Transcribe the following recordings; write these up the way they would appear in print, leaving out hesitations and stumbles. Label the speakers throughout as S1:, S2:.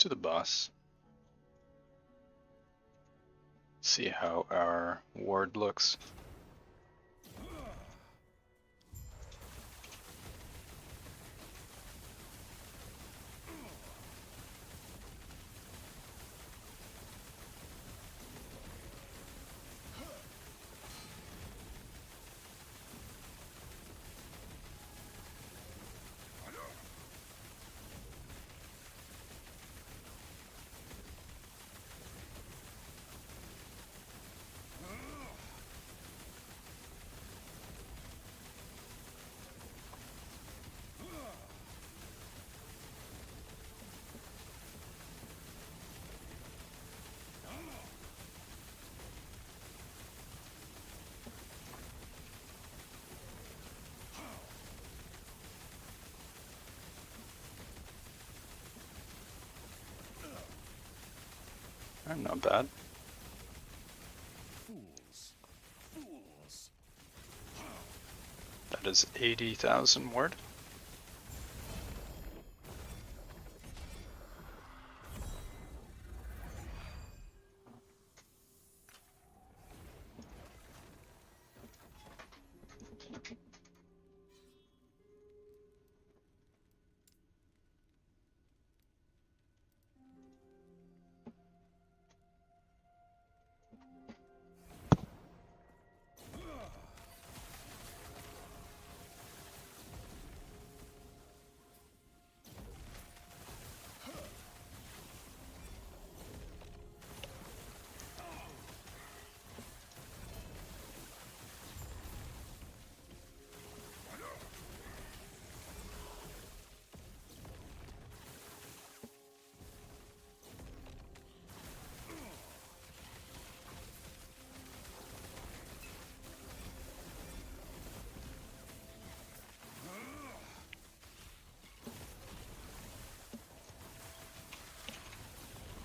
S1: to the boss. See how our ward looks. Not bad. That is 80,000 ward.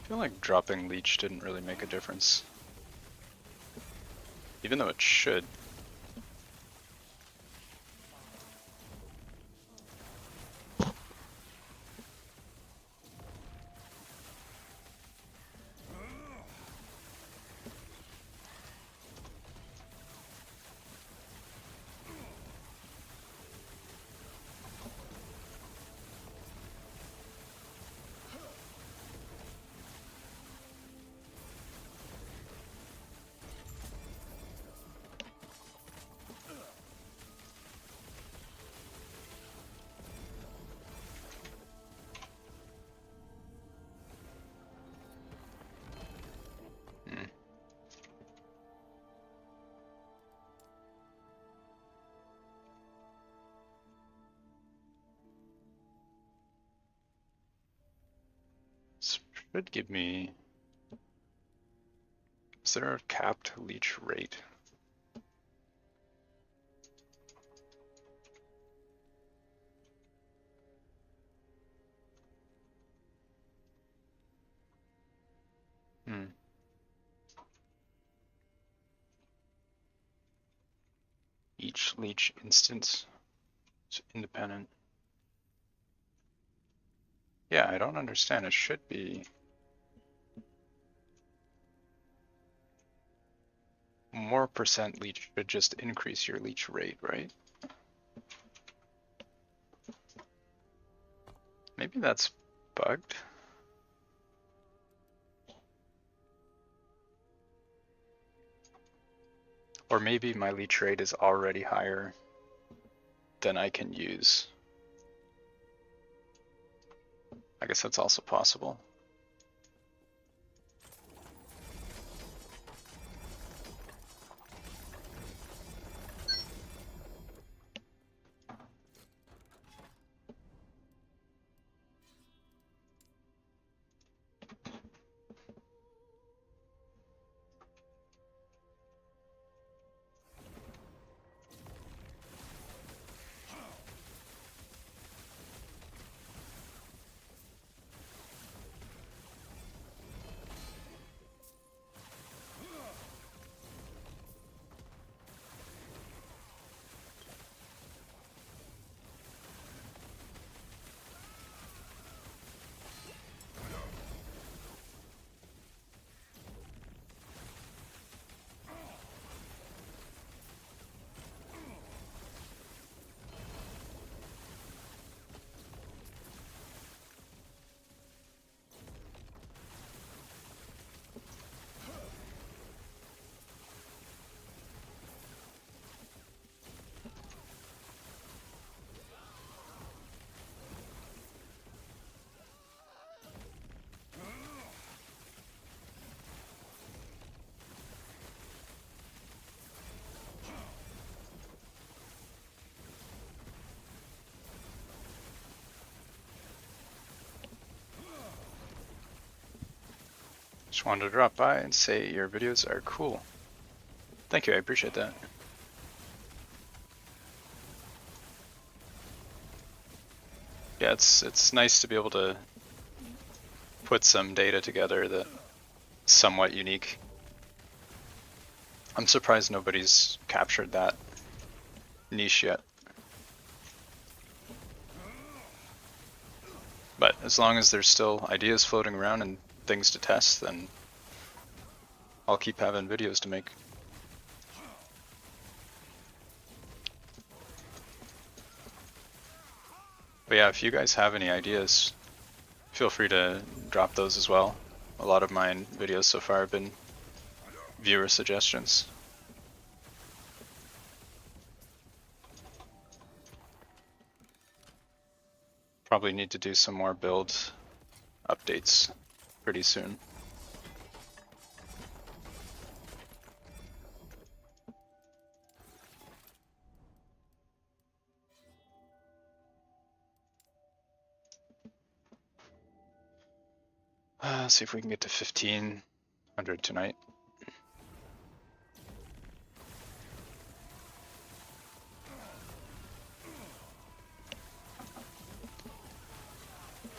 S1: I feel like dropping leech didn't really make a difference. Even though it should. Should give me... Is there a capped leech rate? Each leech instance is independent. Yeah, I don't understand. It should be more percent leech should just increase your leech rate, right? Maybe that's bugged. Or maybe my leech rate is already higher than I can use. I guess that's also possible. Just wanted to drop by and say your videos are cool. Thank you, I appreciate that. Yeah, it's nice to be able to put some data together that's somewhat unique. I'm surprised nobody's captured that niche yet. But as long as there's still ideas floating around and things to test, then I'll keep having videos to make. But yeah, if you guys have any ideas, feel free to drop those as well. A lot of my videos so far have been viewer suggestions. Probably need to do some more build updates pretty soon. See if we can get to 1500 tonight.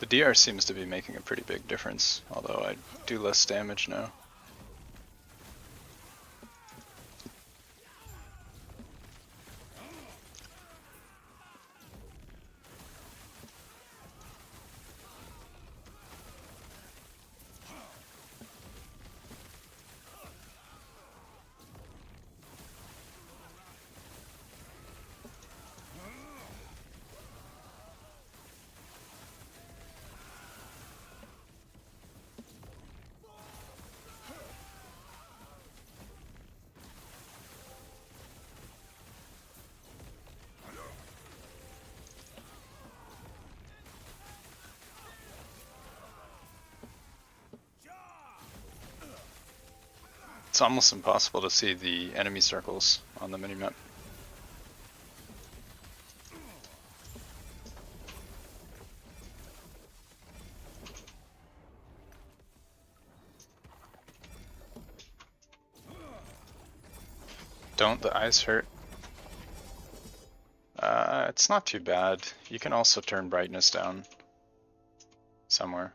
S1: The DR seems to be making a pretty big difference, although I do less damage now. It's almost impossible to see the enemy circles on the minimap. Don't the eyes hurt? It's not too bad. You can also turn brightness down somewhere.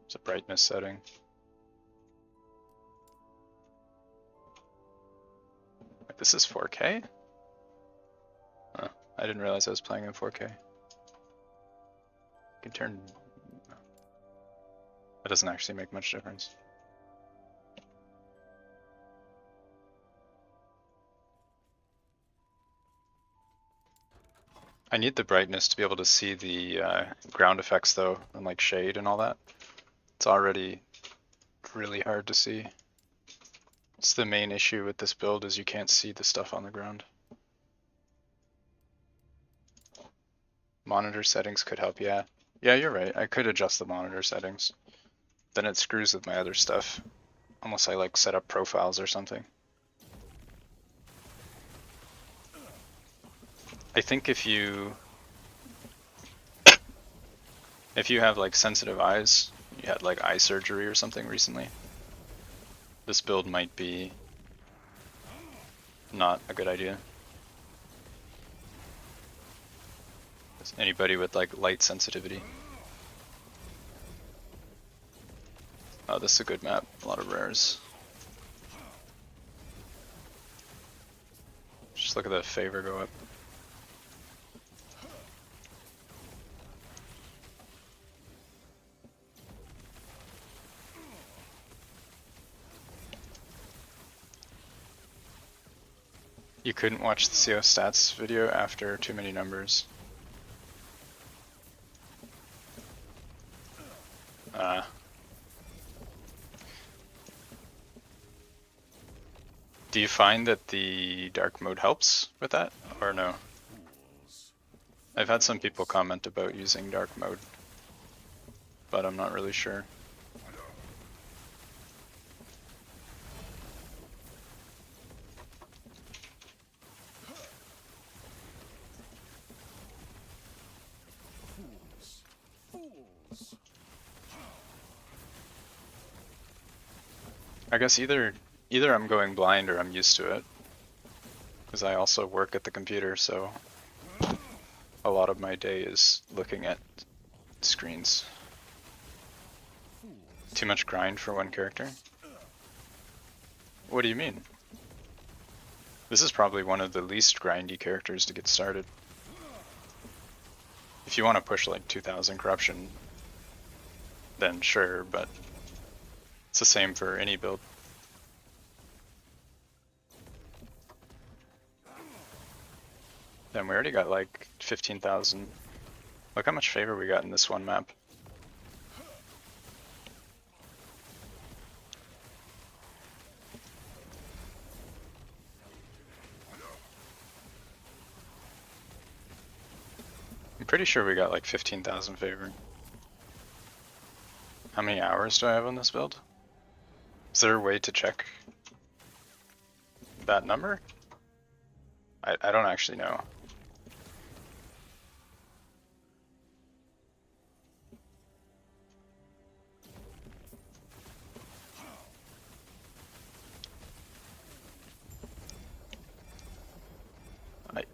S1: It's a brightness setting. Wait, this is 4K? Huh, I didn't realize I was playing in 4K. You can turn... That doesn't actually make much difference. I need the brightness to be able to see the ground effects though, and like shade and all that. It's already really hard to see. It's the main issue with this build is you can't see the stuff on the ground. Monitor settings could help, yeah. Yeah, you're right. I could adjust the monitor settings. Then it screws with my other stuff. Unless I like set up profiles or something. I think if you have like sensitive eyes, you had like eye surgery or something recently, this build might be not a good idea. Anybody with like light sensitivity. Oh, this is a good map. A lot of rares. Just look at the favor go up. You couldn't watch the CO stats video after too many numbers. Do you find that the dark mode helps with that, or no? I've had some people comment about using dark mode, but I'm not really sure. I guess either I'm going blind or I'm used to it. Because I also work at the computer, so a lot of my day is looking at screens. Too much grind for one character? What do you mean? This is probably one of the least grindy characters to get started. If you want to push like 2000 corruption, then sure, but it's the same for any build. Then we already got like 15,000. Look how much favor we got in this one map. I'm pretty sure we got like 15,000 favor. How many hours do I have on this build? Is there a way to check that number? I don't actually know.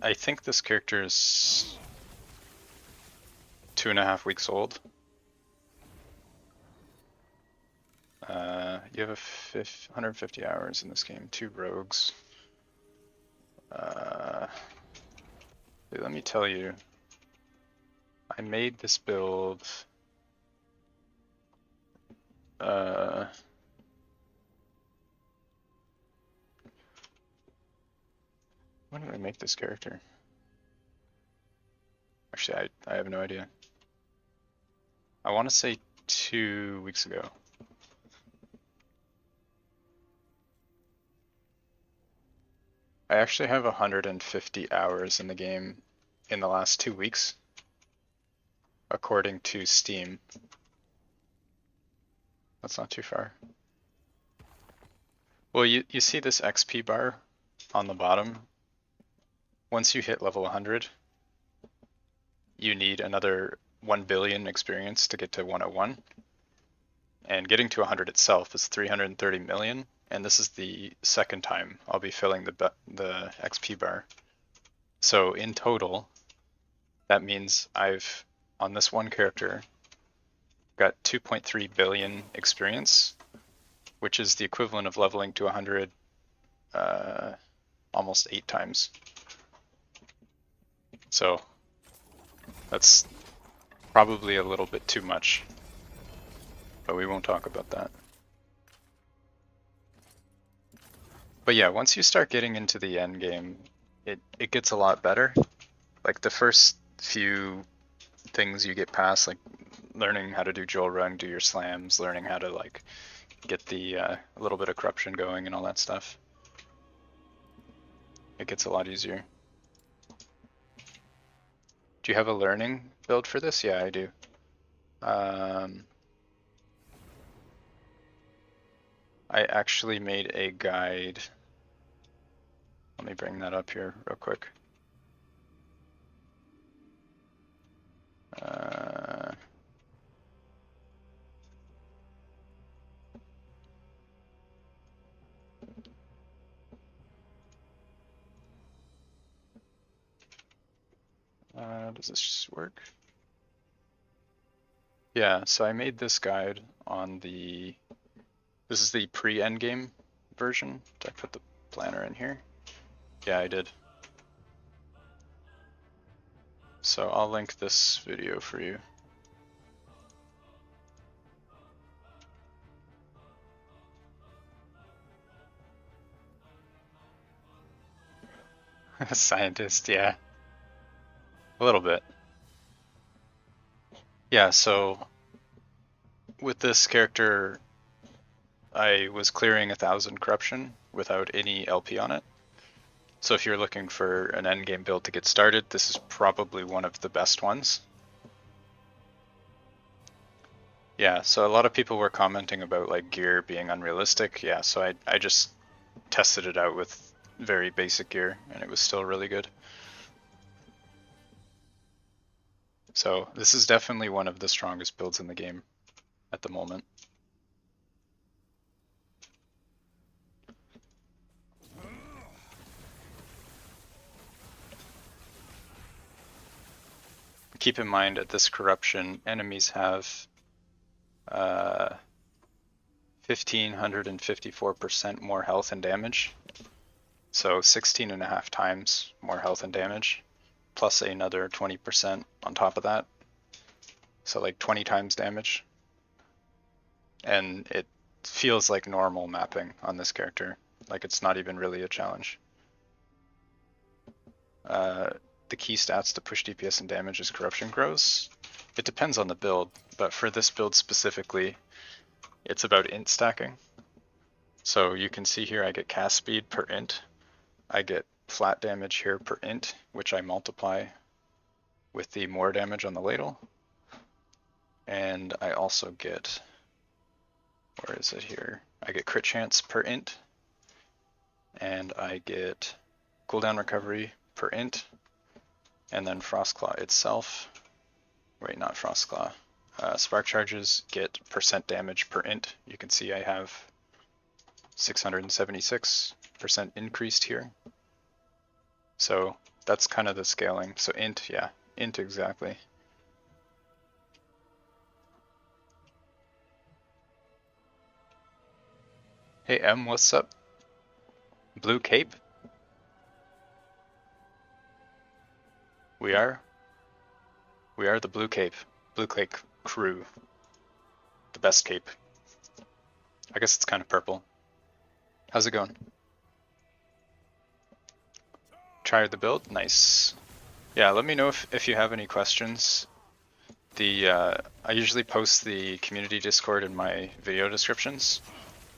S1: I think this character is 2.5 weeks old. You have 150 hours in this game, 2 rogues. Let me tell you, I made this build when did I make this character? Actually, I have no idea. I want to say 2 weeks ago. I actually have 150 hours in the game in the last 2 weeks, according to Steam. That's not too far. Well, you see this XP bar on the bottom? Once you hit level 100, you need another 1 billion experience to get to 101. And getting to 100 itself is 330 million. And this is the second time I'll be filling the XP bar. So in total, that means I've, on this one character, got 2.3 billion experience, which is the equivalent of leveling to 100 almost 8 times. So that's probably a little bit too much, but we won't talk about that. But yeah, once you start getting into the end game, it gets a lot better. Like the first few things you get past, like learning how to do Joel Run, do your slams, learning how to like get the a little bit of corruption going and all that stuff. It gets a lot easier. Do you have a learning build for this? Yeah, I do. I actually made a guide. Let me bring that up here real quick. Does this work? Yeah, so I made this guide on the, this is the pre-endgame version. Did I put the planner in here? Yeah, I did. So I'll link this video for you. Scientist, yeah. A little bit. Yeah, so with this character, I was clearing 1,000 corruption without any LP on it. So if you're looking for an endgame build to get started, this is probably one of the best ones. Yeah, so a lot of people were commenting about like gear being unrealistic. Yeah, so I just tested it out with very basic gear and it was still really good. So this is definitely one of the strongest builds in the game at the moment. keep in mind at this corruption, enemies have 1,554% more health and damage. So 16.5 times more health and damage, plus another 20% on top of that. So like 20 times damage. And it feels like normal mapping on this character. Like it's not even really a challenge. The key stats to push DPS and damage as corruption grows. It depends on the build, but for this build specifically, it's about int stacking. So you can see here I get cast speed per int. I get flat damage here per int, which I multiply with the more damage on the ladle. And I also get, where is it here? I get crit chance per int. And I get cooldown recovery per int. And then Frost Claw itself, wait, not Frost Claw. Spark charges get percent damage per int. You can see I have 676% increased here. So that's kind of the scaling. So int, yeah, int exactly. Hey M, what's up? Blue cape? We are the blue cape crew. The best cape. I guess it's kind of purple. How's it going? Tried the build? Nice. Yeah, let me know if you have any questions. I usually post the community Discord in my video descriptions.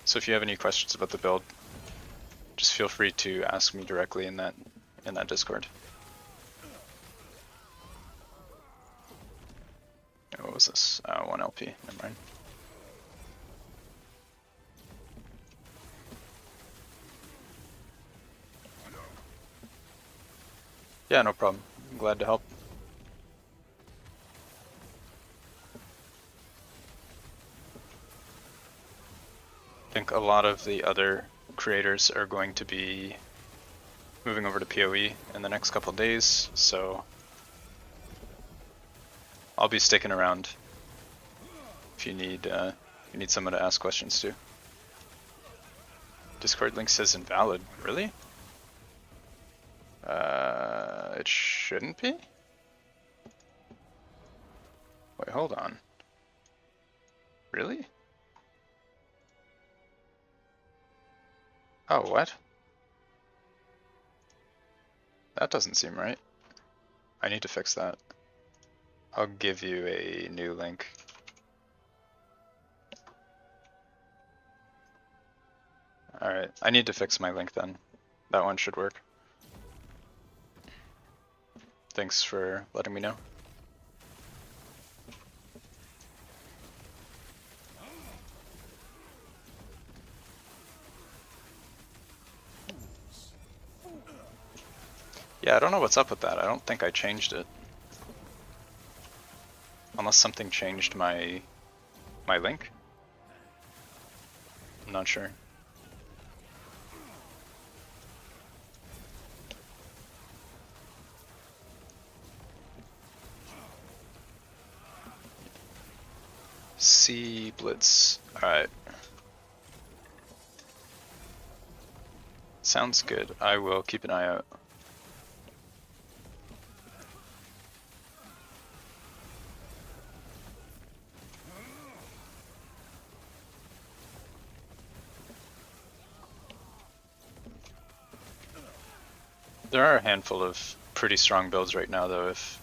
S1: So if you have any questions about the build, just feel free to ask me directly in that Discord. What was this? 1 LP. Never mind. Yeah, no problem. I'm glad to help. I think a lot of the other creators are going to be moving over to PoE in the next couple of days, so I'll be sticking around if you need someone to ask questions to. Discord link says invalid. Really? It shouldn't be? Wait, hold on. Really? Oh, what? That doesn't seem right. I need to fix that. I'll give you a new link. Alright, I need to fix my link then. That one should work. Thanks for letting me know. Yeah, I don't know what's up with that. I don't think I changed it. Unless something changed my link. I'm not sure. C Blitz. Alright. Sounds good. I will keep an eye out. There are a handful of pretty strong builds right now though, if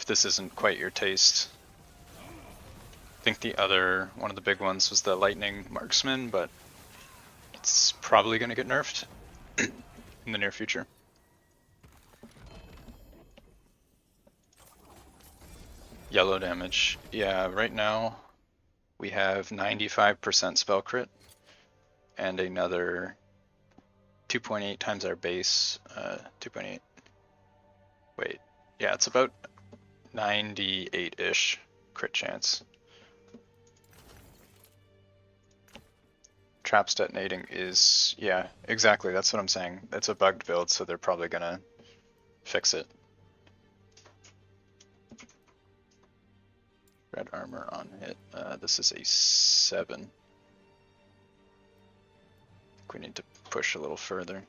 S1: this isn't quite your taste. I think one of the big ones was the Lightning Marksman, but it's probably going to get nerfed in the near future. Yellow damage. Yeah, right now we have 95% spell crit and another 2.8 times our base. 2.8. Wait, yeah, it's about 98-ish crit chance. Traps detonating is, yeah, exactly, that's what I'm saying. It's a bugged build, so they're probably gonna fix it. Red armor on hit. This is a 7. I think we need to push a little further.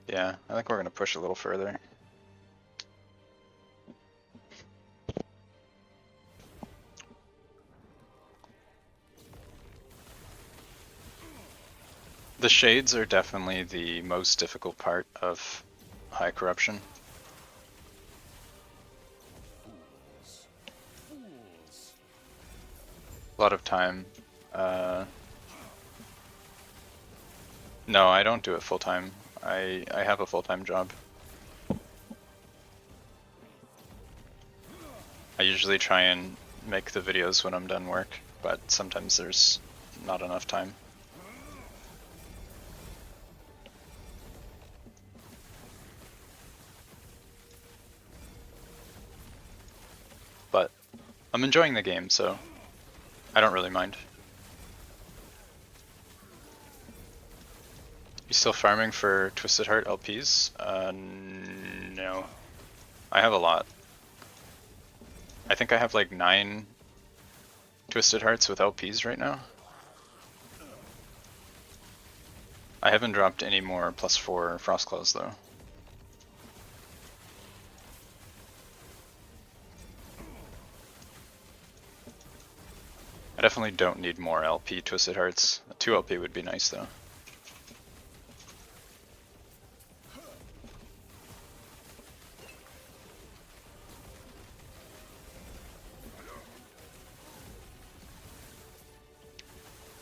S1: Yeah, I think we're going to push a little further. The shades are definitely the most difficult part of high corruption. A lot of time. No, I don't do it full time. I have a full-time job. I usually try and make the videos when I'm done work, but sometimes there's not enough time. But I'm enjoying the game, so I don't really mind. You still farming for Twisted Heart LPs? No. I have a lot. I think I have like 9 Twisted Hearts with LPs right now. I haven't dropped any more +4 Frost Claws though. I definitely don't need more LP Twisted Hearts. 2 LP would be nice though.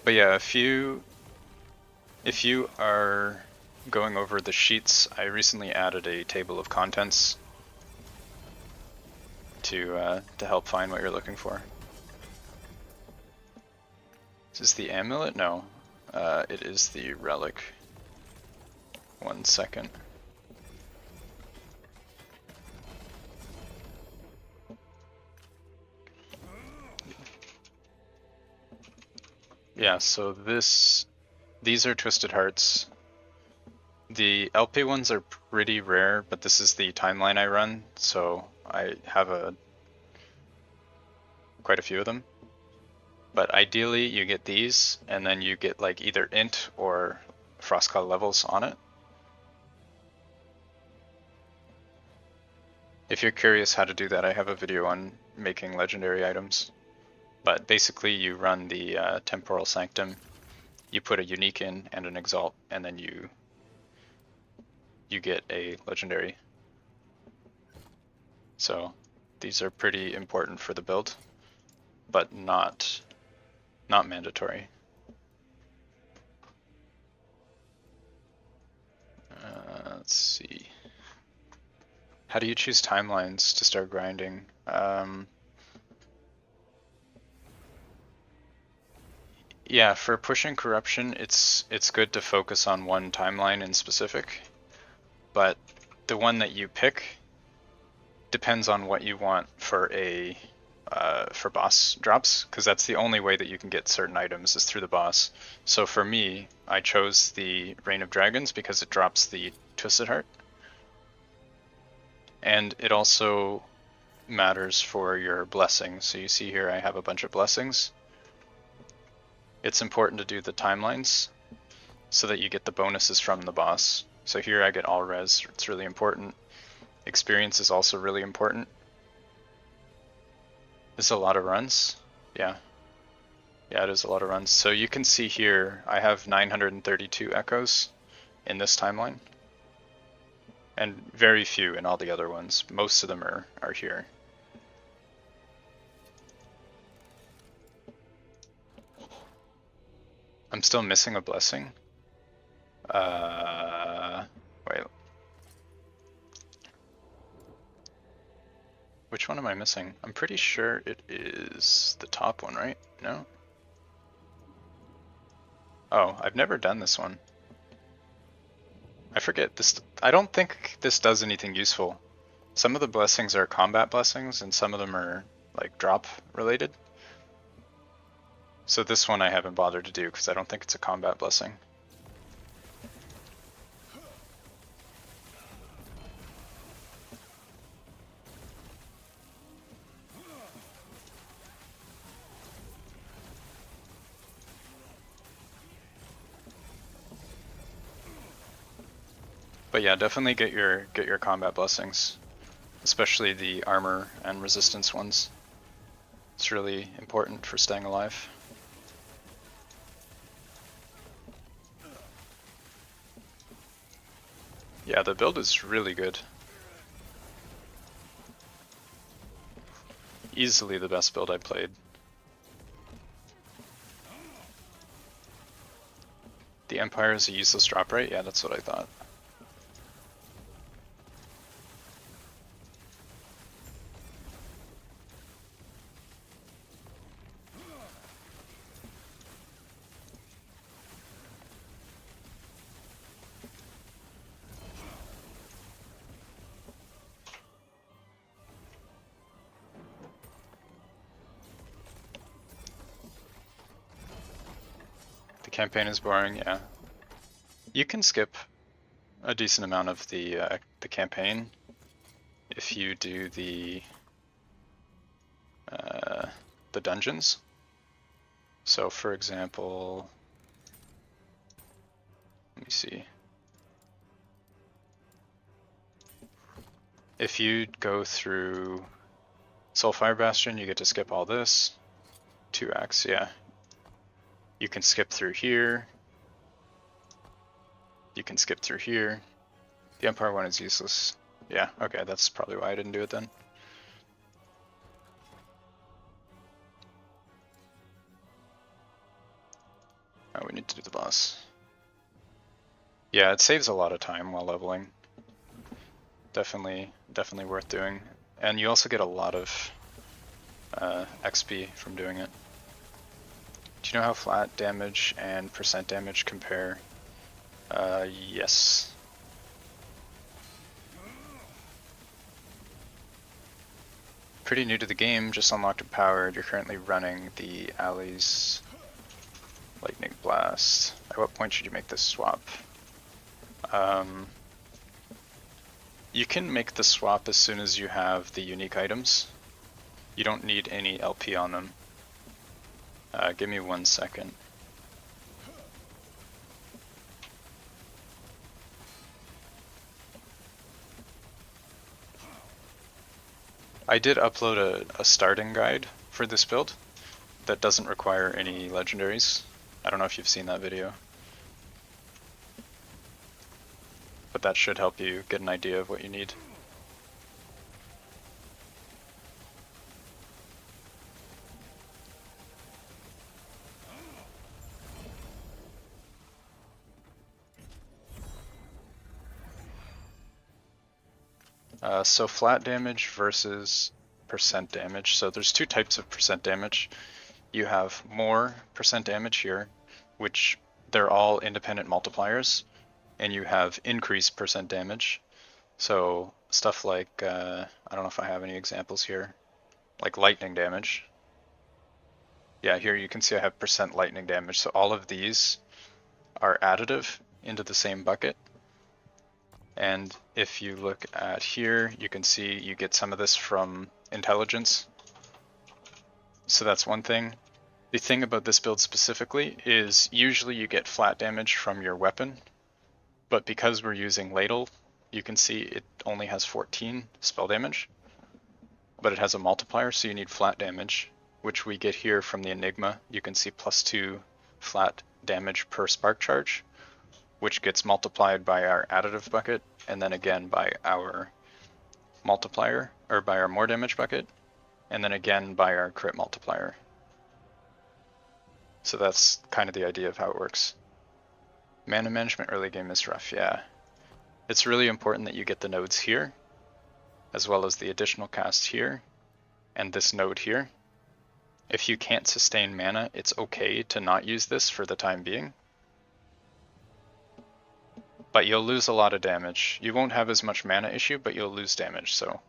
S1: But yeah, if you are going over the sheets, I recently added a table of contents to help find what you're looking for. Is this the amulet? No, it is the relic. 1 second. Yeah, so these are Twisted Hearts. The LP ones are pretty rare, but this is the timeline I run, so I have quite a few of them. But ideally you get these, and then you get like either int or Frostclaw levels on it. If you're curious how to do that, I have a video on making legendary items. But basically you run the Temporal Sanctum, you put a unique in and an exalt, and then you get a legendary. So these are pretty important for the build, but not mandatory. Let's see. How do you choose timelines to start grinding? Yeah, for pushing corruption, it's good to focus on one timeline in specific, but the one that you pick depends on what you want for for boss drops, because that's the only way that you can get certain items is through the boss. So for me, I chose the Reign of Dragons because it drops the Twisted Heart, and it also matters for your blessings. So you see here I have a bunch of blessings. It's important to do the timelines so that you get the bonuses from the boss. So here I get all res, it's really important. Experience is also really important. This is a lot of runs. Yeah, it is a lot of runs. So you can see here I have 932 echoes in this timeline, and very few in all the other ones. Most of them are here. I'm still missing a blessing. Wait. Which one am I missing? I'm pretty sure it is the top one, right? No? Oh, I've never done this one. I forget this. I don't think this does anything useful. Some of the blessings are combat blessings and some of them are like drop related. So this one I haven't bothered to do because I don't think it's a combat blessing. But yeah, definitely get your combat blessings, especially the armor and resistance ones. It's really important for staying alive. Yeah, the build is really good. Easily the best build I played. The Empire is a useless drop, right? Yeah, that's what I thought. The campaign is boring, yeah. You can skip a decent amount of the campaign if you do the dungeons. So for example, let me see. If you go through Soulfire Bastion, you get to skip all this. 2 acts, yeah. You can skip through here. You can skip through here. The Empire one is useless. Yeah, okay, that's probably why I didn't do it then. Oh, we need to do the boss. Yeah, it saves a lot of time while leveling. Definitely worth doing. And you also get a lot of XP from doing it. Do you know how flat damage and percent damage compare? Yes. Pretty new to the game, just unlocked and powered. You're currently running the Alley's Lightning Blast. At what point should you make this swap? You can make the swap as soon as you have the unique items. You don't need any LP on them. Give me 1 second. I did upload a starting guide for this build that doesn't require any legendaries. I don't know if you've seen that video. But that should help you get an idea of what you need. So flat damage versus percent damage. So there's 2 types of percent damage. You have more percent damage here, which they're all independent multipliers, and you have increased percent damage. So stuff like, I don't know if I have any examples here, like lightning damage. Yeah, here you can see I have percent lightning damage. So all of these are additive into the same bucket. And if you look at here, you can see you get some of this from intelligence. So that's one thing. The thing about this build specifically is usually you get flat damage from your weapon, but because we're using Ladle, you can see it only has 14 spell damage, but it has a multiplier, so you need flat damage, which we get here from the Enigma. You can see +2 flat damage per spark charge, which gets multiplied by our additive bucket, and then again by our multiplier, or by our more damage bucket, and then again by our crit multiplier. So that's kind of the idea of how it works. Mana management early game is rough, yeah. It's really important that you get the nodes here, as well as the additional cast here, and this node here. If you can't sustain mana, it's okay to not use this for the time being. But you'll lose a lot of damage. You won't have as much mana issue, but you'll lose damage, so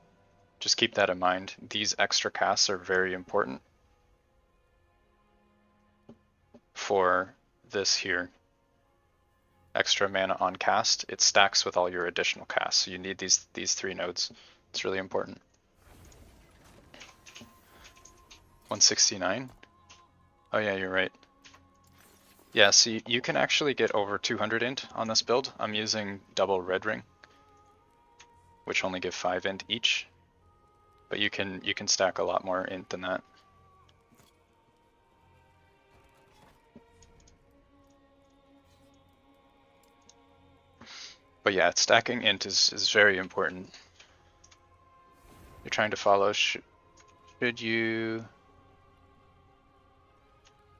S1: just keep that in mind. These extra casts are very important for this here. Extra mana on cast, it stacks with all your additional casts, so you need these 3 nodes. It's really important. 169? Oh yeah, you're right. Yeah, so you can actually get over 200 int on this build. I'm using double red ring. which only give 5 int each. But you can stack a lot more int than that. But yeah, stacking int is very important. You're trying to follow, should you...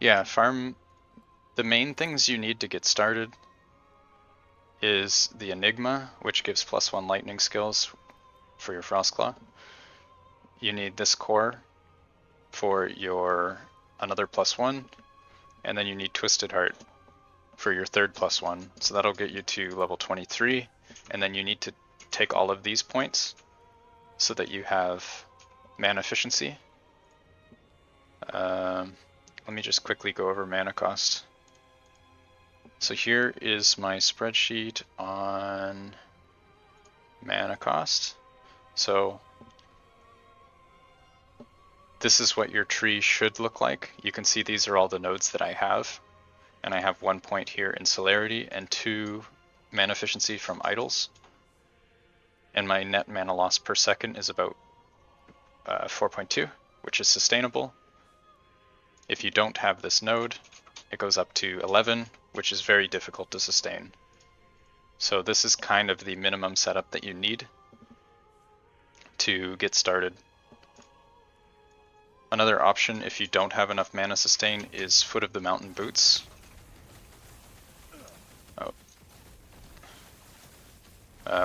S1: Yeah, farm... The main things you need to get started is the Enigma, which gives +1 lightning skills for your Frost Claw. You need this core for your another +1, and then you need Twisted Heart for your third +1. So that'll get you to level 23, and then you need to take all of these points so that you have mana efficiency. Let me just quickly go over mana cost. So here is my spreadsheet on mana cost. So this is what your tree should look like. You can see these are all the nodes that I have. And I have 1 point here in celerity and 2 mana efficiency from idols. And my net mana loss per second is about 4.2, which is sustainable. If you don't have this node, it goes up to 11, which is very difficult to sustain. So this is kind of the minimum setup that you need to get started. Another option if you don't have enough mana sustain is Foot of the Mountain boots.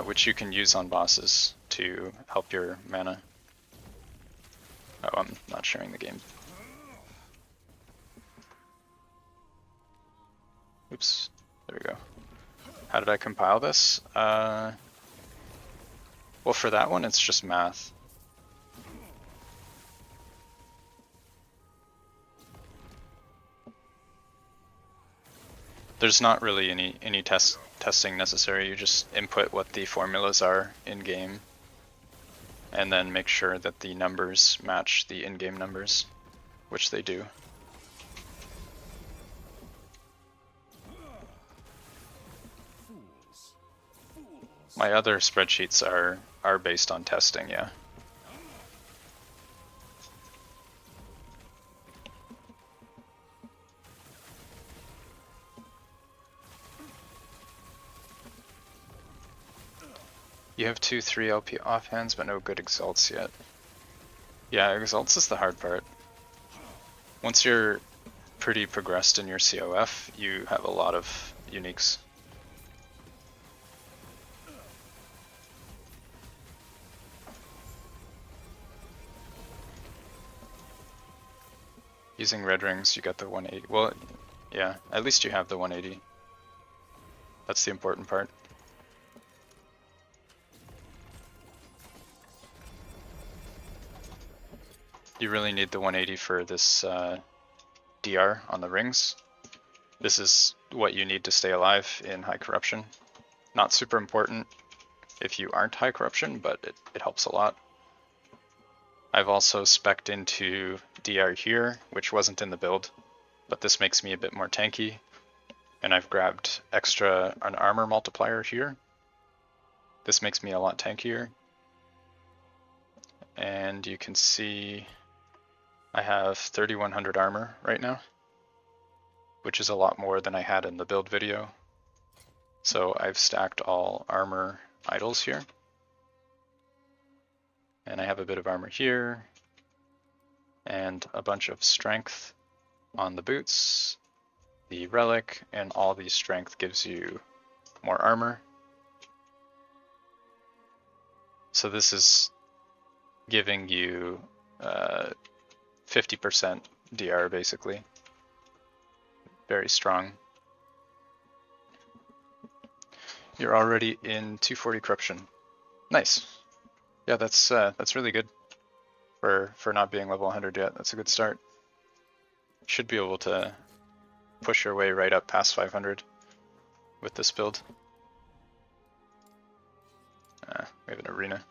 S1: Which you can use on bosses to help your mana. Oh, I'm not sharing the game. Oops, there we go. How did I compile this? Well, for that one, it's just math. There's not really any testing necessary. You just input what the formulas are in game, and then make sure that the numbers match the in-game numbers, which they do. My other spreadsheets are based on testing, yeah. You have 2-3 LP offhands, but no good exalts yet. Yeah, exalts is the hard part. Once you're pretty progressed in your COF, you have a lot of uniques. Using red rings, you got the 180. Well, yeah, at least you have the 180. That's the important part. You really need the 180 for this DR on the rings. This is what you need to stay alive in high corruption. Not super important if you aren't high corruption, but it helps a lot. I've also spec'd into DR here, which wasn't in the build, but this makes me a bit more tanky. And I've grabbed an armor multiplier here. This makes me a lot tankier. And you can see I have 3100 armor right now, which is a lot more than I had in the build video. So I've stacked all armor idols here. And I have a bit of armor here, and a bunch of strength on the boots, the relic, and all the strength gives you more armor. So this is giving you 50% DR basically. Very strong. You're already in 240 corruption. Nice. Yeah, that's really good for not being level 100 yet. That's a good start. Should be able to push your way right up past 500 with this build. We have an arena.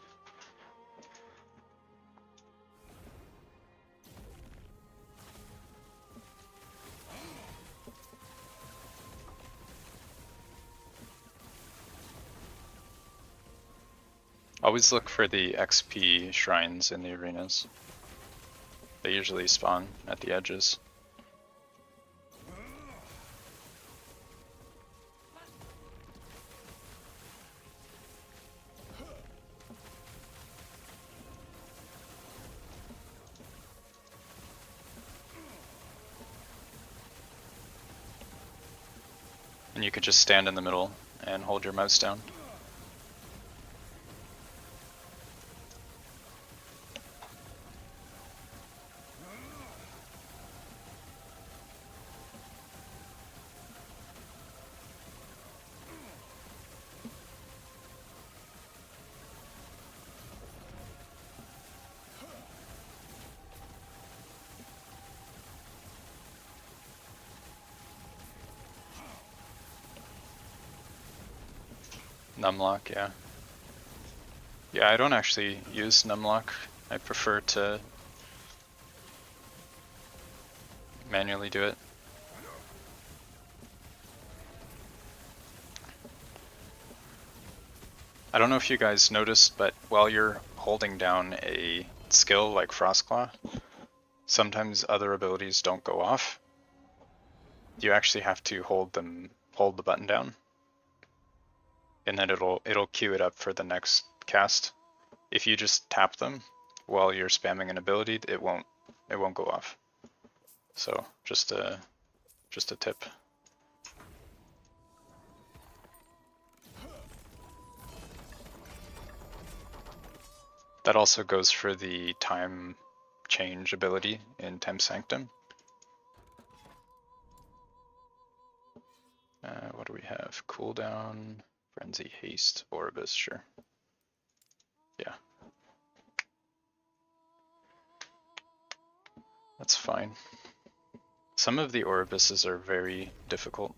S1: Always look for the XP shrines in the arenas. They usually spawn at the edges. And you could just stand in the middle and hold your mouse down. Numlock, yeah. Yeah, I don't actually use numlock. I prefer to manually do it. I don't know if you guys noticed, but while you're holding down a skill like Frost Claw, sometimes other abilities don't go off. You actually have to hold the button down, and then it'll queue it up for the next cast. If you just tap them while you're spamming an ability, it won't go off. So just a tip. That also goes for the time change ability in Temp Sanctum. What do we have? Cooldown, Frenzy, Haste, Orbis, sure. Yeah. That's fine. Some of the Orbises are very difficult.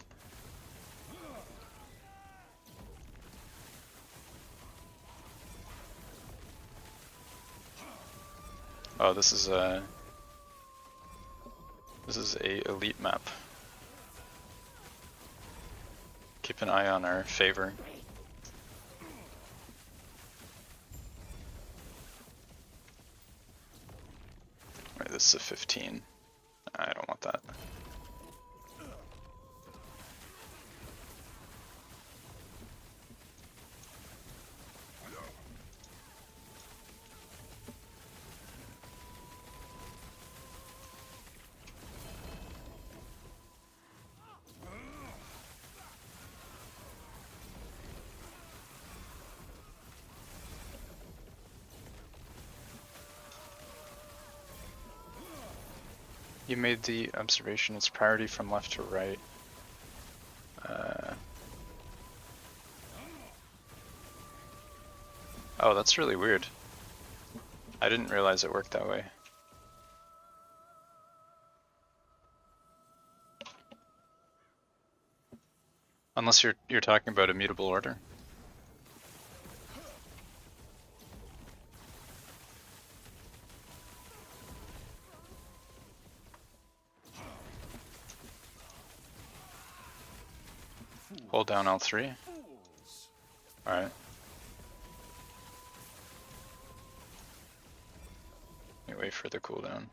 S1: Oh, this is a elite map. Keep an eye on our favor. Right, this is a 15. I don't want that. You made the observation, it's priority from left to right. Oh, that's really weird. I didn't realize it worked that way. Unless you're talking about immutable order. Hold down L3. Alright. Wait for the cooldown.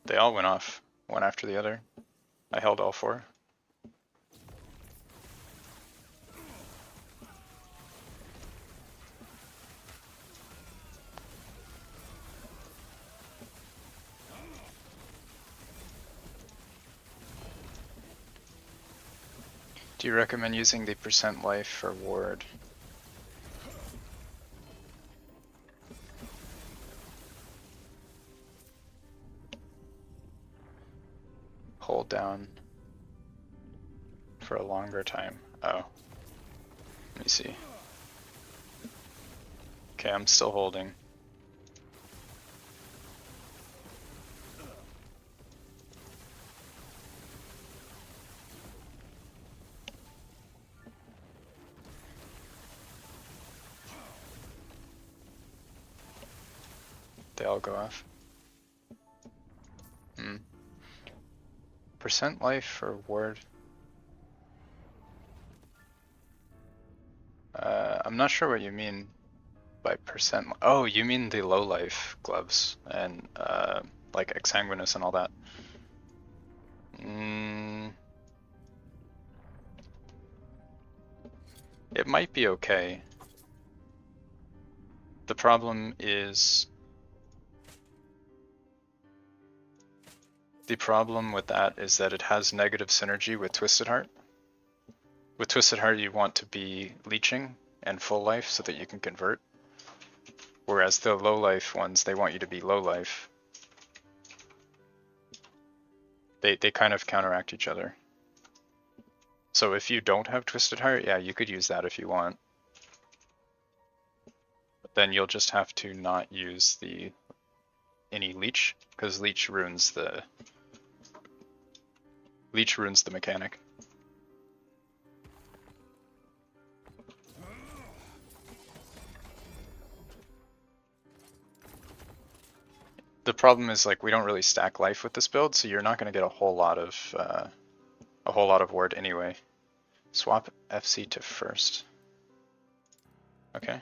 S1: They all went off, one after the other. I held all four. Do you recommend using the percent life for ward? Hold down for a longer time. Oh. Let me see. Okay, I'm still holding. They all go off. Percent life for ward. I'm not sure what you mean by percent. Oh, you mean the low life gloves and like exsanguinous and all that. It might be okay. The problem with that is that it has negative synergy with Twisted Heart. With Twisted Heart, you want to be leeching and full life so that you can convert. Whereas the low life ones, they want you to be low life. They kind of counteract each other. So if you don't have Twisted Heart, yeah, you could use that if you want. But then you'll just have to not use any leech, because leech ruins the mechanic. The problem is, like, we don't really stack life with this build, so you're not going to get a whole lot of ward anyway. Swap FC to first. Okay.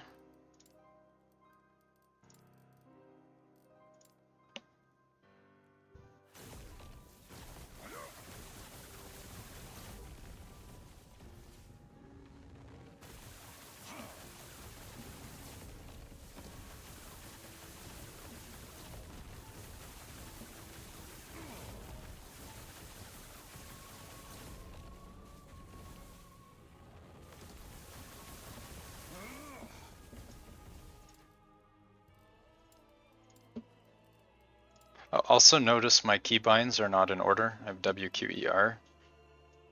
S1: Also notice my keybinds are not in order. I have WQER.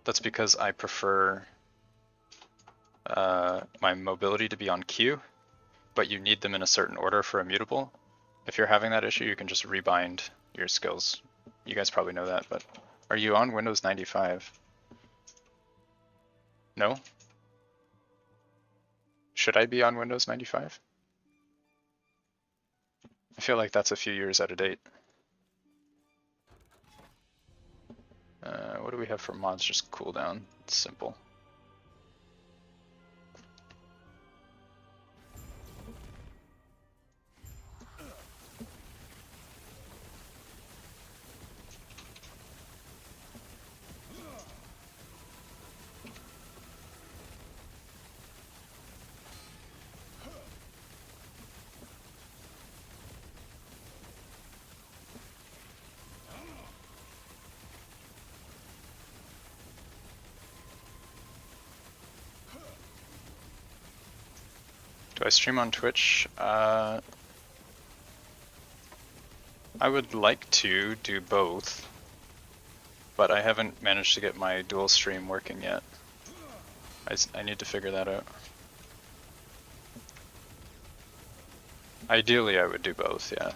S1: That's because I prefer my mobility to be on Q, but you need them in a certain order for immutable. If you're having that issue, you can just rebind your skills. You guys probably know that, but are you on Windows 95? No? Should I be on Windows 95? I feel like that's a few years out of date. What do we have for mods? Just cooldown. It's simple. Do I stream on Twitch? I would like to do both, but I haven't managed to get my dual stream working yet. I need to figure that out. Ideally, I would do both, yeah.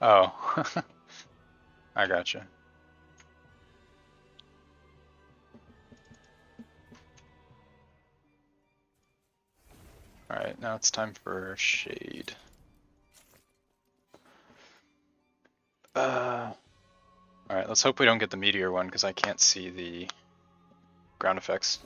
S1: Oh, I gotcha. Alright, now it's time for Shade. Alright, let's hope we don't get the Meteor one, because I can't see the ground effects.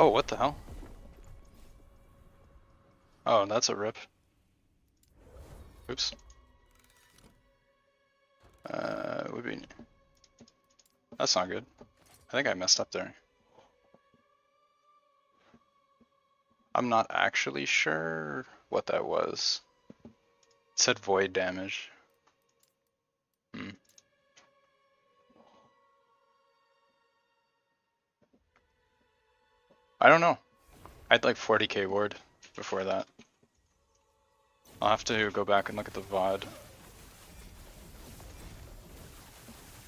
S1: Oh, what the hell? Oh, that's a rip. Oops. Would be... That's not good. I think I messed up there. I'm not actually sure what that was. It said void damage. I don't know. I had like 40k ward before that. I'll have to go back and look at the VOD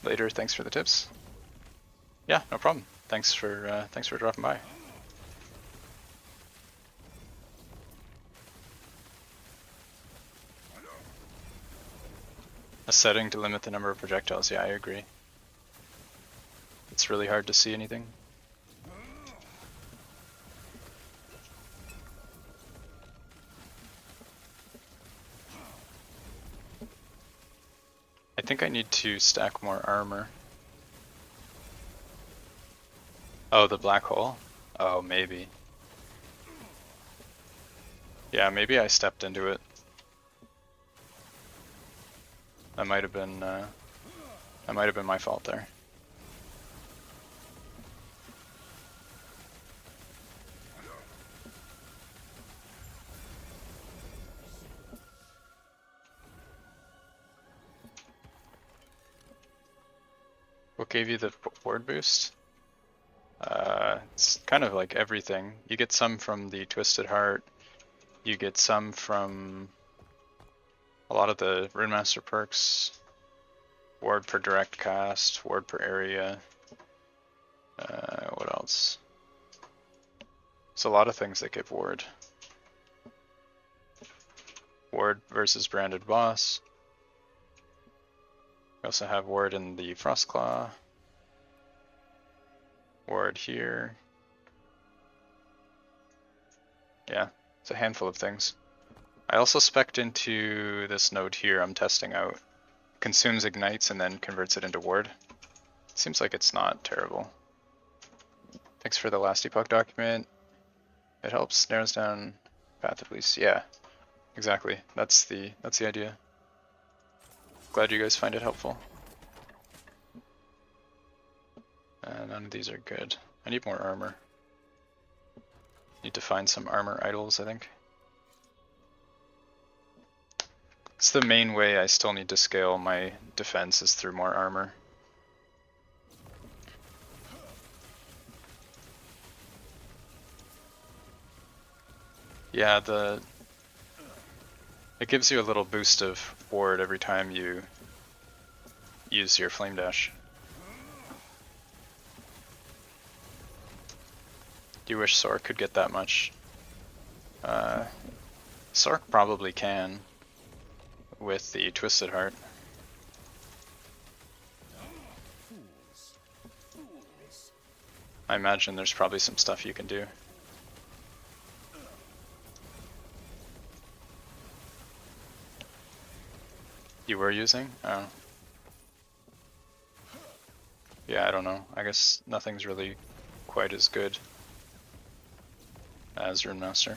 S1: later. Thanks for the tips. Yeah, no problem. Thanks for dropping by. A setting to limit the number of projectiles. Yeah, I agree. It's really hard to see anything. I think I need to stack more armor. Oh, the black hole? Oh, maybe. Yeah, maybe I stepped into it. That might have been my fault there. What gave you the ward boost? It's kind of like everything. You get some from the Twisted Heart. You get some from a lot of the Runemaster perks. Ward per direct cast, ward per area. What else? There's a lot of things that give ward. Ward versus branded boss. We also have ward in the Frost Claw. Ward here. Yeah, it's a handful of things. I also spec'd into this node here I'm testing out. Consumes ignites and then converts it into ward. It seems like it's not terrible. Thanks for the last epoch document. It helps, narrows down path of least. Yeah, exactly. That's the idea. Glad you guys find it helpful. None of these are good. I need more armor. Need to find some armor idols, I think. It's the main way I still need to scale my defense is through more armor. Yeah, it gives you a little boost of ward every time you use your flame dash. Do you wish Sork could get that much? Sork probably can with the Twisted Heart. I imagine there's probably some stuff you can do. You were using? Oh. Yeah, I don't know. I guess nothing's really quite as good as Runemaster.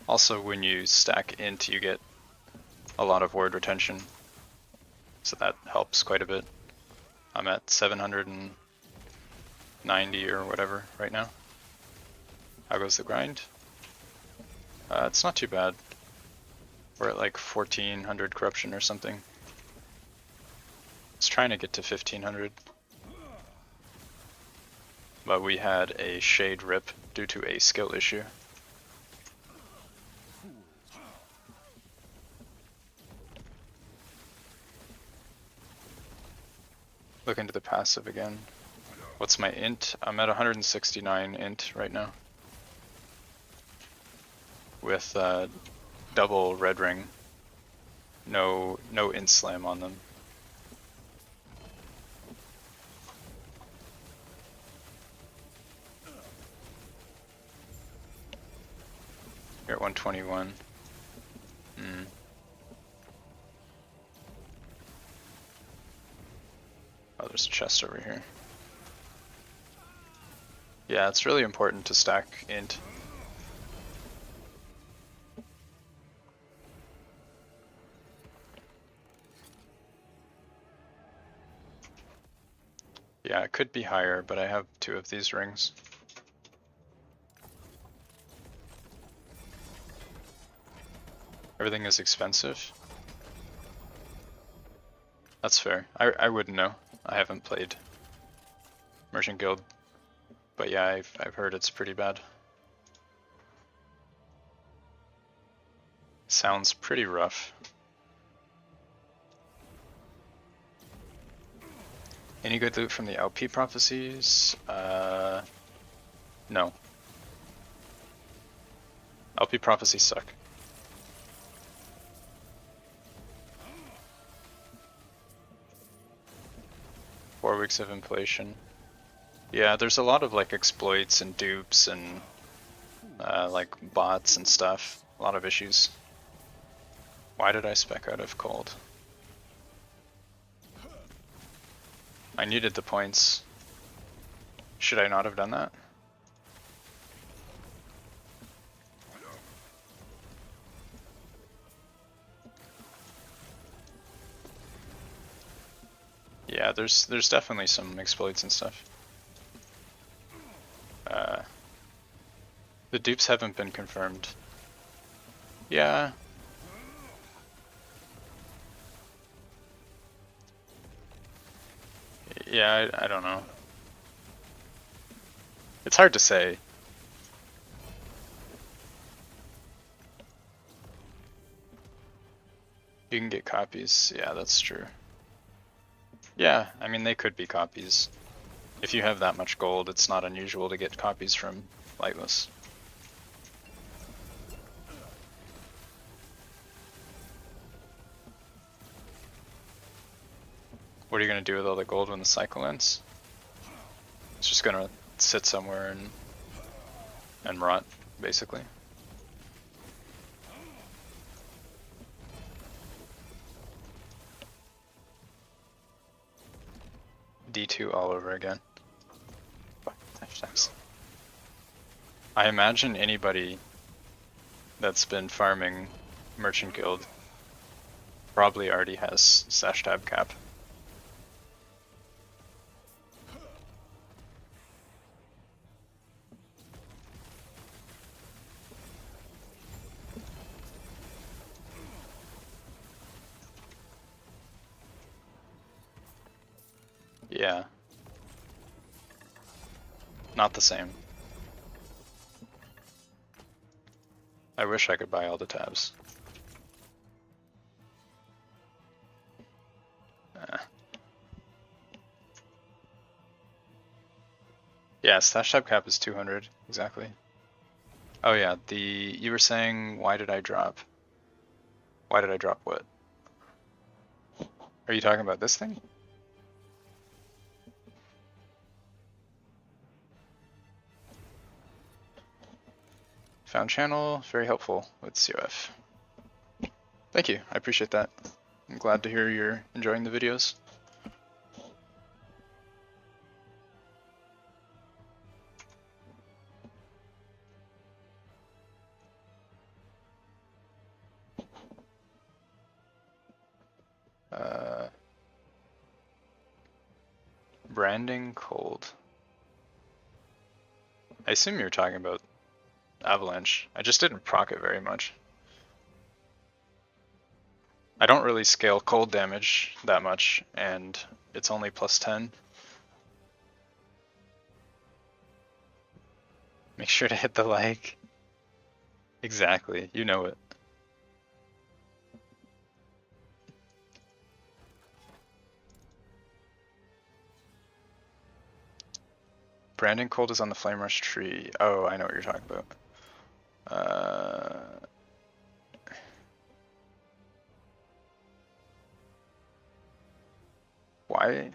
S1: Also, when you stack int, you get a lot of ward retention, so that helps quite a bit. I'm at 790 or whatever right now. How goes the grind? It's not too bad. We're at like 1400 corruption or something. I was trying to get to 1500. But we had a shade rip due to a skill issue. Look into the passive again. What's my int? I'm at 169 int right now. With double red ring. No int slam on them. You're at 121. Oh, there's a chest over here. Yeah, it's really important to stack int. Yeah, it could be higher, but I have 2 of these rings. Everything is expensive. That's fair. I wouldn't know. I haven't played Merchant Guild, but yeah, I've heard it's pretty bad. Sounds pretty rough. Any good loot from the LP prophecies? No. LP prophecies suck. Four weeks of inflation. Yeah, there's a lot of like exploits and dupes and like bots and stuff. A lot of issues. Why did I spec out of cold? I needed the points. Should I not have done that? Yeah, there's definitely some exploits and stuff. The dupes haven't been confirmed. Yeah. Yeah, I don't know. It's hard to say. You can get copies. Yeah, that's true. Yeah, I mean, they could be copies. If you have that much gold, it's not unusual to get copies from Lightless. What are you going to do with all the gold when the cycle ends? It's just going to sit somewhere and rot, basically. D2 all over again. I imagine anybody that's been farming Merchant Guild probably already has stash tab cap. Yeah. Not the same. I wish I could buy all the tabs. Yeah, stash tab cap is 200, exactly. Oh yeah, you were saying, why did I drop? Why did I drop what? Are you talking about this thing? Found channel, very helpful with COF. Thank you, I appreciate that. I'm glad to hear you're enjoying the videos. Branding cold. I assume you're talking about Avalanche. I just didn't proc it very much. I don't really scale cold damage that much, and it's only plus 10. Make sure to hit the like. Exactly, you know it. Branding cold is on the Flame Rush tree. Oh, I know what you're talking about. Why?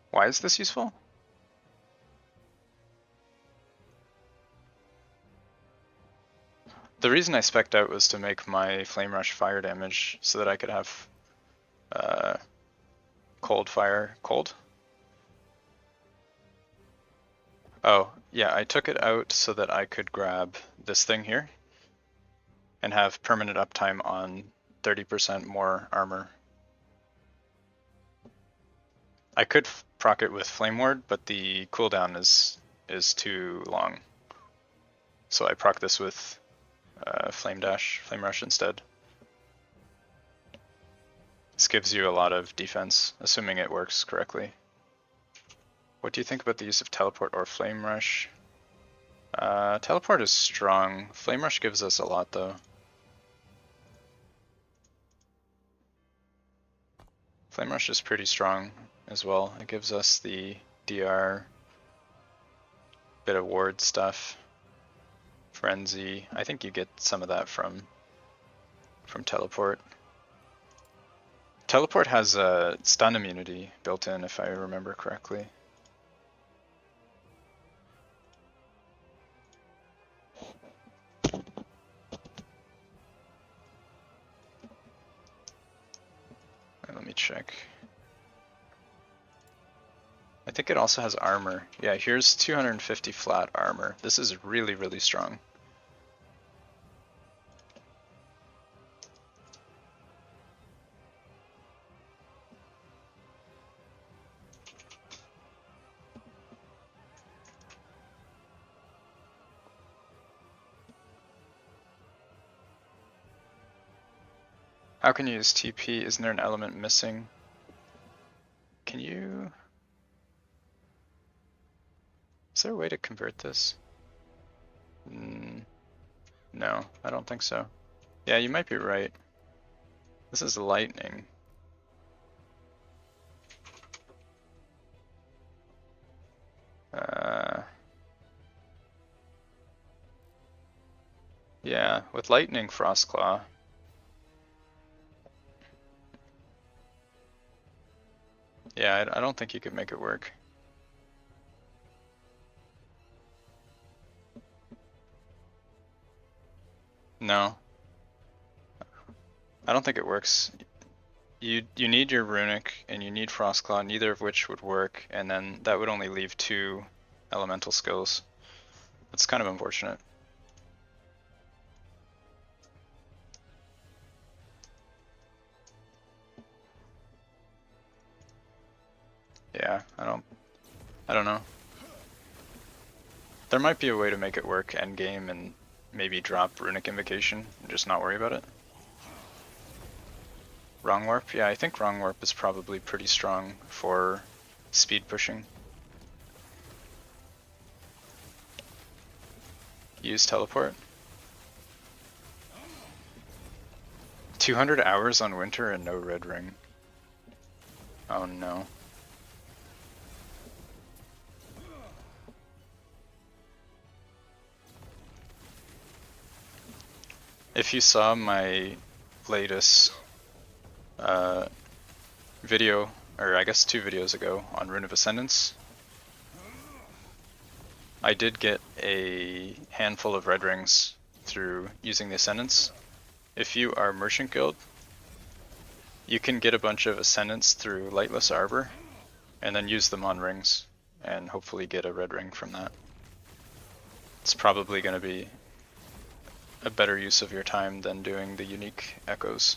S1: Why is this useful? The reason I spec'd out was to make my Flame Rush fire damage so that I could have cold fire. Cold? Oh, yeah, I took it out so that I could grab this thing here and have permanent uptime on 30% more armor. I could proc it with Flame Ward, but the cooldown is too long. So I proc this with Flame Rush instead. This gives you a lot of defense, assuming it works correctly. What do you think about the use of Teleport or Flame Rush? Teleport is strong. Flame Rush gives us a lot though. Flame Rush is pretty strong as well. It gives us the DR, bit of ward stuff, Frenzy. I think you get some of that from Teleport. Teleport has a stun immunity built in, if I remember correctly. Let me check. I think it also has armor. Yeah, here's 250 flat armor. This is really, really strong. How can you use TP? Isn't there an element missing? Can you... Is there a way to convert this? No, I don't think so. Yeah, you might be right. This is lightning. Yeah, with lightning Frost Claw. Yeah, I don't think you could make it work. No. I don't think it works. You need your Runic and you need Frostclaw, neither of which would work, and then that would only leave 2 elemental skills. That's kind of unfortunate. Yeah, I don't know. There might be a way to make it work endgame and maybe drop Runic Invocation and just not worry about it. Wrong Warp? Yeah, I think Wrong Warp is probably pretty strong for speed pushing. Use Teleport. 200 hours on Winter and no red ring. Oh no. If you saw my latest video, or I guess 2 videos ago on Rune of Ascendance, I did get a handful of red rings through using the Ascendance. If you are Merchant Guild, you can get a bunch of Ascendance through Lightless Arbor, and then use them on rings, and hopefully get a red ring from that. It's probably going to be a better use of your time than doing the unique echoes.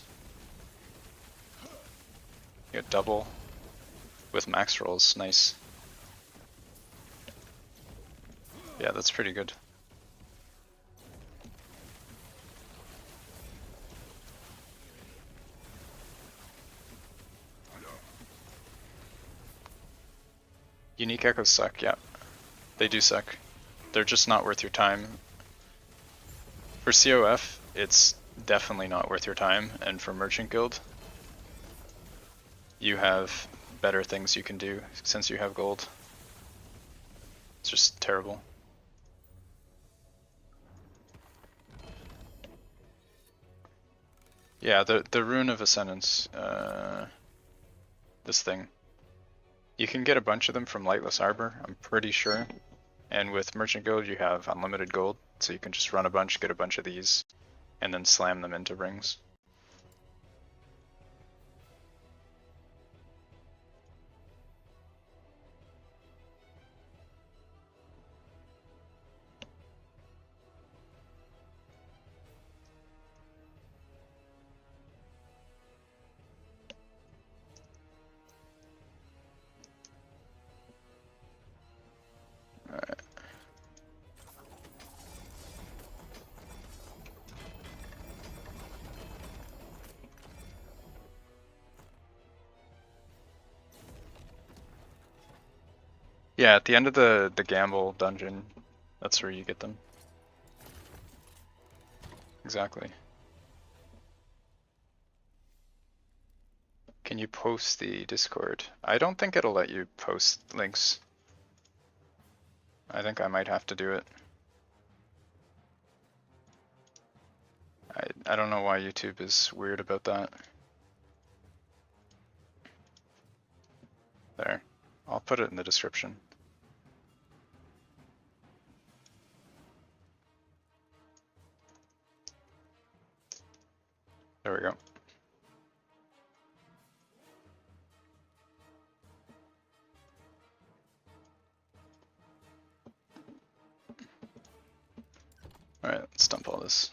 S1: You get double with max rolls, nice. Yeah, that's pretty good. Unique echoes suck, yeah. They do suck. They're just not worth your time. For CoF, it's definitely not worth your time, and for Merchant Guild, you have better things you can do since you have gold. It's just terrible. Yeah, the Rune of Ascendance, this thing. You can get a bunch of them from Lightless Arbor, I'm pretty sure. And with Merchant Guild, you have unlimited gold, so you can just run a bunch, get a bunch of these, and then slam them into rings. Alright. Yeah, at the end of the gamble dungeon, that's where you get them. Exactly. Can you post the Discord? I don't think it'll let you post links. I think I might have to do it. I don't know why YouTube is weird about that. There. I'll put it in the description. There we go. Alright, let's dump all this.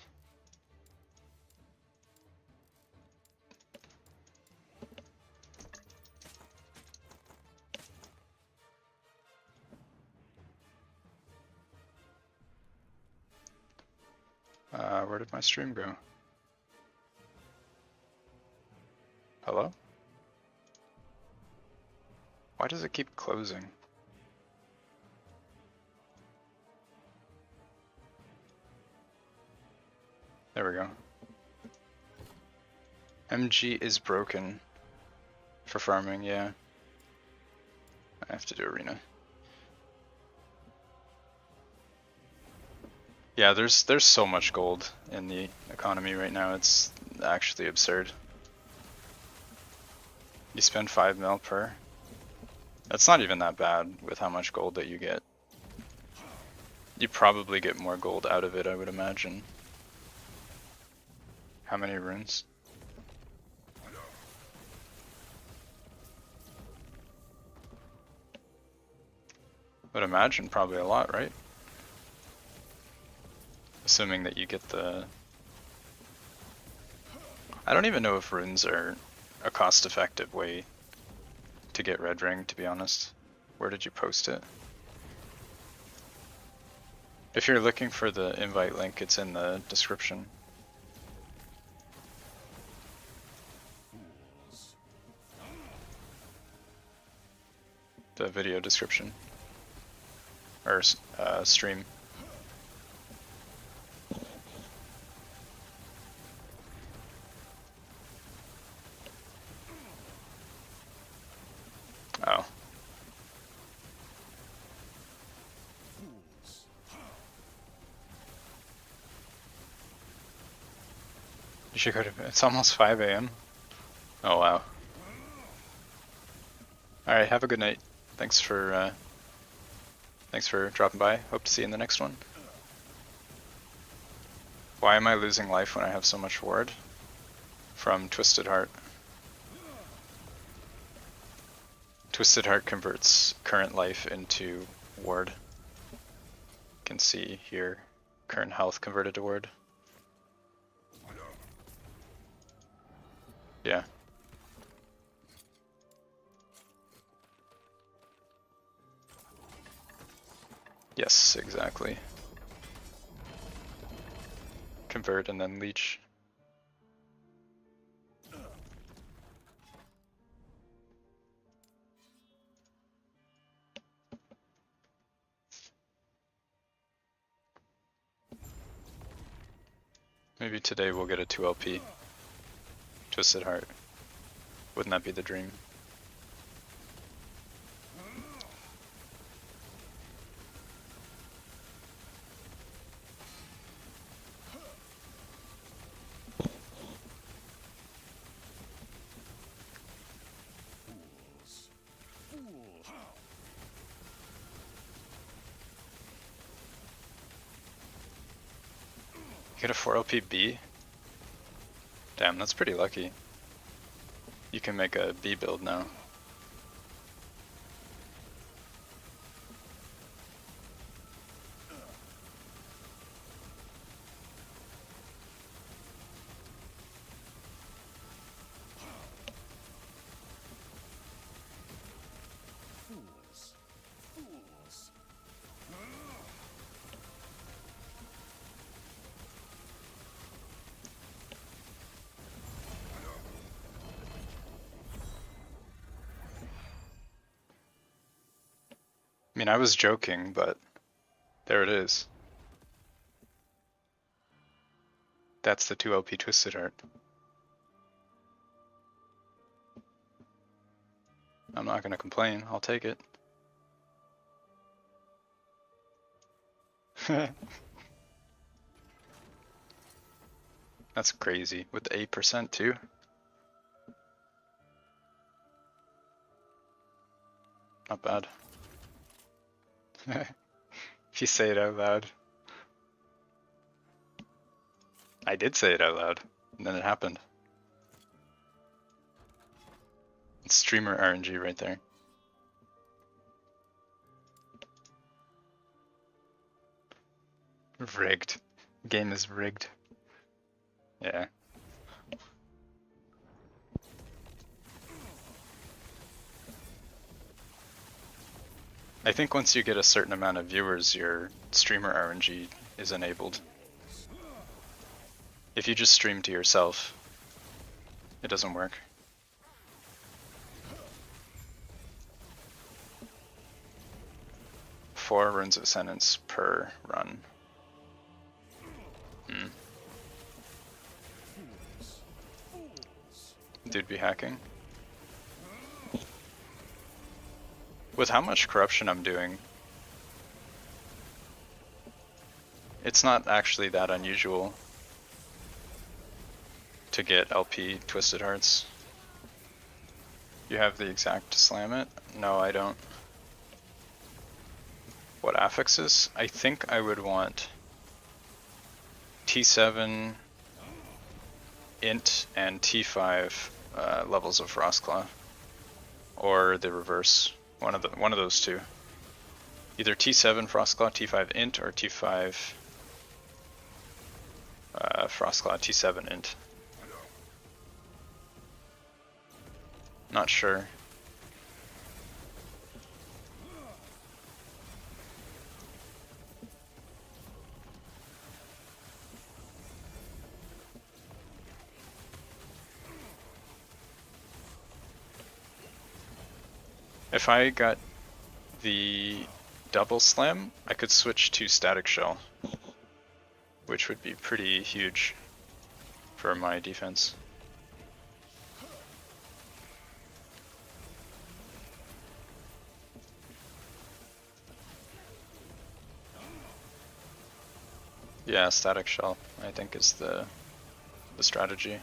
S1: Where did my stream go? Hello? Why does it keep closing? There we go. MG is broken for farming, yeah. I have to do arena. Yeah, there's so much gold in the economy right now, it's actually absurd. You spend 5 mil per. That's not even that bad with how much gold that you get. You probably get more gold out of it, I would imagine. How many runes? Would imagine probably a lot, right? Assuming that you get the... I don't even know if runes are a cost-effective way to get red ring, to be honest. Where did you post it? If you're looking for the invite link, it's in the description. The video description. Or stream. Oh. You should go to bed. It's almost 5 AM. Oh wow. Alright, have a good night. Thanks for dropping by. Hope to see you in the next one. Why am I losing life when I have so much ward? From Twisted Heart. Twisted Heart converts current life into ward. You can see here, current health converted to ward. Yeah. Yes, exactly. Convert and then leech. Maybe today we'll get a 2 LP. Twisted Heart. Wouldn't that be the dream? Get a 4 LP B? Damn, that's pretty lucky. You can make a B build now. I mean, I was joking, but there it is. That's the 2 LP Twisted Heart. I'm not gonna complain, I'll take it. That's crazy, with 8% too. Not bad. If you say it out loud. I did say it out loud, and then it happened. It's streamer RNG right there. Rigged. Game is rigged. Yeah. I think once you get a certain amount of viewers, your streamer RNG is enabled. If you just stream to yourself, it doesn't work. Four runes of sentence per run. Dude be hacking. With how much corruption I'm doing, it's not actually that unusual to get LP Twisted Hearts. You have the exact slam it? No, I don't. What affixes? I think I would want T7, Int, and T5 levels of Frost Claw, or the reverse. One of those two. Either T7 Frost Claw, T5 Int, or T5 Frost Claw, T7 Int. Not sure. If I got the double slam, I could switch to static shell, which would be pretty huge for my defense. Yeah, static shell, I think, is the strategy.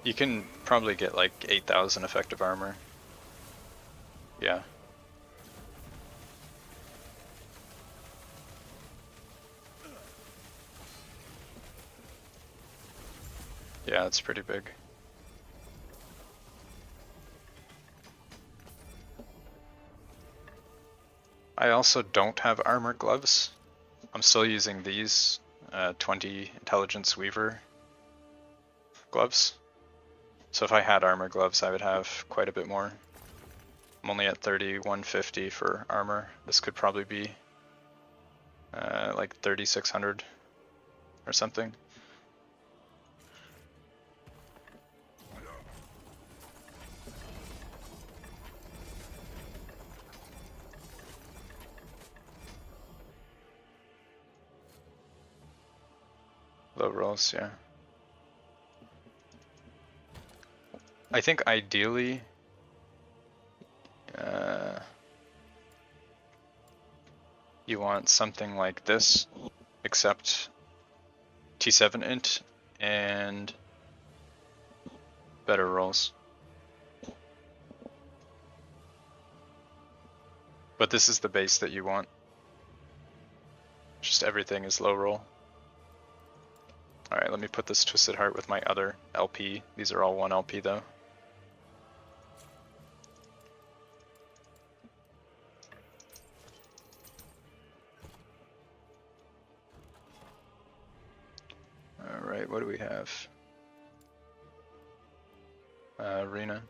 S1: You can probably get like 8,000 effective armor. Yeah. Yeah, it's pretty big. I also don't have armor gloves. I'm still using these 20 Intelligence Weaver gloves. So if I had armor gloves, I would have quite a bit more. I'm only at 30, 150 for armor. This could probably be like 3,600 or something. Low rolls, yeah. I think ideally, you want something like this, except T7 int and better rolls. But this is the base that you want. Just everything is low roll. Alright, let me put this Twisted Heart with my other LP. These are all 1 LP though. Alright, what do we have? Arena.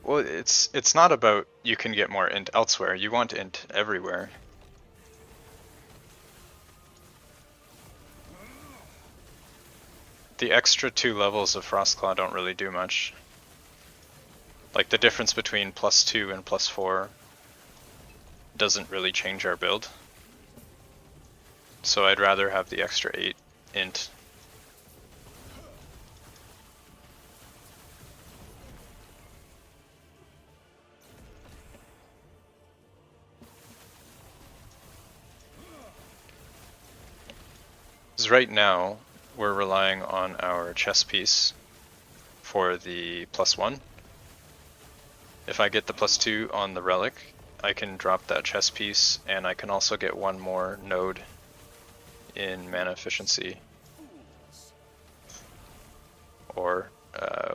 S1: Well, it's not about you can get more int elsewhere. You want int everywhere. The extra 2 levels of Frost Claw don't really do much. Like the difference between +2 and +4 doesn't really change our build. So I'd rather have the extra 8 int. Because right now, we're relying on our chess piece for the +1. If I get the +2 on the relic, I can drop that chess piece, and I can also get 1 more node in mana efficiency. Or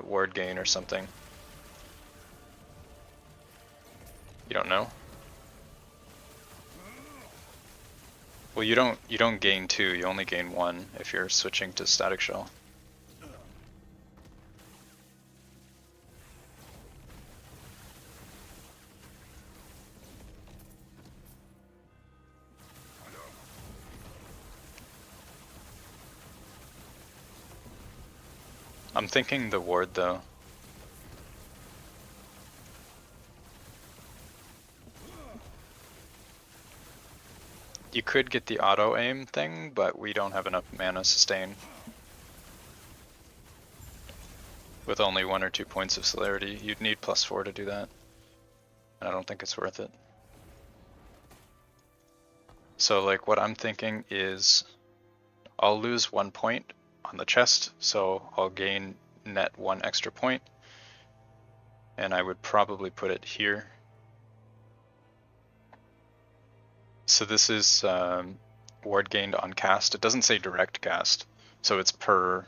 S1: ward gain or something. You don't know? Well, you don't gain 2, you only gain 1 if you're switching to Static Shell. I'm thinking the ward though. You could get the auto aim thing, but we don't have enough mana sustain. With only 1 or 2 points of celerity, you'd need +4 to do that. And I don't think it's worth it. So like what I'm thinking is I'll lose 1 point on the chest, so I'll gain net 1 extra point. And I would probably put it here. So this is ward gained on cast. It doesn't say direct cast, so it's per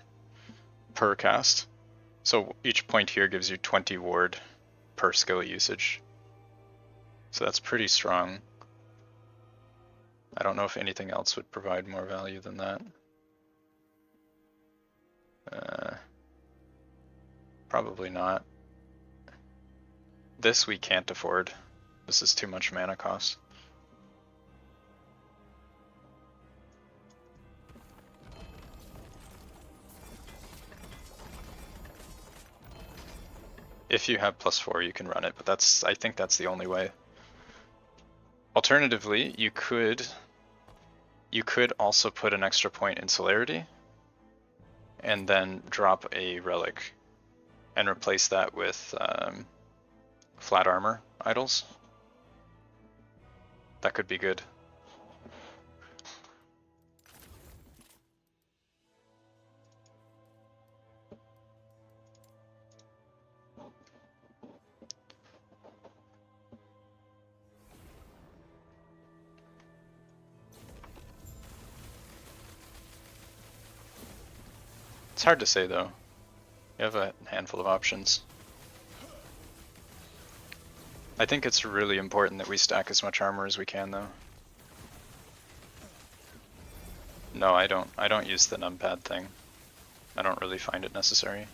S1: cast. So each point here gives you 20 ward per skill usage. So that's pretty strong. I don't know if anything else would provide more value than that. Probably not. This we can't afford. This is too much mana cost. If you have +4, you can run it, but I think that's the only way. Alternatively, you could also put an extra point in celerity and then drop a relic and replace that with flat armor idols. That could be good. It's hard to say though. You have a handful of options. I think it's really important that we stack as much armor as we can though. No, I don't use the numpad thing. I don't really find it necessary.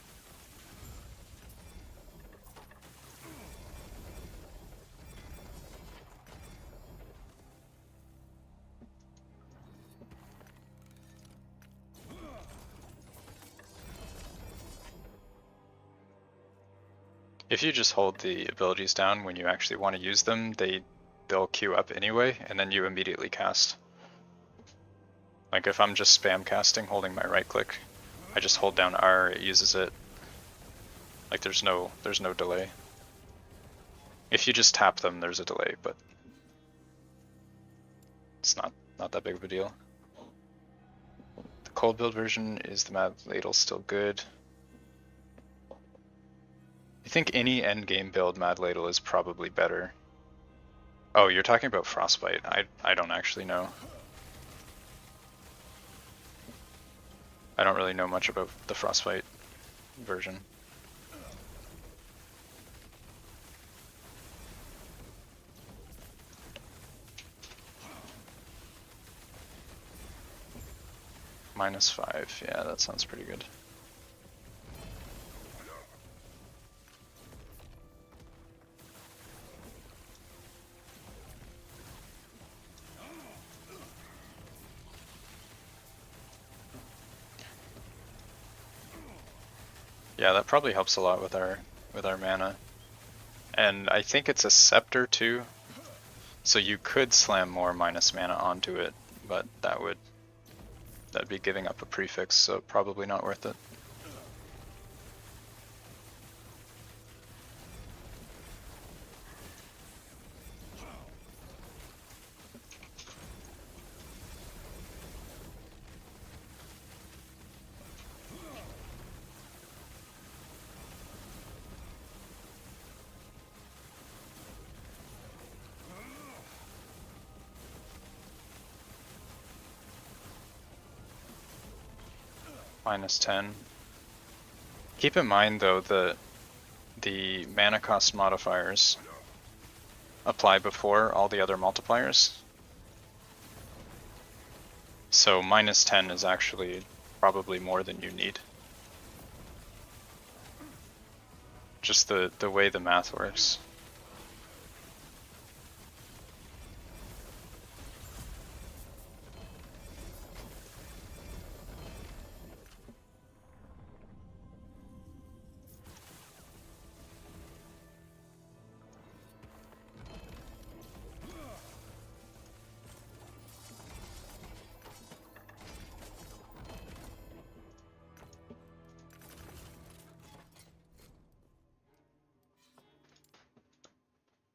S1: If you just hold the abilities down when you actually want to use them, they'll queue up anyway, and then you immediately cast. Like if I'm just spam casting holding my right click, I just hold down R, it uses it. Like there's no delay. If you just tap them, there's a delay, but it's not that big of a deal. The cold build version is the map ladle still good. I think any endgame build Mad Ladle is probably better. Oh, you're talking about Frostbite. I don't actually know. I don't really know much about the Frostbite version. -5, yeah, that sounds pretty good. Yeah, that probably helps a lot with our mana. And I think it's a scepter too. So you could slam more minus mana onto it, but that'd be giving up a prefix, so probably not worth it. -10. Keep in mind though that the mana cost modifiers apply before all the other multipliers. So -10 is actually probably more than you need. Just the way the math works.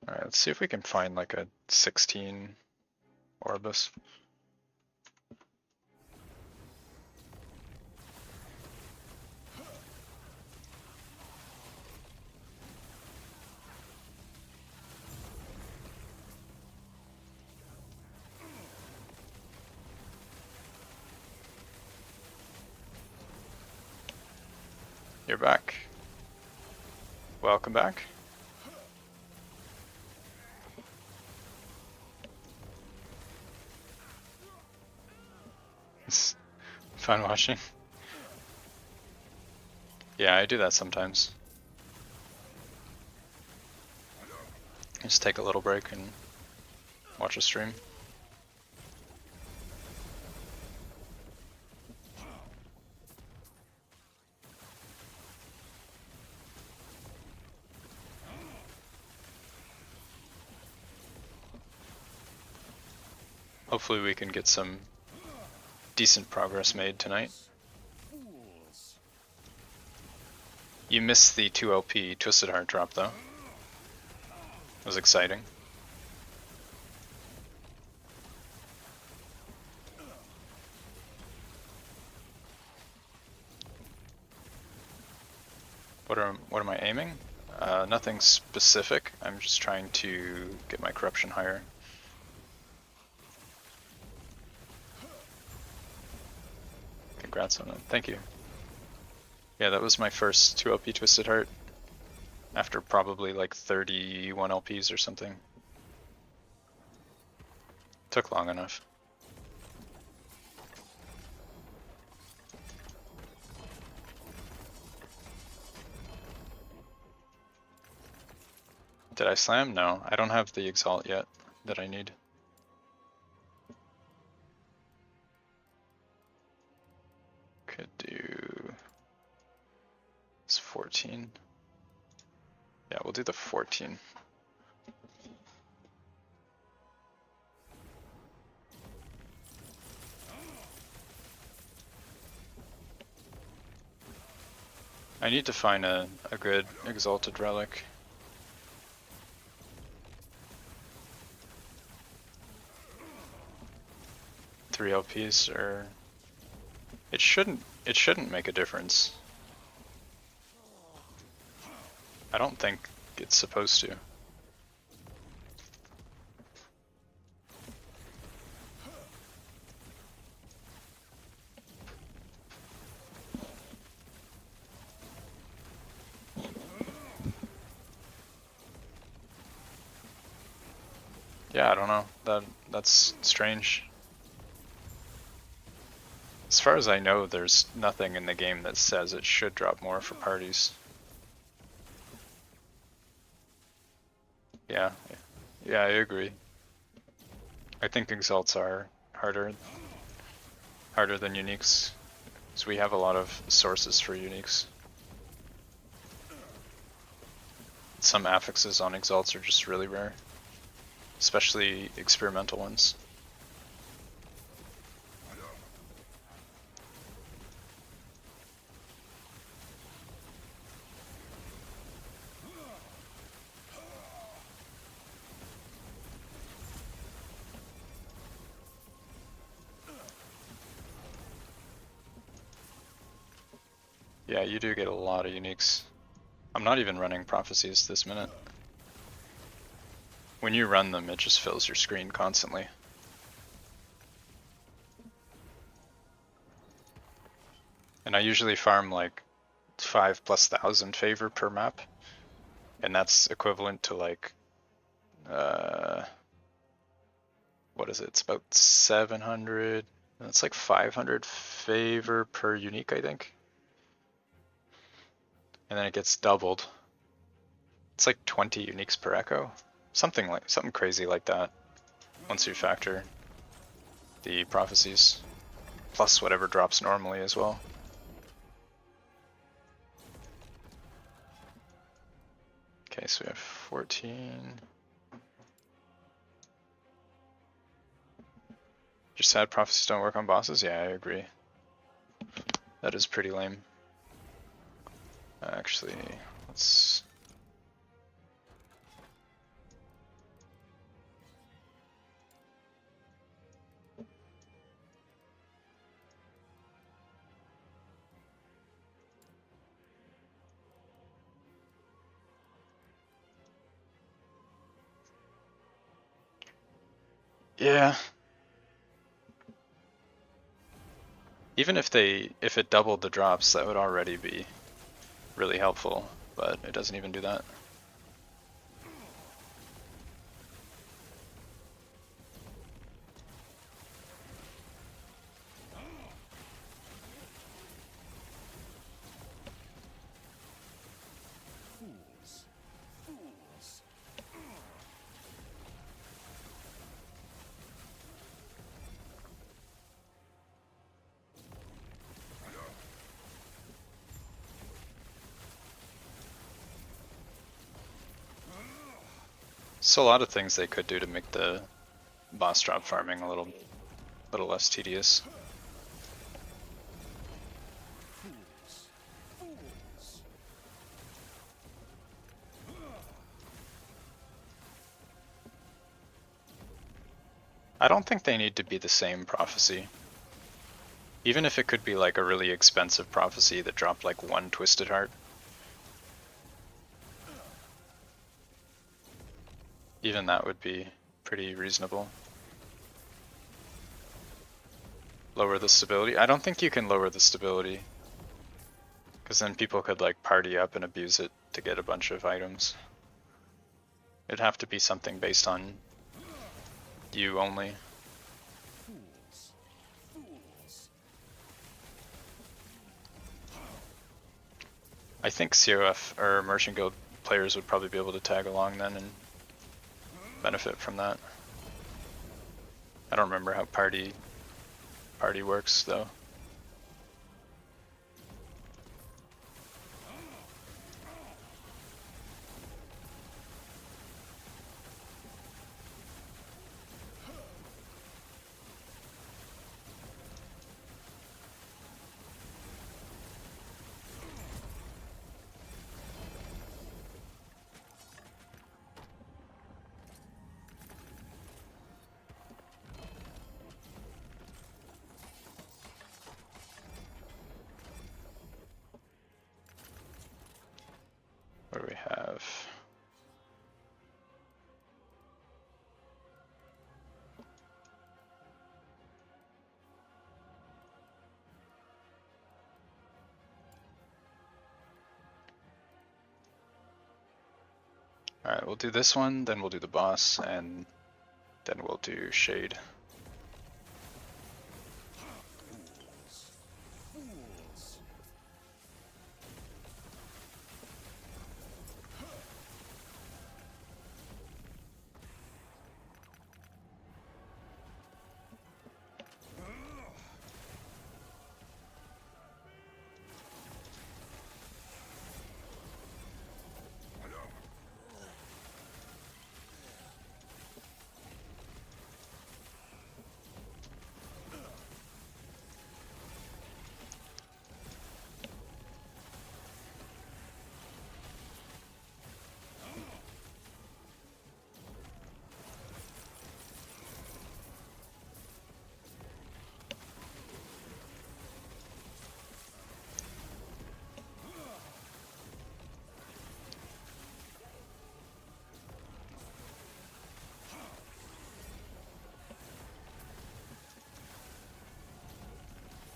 S1: Alright, let's see if we can find like a 16 Orbis. You're back. Welcome back. It's fun watching. Yeah, I do that sometimes. Just take a little break and watch a stream. Hopefully we can get some decent progress made tonight. You missed the 2 LP Twisted Heart drop though. It was exciting. What am I aiming? Nothing specific. I'm just trying to get my corruption higher. Congrats on it. Thank you. Yeah, that was my first 2 LP Twisted Heart after probably like 31 LPs or something. Took long enough. Did I slam? No, I don't have the Exalt yet that I need. Could do... It's 14. Yeah, we'll do the 14. I need to find a good Exalted Relic. Three LPs or it shouldn't make a difference. I don't think it's supposed to. Yeah, I don't know. That's strange. As far as I know, there's nothing in the game that says it should drop more for parties. Yeah, yeah, I agree. I think exalts are harder than uniques, because we have a lot of sources for uniques. Some affixes on exalts are just really rare, especially experimental ones. Yeah, you do get a lot of uniques. I'm not even running prophecies this minute. When you run them, it just fills your screen constantly. And I usually farm like 5,000+ favor per map. And that's equivalent to like, what is it? It's about 700. It's like 500 favor per unique, I think. And then it gets doubled. It's like 20 uniques per echo. Something crazy like that. Once you factor the prophecies, plus whatever drops normally as well. Okay, so we have 14. Just sad prophecies don't work on bosses? Yeah, I agree. That is pretty lame. Actually, let's... Yeah. Even if it doubled the drops, that would already be really helpful, but it doesn't even do that. So a lot of things they could do to make the boss drop farming a little less tedious. I don't think they need to be the same prophecy. Even if it could be like a really expensive prophecy that dropped like one Twisted Heart. Even that would be pretty reasonable. Lower the stability? I don't think you can lower the stability, because then people could like party up and abuse it to get a bunch of items. It'd have to be something based on you only. I think COF or Merchant Guild players would probably be able to tag along then and benefit from that. I don't remember how party works though. What do we have? Alright, we'll do this one, then we'll do the boss, and then we'll do Shade.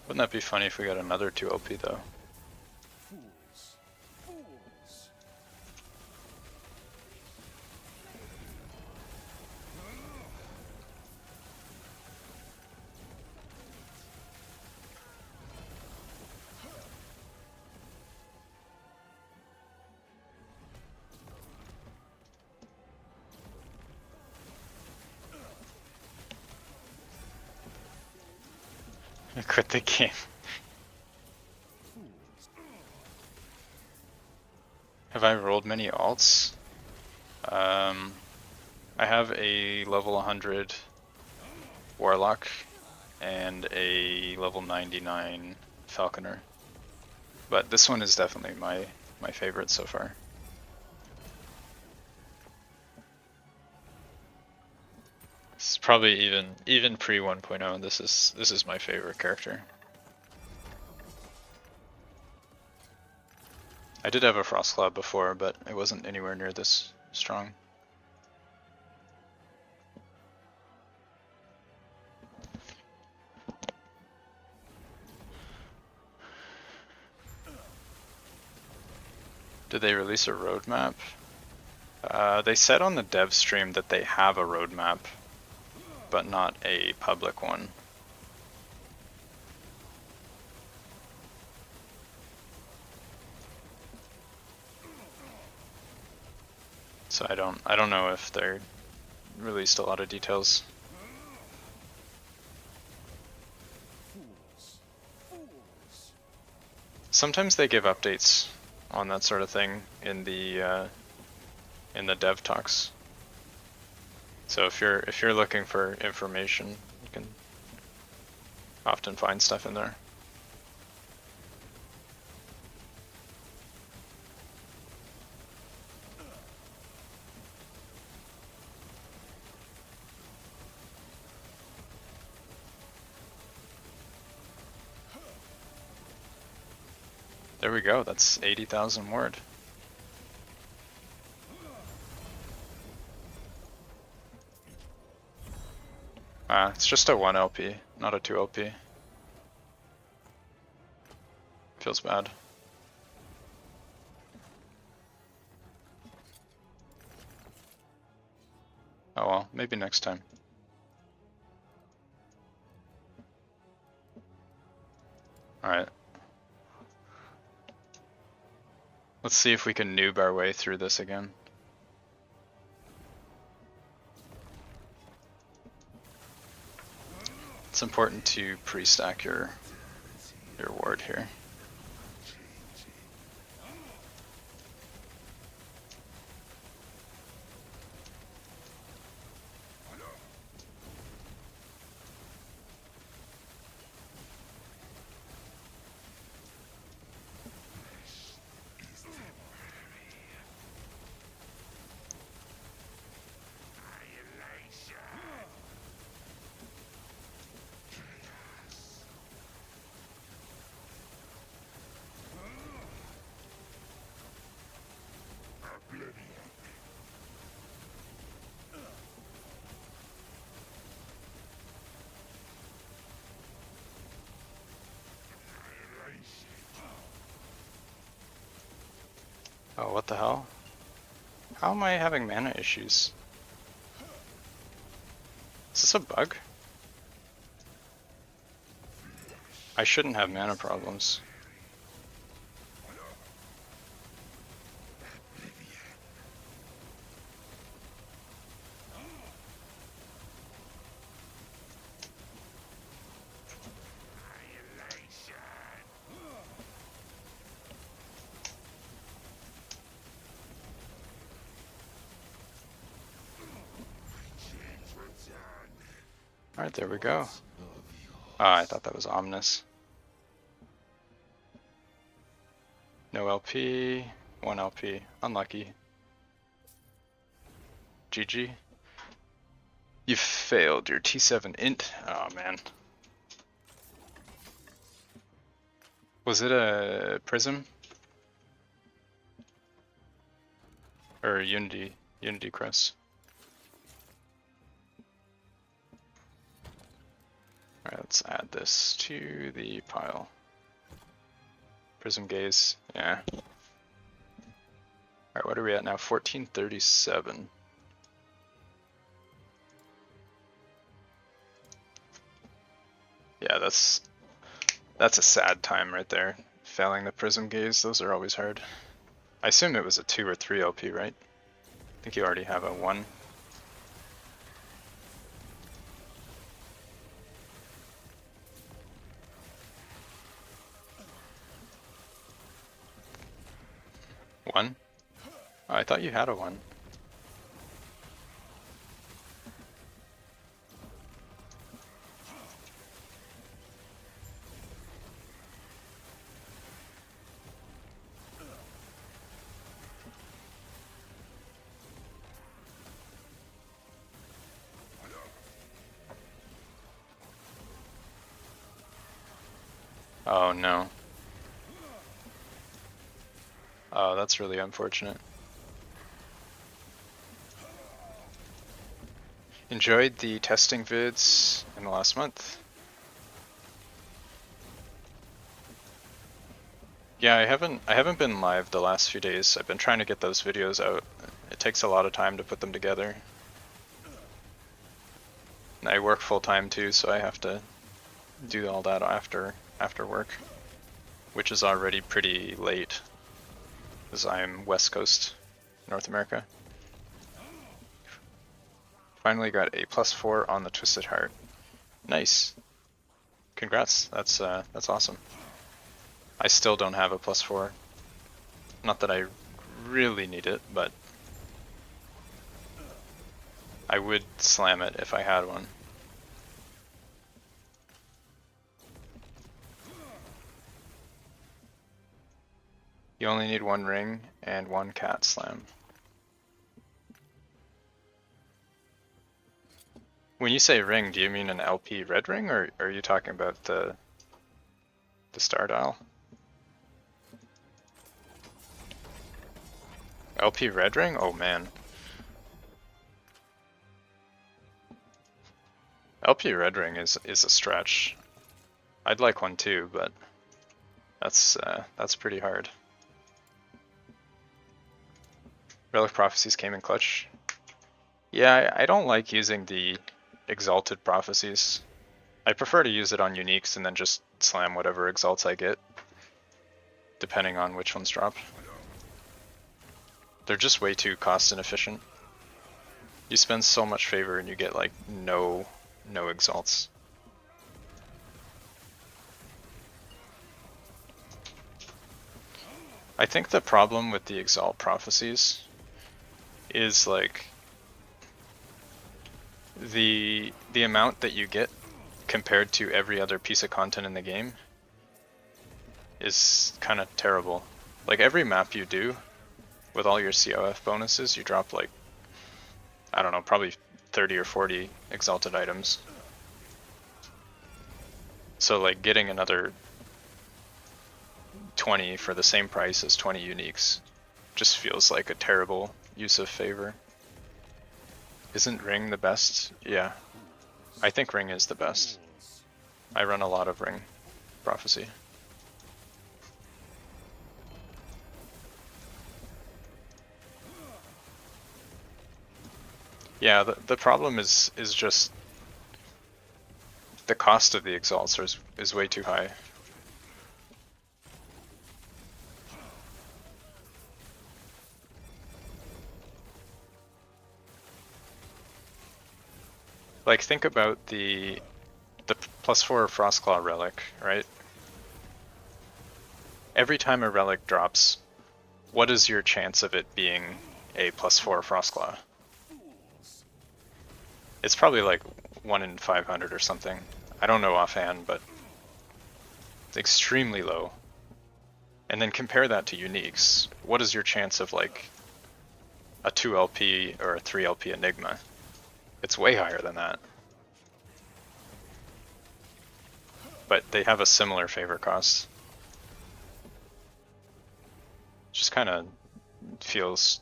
S1: Wouldn't that be funny if we got another 2 OP though? I quit the game. Have I rolled many alts? I have a level 100 Warlock and a level 99 Falconer. But this one is definitely my favorite so far. It's probably even pre 1.0. This is my favorite character. I did have a Frost Claw before, but it wasn't anywhere near this strong. Did they release a roadmap? They said on the dev stream that they have a roadmap, but not a public one. So I don't know if they released a lot of details. Sometimes they give updates on that sort of thing in the dev talks. So if you're looking for information, you can often find stuff in there. There we go, that's 80,000 word. It's just a 1 LP, not a 2 LP. Feels bad. Oh well, maybe next time. Alright. Let's see if we can noob our way through this again. It's important to pre-stack your ward here. Oh, what the hell? How am I having mana issues? Is this a bug? I shouldn't have mana problems. Alright, there we go. Ah, I thought that was ominous. No LP, 1 LP. Unlucky. GG. You failed your T7 int. Oh man. Was it a Prism? Or a Unity Crest? Alright, let's add this to the pile. Prism Gaze, yeah. Alright, what are we at now? 1437. Yeah, that's a sad time right there. Failing the Prism Gaze, those are always hard. I assume it was a 2 or 3 LP, right? I think you already have a 1. One? Oh, I thought you had a 1. Oh no. Oh, that's really unfortunate. Enjoyed the testing vids in the last month. Yeah, I haven't been live the last few days. I've been trying to get those videos out. It takes a lot of time to put them together. And I work full time too, so I have to do all that after work, which is already pretty late, as I'm West Coast, North America. Finally got a +4 on the Twisted Heart. Nice. Congrats. That's awesome. I still don't have a +4. Not that I really need it, but I would slam it if I had one. You only need 1 ring and 1 cat slam. When you say ring, do you mean an LP red ring, or are you talking about the star dial? LP red ring? Oh man. LP red ring is a stretch. I'd like one too, but that's pretty hard. Relic Prophecies came in clutch. Yeah, I don't like using the Exalted Prophecies. I prefer to use it on uniques and then just slam whatever exalts I get, depending on which ones drop. They're just way too cost inefficient. You spend so much favor and you get like no exalts. I think the problem with the Exalt Prophecies is like the amount that you get compared to every other piece of content in the game is kind of terrible. Like every map you do with all your COF bonuses, you drop like, I don't know, probably 30 or 40 exalted items. So like getting another 20 for the same price as 20 uniques just feels like a terrible use of favor. Isn't Ring the best? Yeah. I think Ring is the best. I run a lot of Ring Prophecy. Yeah, the problem is just the cost of the exalts is way too high. Like, think about the +4 Frost Claw relic, right? Every time a relic drops, what is your chance of it being a +4 Frost Claw? It's probably like 1 in 500 or something. I don't know offhand, but it's extremely low. And then compare that to uniques. What is your chance of like a 2 LP or a 3 LP Enigma? It's way higher than that. But they have a similar favor cost. Just kind of feels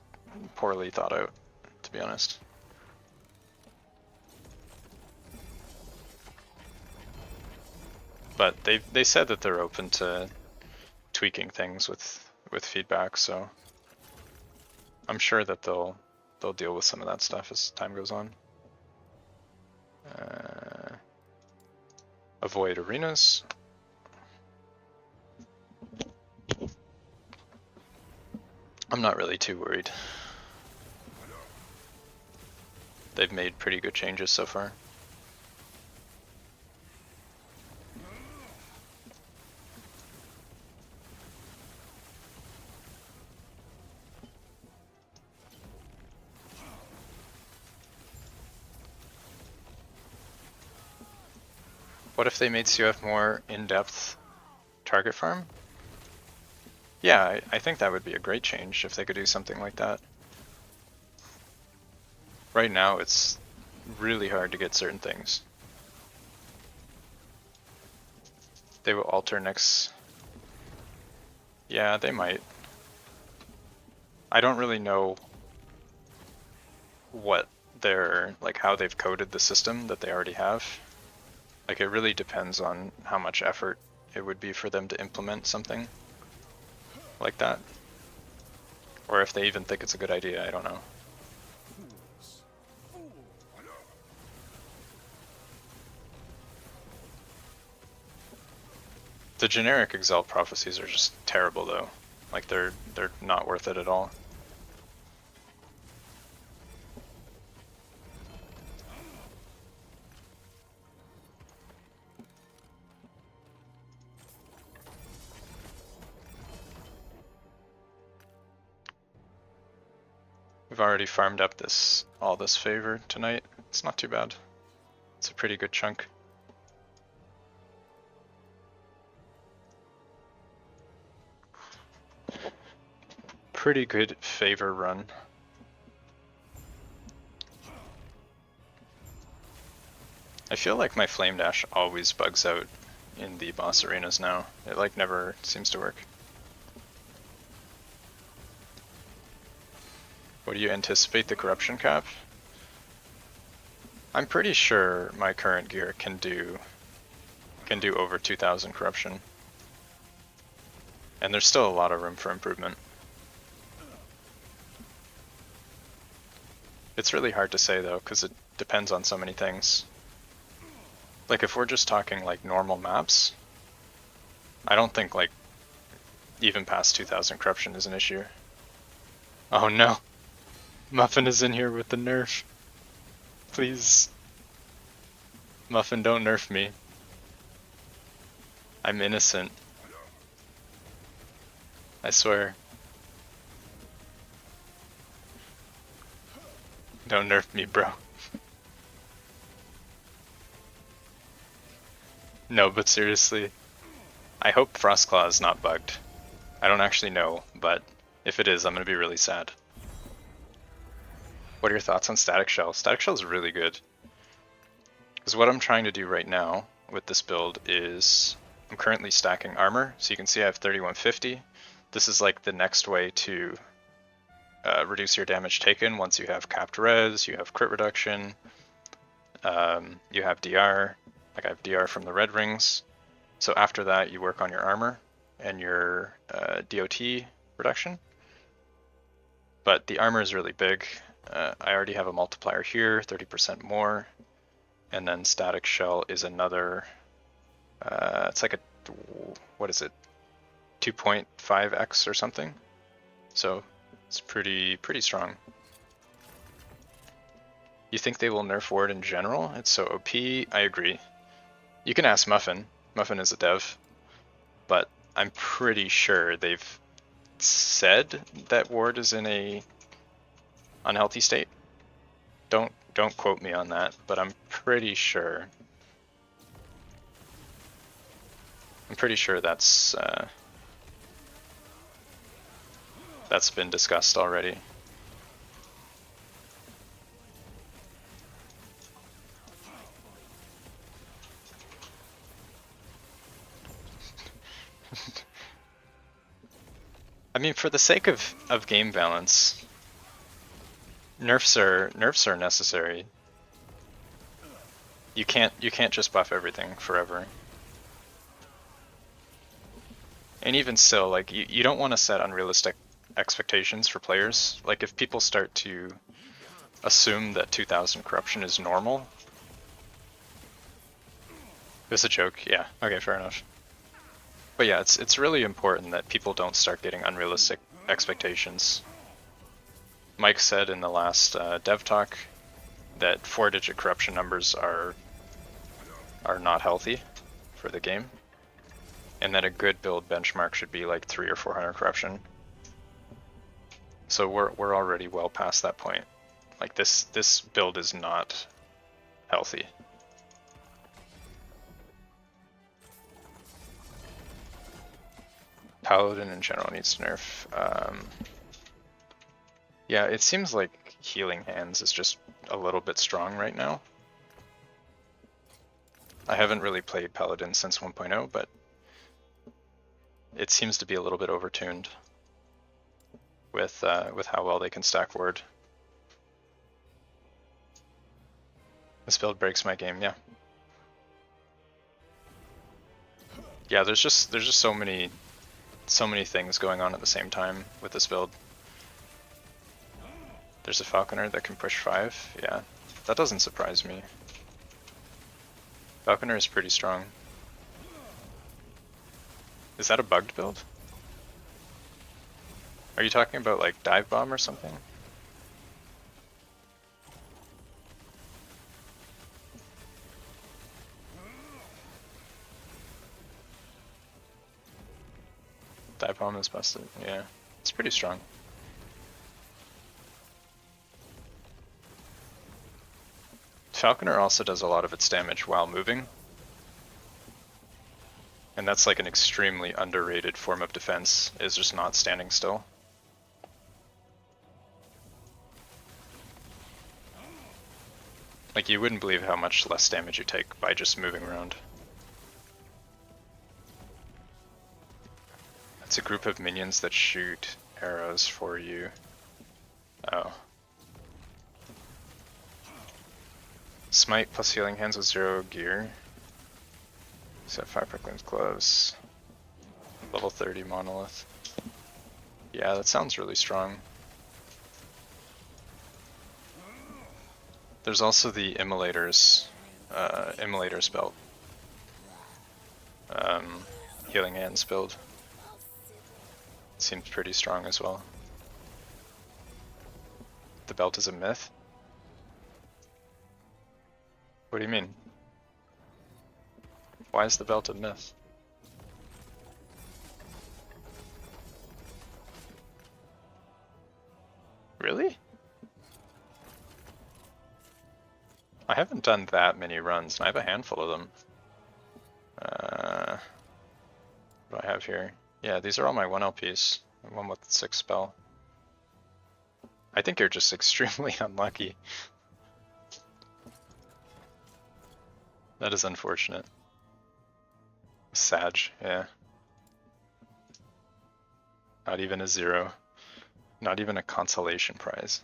S1: poorly thought out, to be honest. But they said that they're open to tweaking things with feedback, so I'm sure that they'll deal with some of that stuff as time goes on. Avoid arenas. I'm not really too worried. They've made pretty good changes so far. What if they made CoF more in-depth target farm? Yeah, I think that would be a great change if they could do something like that. Right now it's really hard to get certain things. They will alter next. Yeah, they might. I don't really know what they're, like how they've coded the system that they already have. Like, it really depends on how much effort it would be for them to implement something like that. Or if they even think it's a good idea, I don't know. The generic Exalt prophecies are just terrible though. Like, they're not worth it at all. We've already farmed up all this favor tonight. It's not too bad. It's a pretty good chunk. Pretty good favor run. I feel like my Flame Dash always bugs out in the boss arenas now. It like never seems to work. What do you anticipate the corruption cap? I'm pretty sure my current gear can do over 2000 corruption. And there's still a lot of room for improvement. It's really hard to say though, because it depends on so many things. Like, if we're just talking like normal maps, I don't think like even past 2000 corruption is an issue. Oh no, Muffin is in here with the nerf. Please. Muffin, don't nerf me. I'm innocent. I swear. Don't nerf me, bro. No, but seriously, I hope Frostclaw is not bugged. I don't actually know, but if it is, I'm gonna be really sad. What are your thoughts on Static Shell? Static Shell is really good. Because what I'm trying to do right now with this build is I'm currently stacking armor, so you can see I have 3150. This is like the next way to reduce your damage taken once you have capped res, you have crit reduction, you have DR, like I have DR from the red rings. So after that you work on your armor and your DOT reduction. But the armor is really big. I already have a multiplier here, 30% more, and then static shell is another, it's like a, what is it, 2.5x or something? So it's pretty strong. You think they will nerf Ward in general? It's so OP. I agree. You can ask Muffin. Muffin is a dev, but I'm pretty sure they've said that Ward is in a unhealthy state. Don't quote me on that, but I'm pretty sure. I'm pretty sure that's been discussed already. I mean, for the sake of game balance, nerfs are necessary. You can't just buff everything forever. And even still, like you don't want to set unrealistic expectations for players. Like if people start to assume that 2000 corruption is normal. It was a joke, yeah. Okay, fair enough. But yeah, it's really important that people don't start getting unrealistic expectations. Mike said in the last dev talk that 4-digit corruption numbers are not healthy for the game, and that a good build benchmark should be like 300 or 400 corruption. So we're already well past that point. Like this build is not healthy. Paladin in general needs to nerf. Yeah, it seems like Healing Hands is just a little bit strong right now. I haven't really played Paladin since 1.0, but it seems to be a little bit overtuned with how well they can stack Ward. This build breaks my game, yeah. Yeah, there's just so many things going on at the same time with this build. There's a Falconer that can push 5, yeah. That doesn't surprise me. Falconer is pretty strong. Is that a bugged build? Are you talking about like Dive Bomb or something? Dive Bomb is busted, yeah. It's pretty strong. Falconer also does a lot of its damage while moving. And that's like an extremely underrated form of defense, is just not standing still. Like you wouldn't believe how much less damage you take by just moving around. It's a group of minions that shoot arrows for you. Oh. Smite plus Healing Hands with 0 gear. Set 5 Proclaimed Gloves. Level 30 Monolith. Yeah, that sounds really strong. There's also the Immolators belt. Healing Hands build. Seems pretty strong as well. The belt is a myth? What do you mean? Why is the belt a myth? Really? I haven't done that many runs, and I have a handful of them. What do I have here? Yeah, these are all my 1 LPs. One with 6 spell. I think you're just extremely unlucky. That is unfortunate. Sag, yeah. Not even a 0. Not even a consolation prize.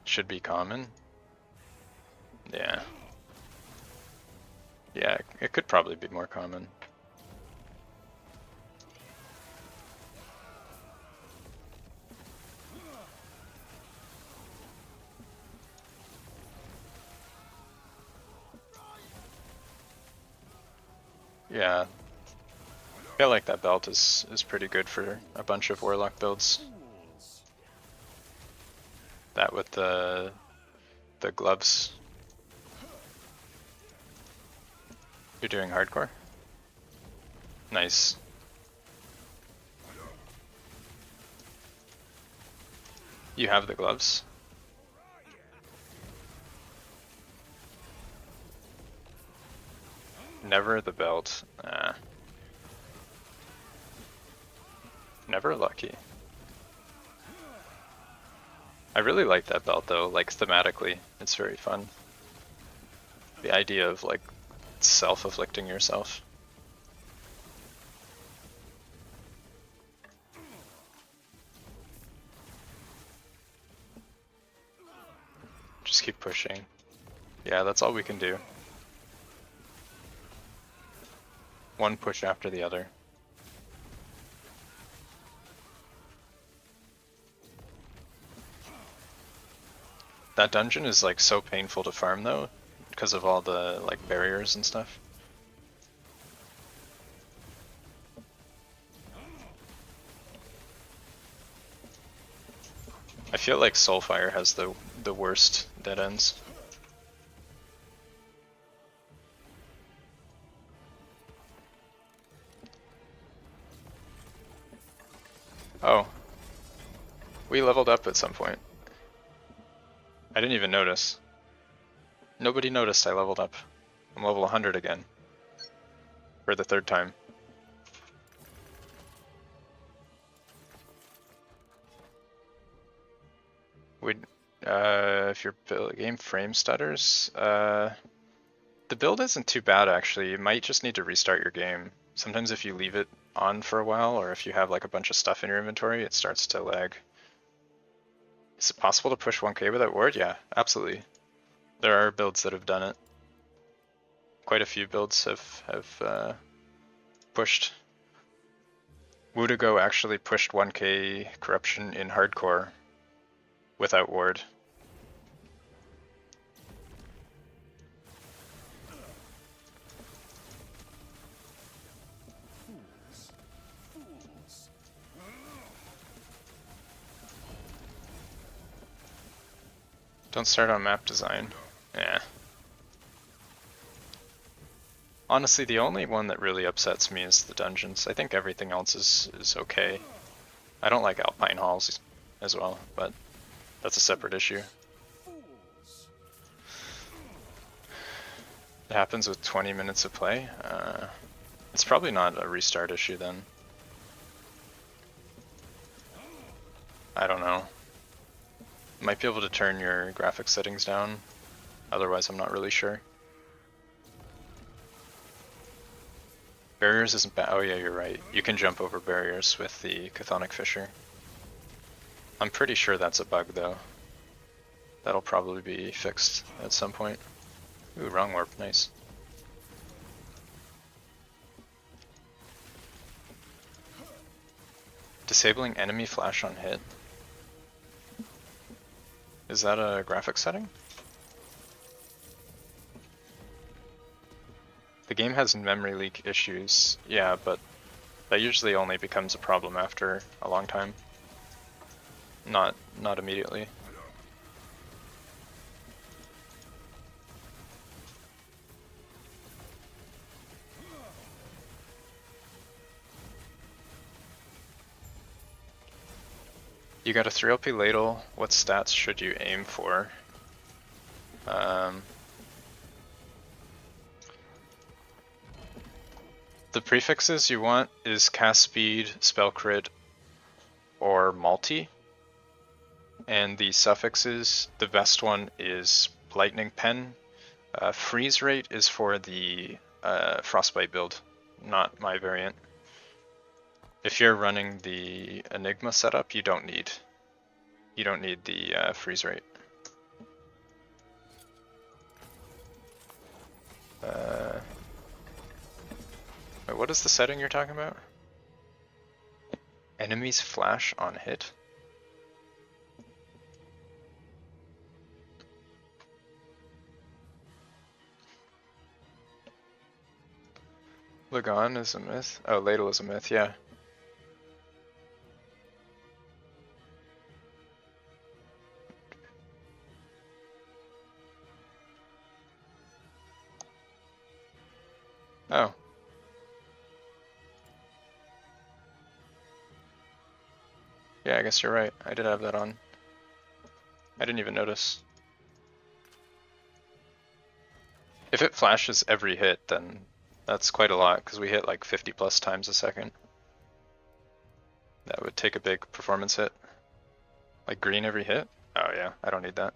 S1: Should be common. Yeah. Yeah, it could probably be more common. Yeah, I feel like that belt is pretty good for a bunch of Warlock builds. That with the gloves. You're doing hardcore? Nice. You have the gloves? Never the belt. Never lucky. I really like that belt though, like thematically. It's very fun. The idea of like self-afflicting yourself. Just keep pushing. Yeah, that's all we can do. One push after the other. That dungeon is like so painful to farm though, because of all the like barriers and stuff. I feel like Soulfire has the worst dead ends. Oh. We leveled up at some point. I didn't even notice. Nobody noticed I leveled up. I'm level 100 again. For the third time. If your game frame stutters, the build isn't too bad actually. You might just need to restart your game. Sometimes if you leave it on for a while, or if you have like a bunch of stuff in your inventory, it starts to lag. Is it possible to push 1k without ward? Yeah, absolutely. There are builds that have done it. Quite a few builds have pushed. Woodago actually pushed 1k corruption in hardcore without ward. Don't start on map design. Yeah. Honestly, the only one that really upsets me is the dungeons. I think everything else is okay. I don't like Alpine Halls as well, but that's a separate issue. It happens with 20 minutes of play. It's probably not a restart issue then. I don't know. Might be able to turn your graphics settings down. Otherwise, I'm not really sure. Barriers isn't bad. Oh yeah, you're right. You can jump over barriers with the Chthonic Fissure. I'm pretty sure that's a bug though. That'll probably be fixed at some point. Ooh, wrong warp, nice. Disabling enemy flash on hit. Is that a graphics setting? The game has memory leak issues, yeah, but that usually only becomes a problem after a long time. Not immediately. You got a 3LP ladle. What stats should you aim for? The prefixes you want is cast speed, spell crit, or multi. And the suffixes, the best one is lightning pen. Freeze rate is for the frostbite build, not my variant. If you're running the Enigma setup, you don't need the freeze rate. Wait, what is the setting you're talking about? Enemies flash on hit? Lagon is a myth. Oh, Ladle is a myth, yeah. Oh. Yeah, I guess you're right. I did have that on. I didn't even notice. If it flashes every hit, then that's quite a lot, because we hit like 50 plus times a second. That would take a big performance hit. Like green every hit? Oh yeah, I don't need that.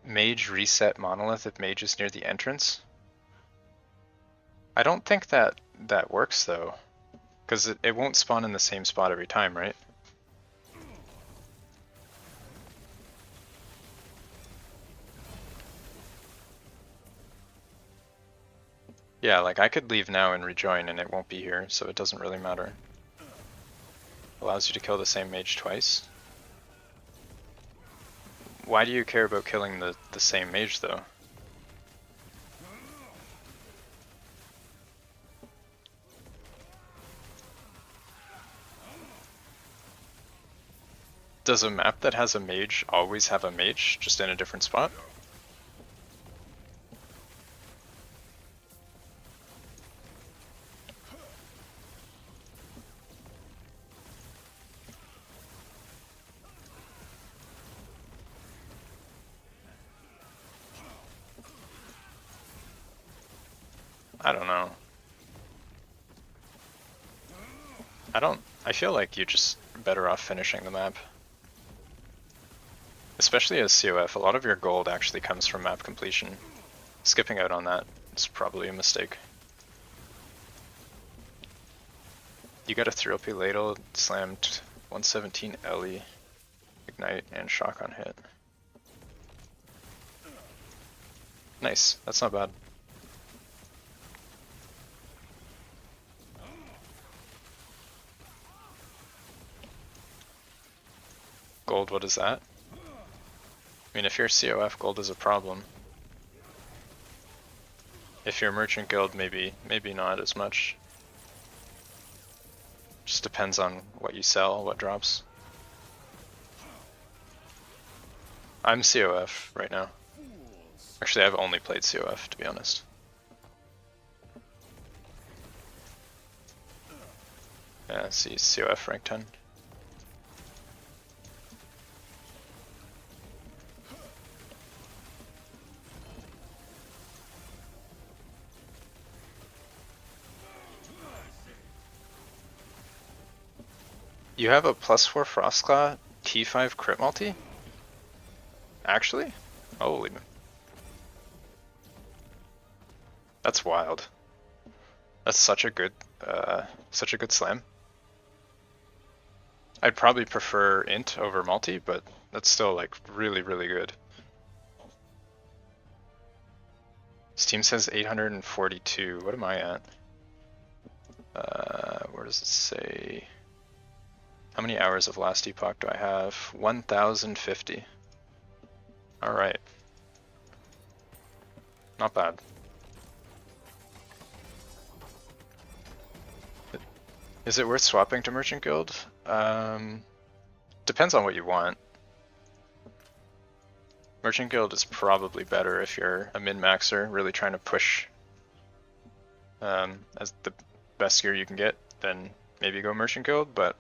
S1: Mage reset monolith if mage is near the entrance? I don't think that works though, because it won't spawn in the same spot every time, right? Yeah, like I could leave now and rejoin and it won't be here, so it doesn't really matter. Allows you to kill the same mage twice. Why do you care about killing the same mage though? Does a map that has a mage always have a mage, just in a different spot? I don't know. I feel like you're just better off finishing the map. Especially as COF, a lot of your gold actually comes from map completion. Skipping out on that is probably a mistake. You got a 3LP ladle, slammed 117 LE, ignite, and shock on hit. Nice, that's not bad. Gold, what is that? I mean, if you're COF, gold is a problem. If you're Merchant Guild, maybe not as much. Just depends on what you sell, what drops. I'm COF right now. Actually, I've only played COF, to be honest. Yeah, see, COF rank 10. You have a +4 Frost Claw, T5 crit multi? Actually? Holy man. That's wild. That's such a good slam. I'd probably prefer int over multi, but that's still like really, really good. Steam says 842. What am I at? Where does it say? How many hours of Last Epoch do I have? 1050. Alright. Not bad. Is it worth swapping to Merchant Guild? Depends on what you want. Merchant Guild is probably better if you're a min-maxer, really trying to push as the best gear you can get, then maybe go Merchant Guild, but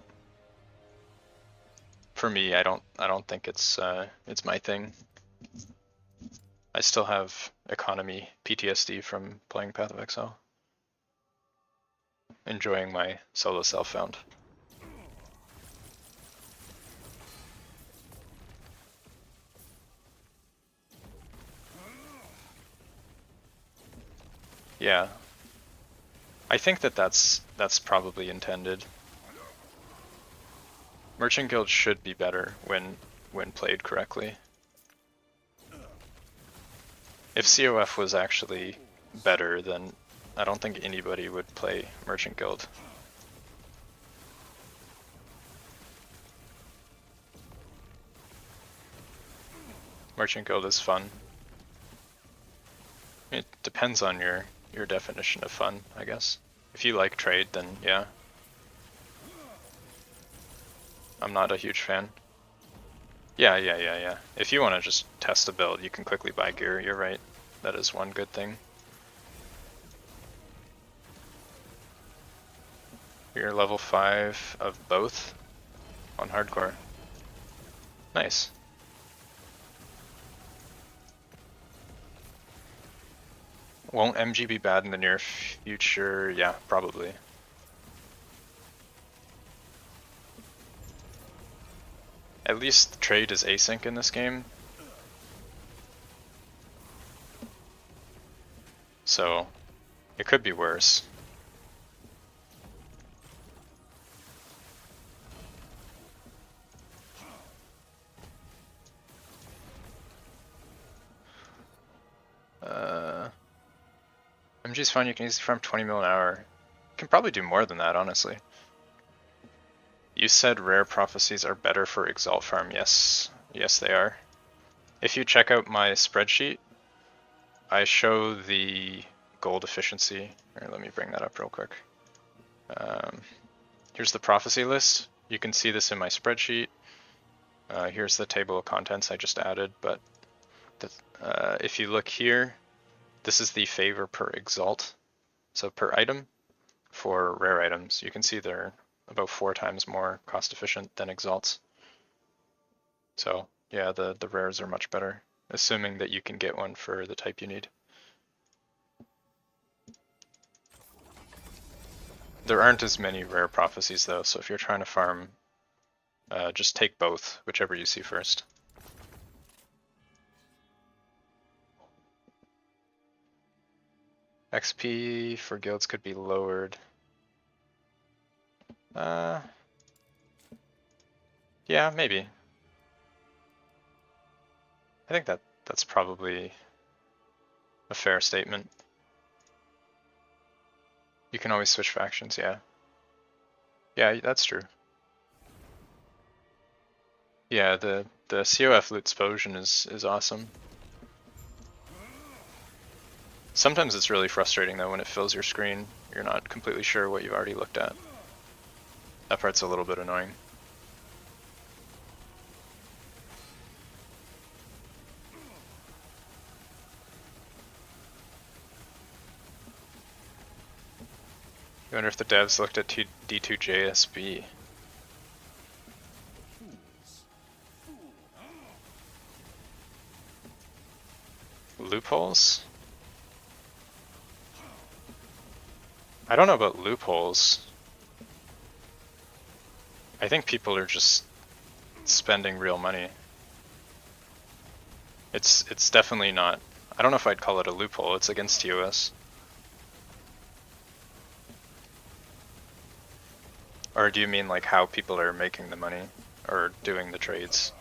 S1: for me, I don't think it's my thing. I still have economy PTSD from playing Path of Exile. Enjoying my solo self-found. Yeah. I think that's probably intended. Merchant Guild should be better when played correctly. If COF was actually better, then I don't think anybody would play Merchant Guild. Merchant Guild is fun. It depends on your definition of fun, I guess. If you like trade, then yeah. I'm not a huge fan. Yeah. If you want to just test a build, you can quickly buy gear, you're right. That is one good thing. You're level 5 of both on hardcore. Nice. Won't MG be bad in the near future? Yeah, probably. At least trade is async in this game. So, it could be worse. MG's fine, you can easily farm 20 mil an hour. You can probably do more than that, honestly. You said rare prophecies are better for Exalt farm. Yes, they are. If you check out my spreadsheet, I show the gold efficiency. Here, let me bring that up real quick. Here's the prophecy list. You can see this in my spreadsheet. Here's the table of contents I just added, but if you look here, this is the favor per Exalt. So per item for rare items, you can see they're about 4 times more cost efficient than Exalts. So yeah, the rares are much better, assuming that you can get one for the type you need. There aren't as many rare prophecies though, so if you're trying to farm, just take both, whichever you see first. XP for guilds could be lowered. Yeah, maybe. I think that's probably a fair statement. You can always switch factions, yeah. Yeah, that's true. Yeah, the CoF loot explosion is awesome. Sometimes it's really frustrating though when it fills your screen. You're not completely sure what you've already looked at. That part's a little bit annoying. I wonder if the devs looked at D2JSB. Loopholes? I don't know about loopholes. I think people are just spending real money. It's definitely not. I don't know if I'd call it a loophole. It's against TOS. Or do you mean like how people are making the money or doing the trades?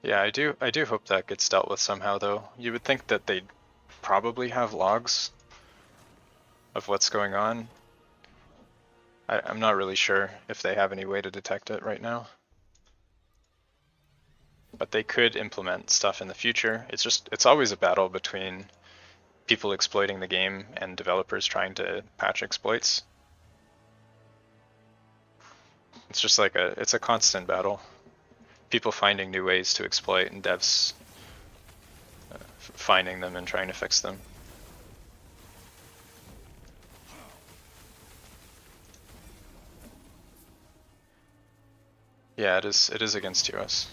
S1: Yeah, I do hope that gets dealt with somehow though. You would think that they'd probably have logs of what's going on. I'm not really sure if they have any way to detect it right now. But they could implement stuff in the future. It's always a battle between people exploiting the game and developers trying to patch exploits. It's just like it's a constant battle. People finding new ways to exploit and devs finding them and trying to fix them. Yeah, it is against US.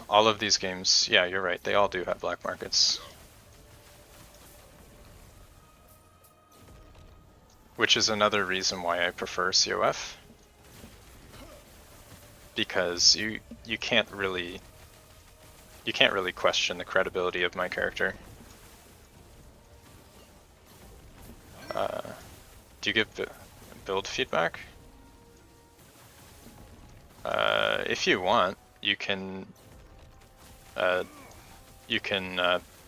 S1: All of these games, yeah, you're right, they all do have black markets. Which is another reason why I prefer CoF. Because you can't really question the credibility of my character. Do you give build feedback? If you want, you can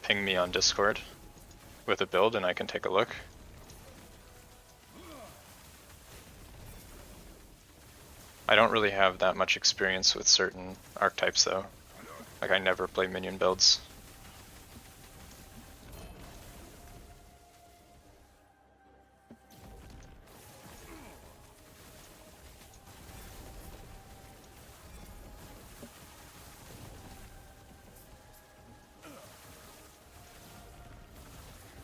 S1: ping me on Discord with a build and I can take a look. I don't really have that much experience with certain archetypes though. Like I never play minion builds.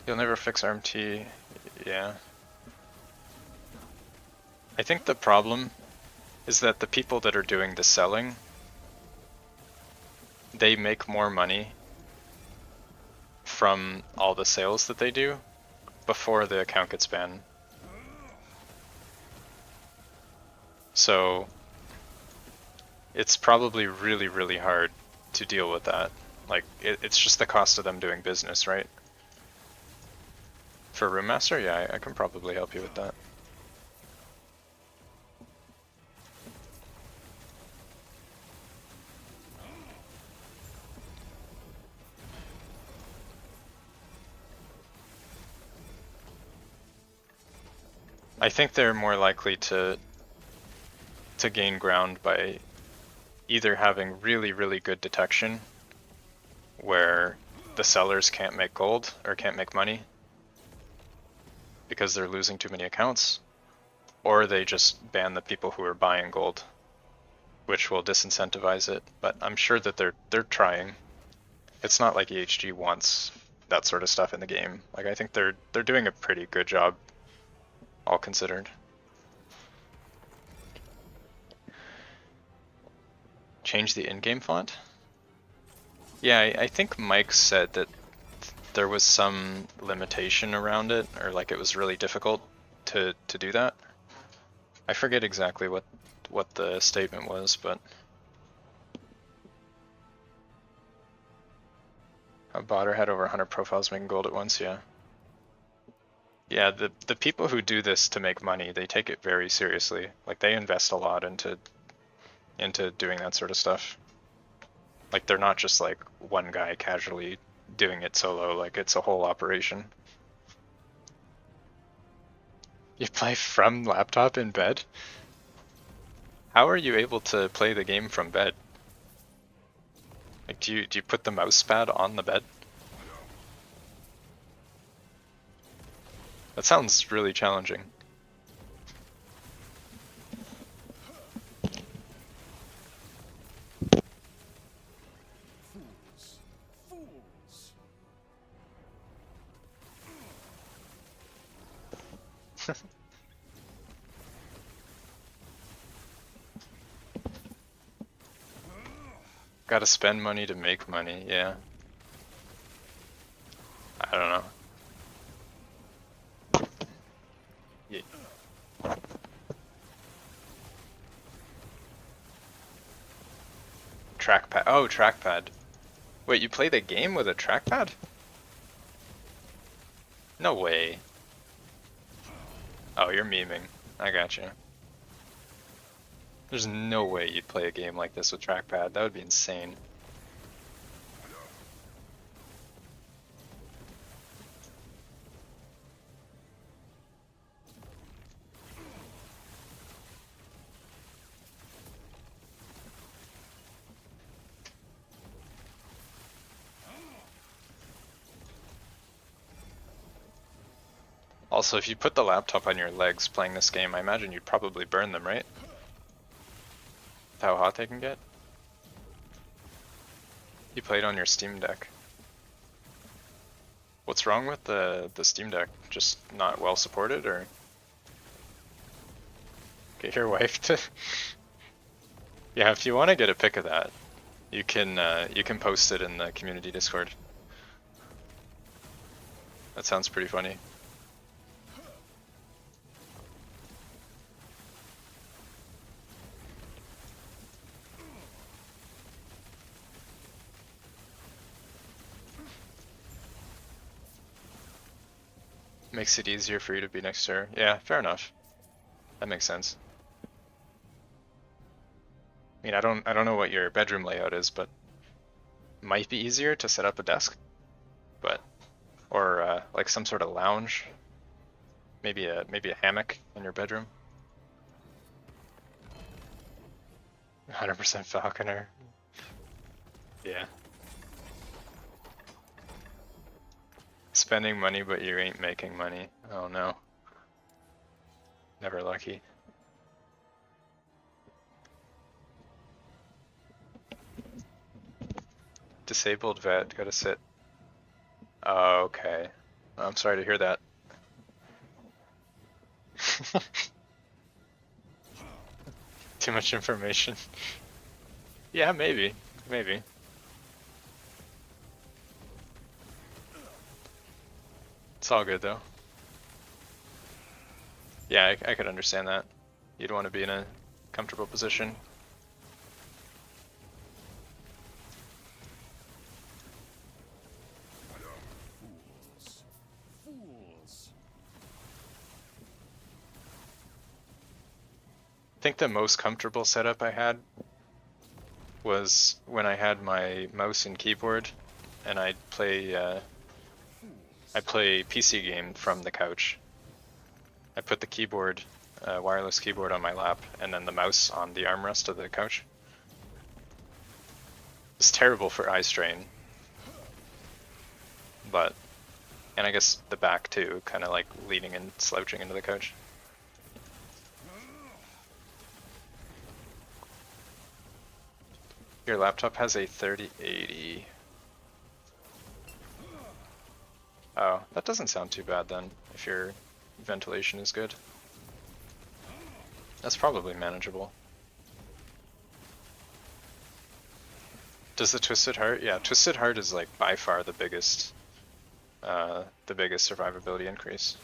S1: You'll never fix RMT, yeah. I think the problem is that the people that are doing the selling, they make more money from all the sales that they do before the account gets banned. So it's probably really, really hard to deal with that. Like, it's just the cost of them doing business, right? For Room Master, yeah, I can probably help you with that. I think they're more likely to gain ground by either having really, really good detection, where the sellers can't make gold or can't make money because they're losing too many accounts, or they just ban the people who are buying gold, which will disincentivize it. But I'm sure that they're trying. It's not like EHG wants that sort of stuff in the game. Like I think they're doing a pretty good job, all considered. Change the in-game font? Yeah, I think Mike said that there was some limitation around it, or like it was really difficult to do that. I forget exactly what the statement was, but a botter had over 100 profiles making gold at once, yeah. Yeah, the people who do this to make money, they take it very seriously. Like they invest a lot into doing that sort of stuff. Like they're not just like one guy casually doing it solo, like it's a whole operation. You play from laptop in bed? How are you able to play the game from bed? Like do you put the mouse pad on the bed? That sounds really challenging. Gotta spend money to make money, yeah. I don't know. Yeah. Trackpad. Oh, trackpad. Wait, you play the game with a trackpad? No way. Oh, you're memeing. I gotcha. There's no way you'd play a game like this with trackpad. That would be insane. Also, if you put the laptop on your legs playing this game, I imagine you'd probably burn them, right? With how hot they can get? You played on your Steam Deck. What's wrong with the Steam Deck? Just not well supported, or? Get your wife to... Yeah, if you want to get a pic of that, you can post it in the community Discord. That sounds pretty funny. Makes it easier for you to be next to her. Yeah, fair enough. That makes sense. mean, I don't know what your bedroom layout is, but it might be easier to set up a desk, but or like some sort of lounge, maybe a hammock in your bedroom. 100% falconer. Yeah. Spending money, but you ain't making money. Oh no. Never lucky. Disabled vet, gotta sit. Oh, okay. I'm sorry to hear that. Too much information. Yeah, maybe. Maybe. It's all good though. Yeah, I could understand that. You'd want to be in a comfortable position. I think the most comfortable setup I had was when I had my mouse and keyboard and I play PC game from the couch. I put the keyboard, wireless keyboard on my lap and then the mouse on the armrest of the couch. It's terrible for eye strain, but, and I guess the back too, kind of like leaning and slouching into the couch. Your laptop has a 3080. Oh, that doesn't sound too bad then, if your ventilation is good. That's probably manageable. Does the Twisted Heart? Yeah, Twisted Heart is like by far the biggest survivability increase.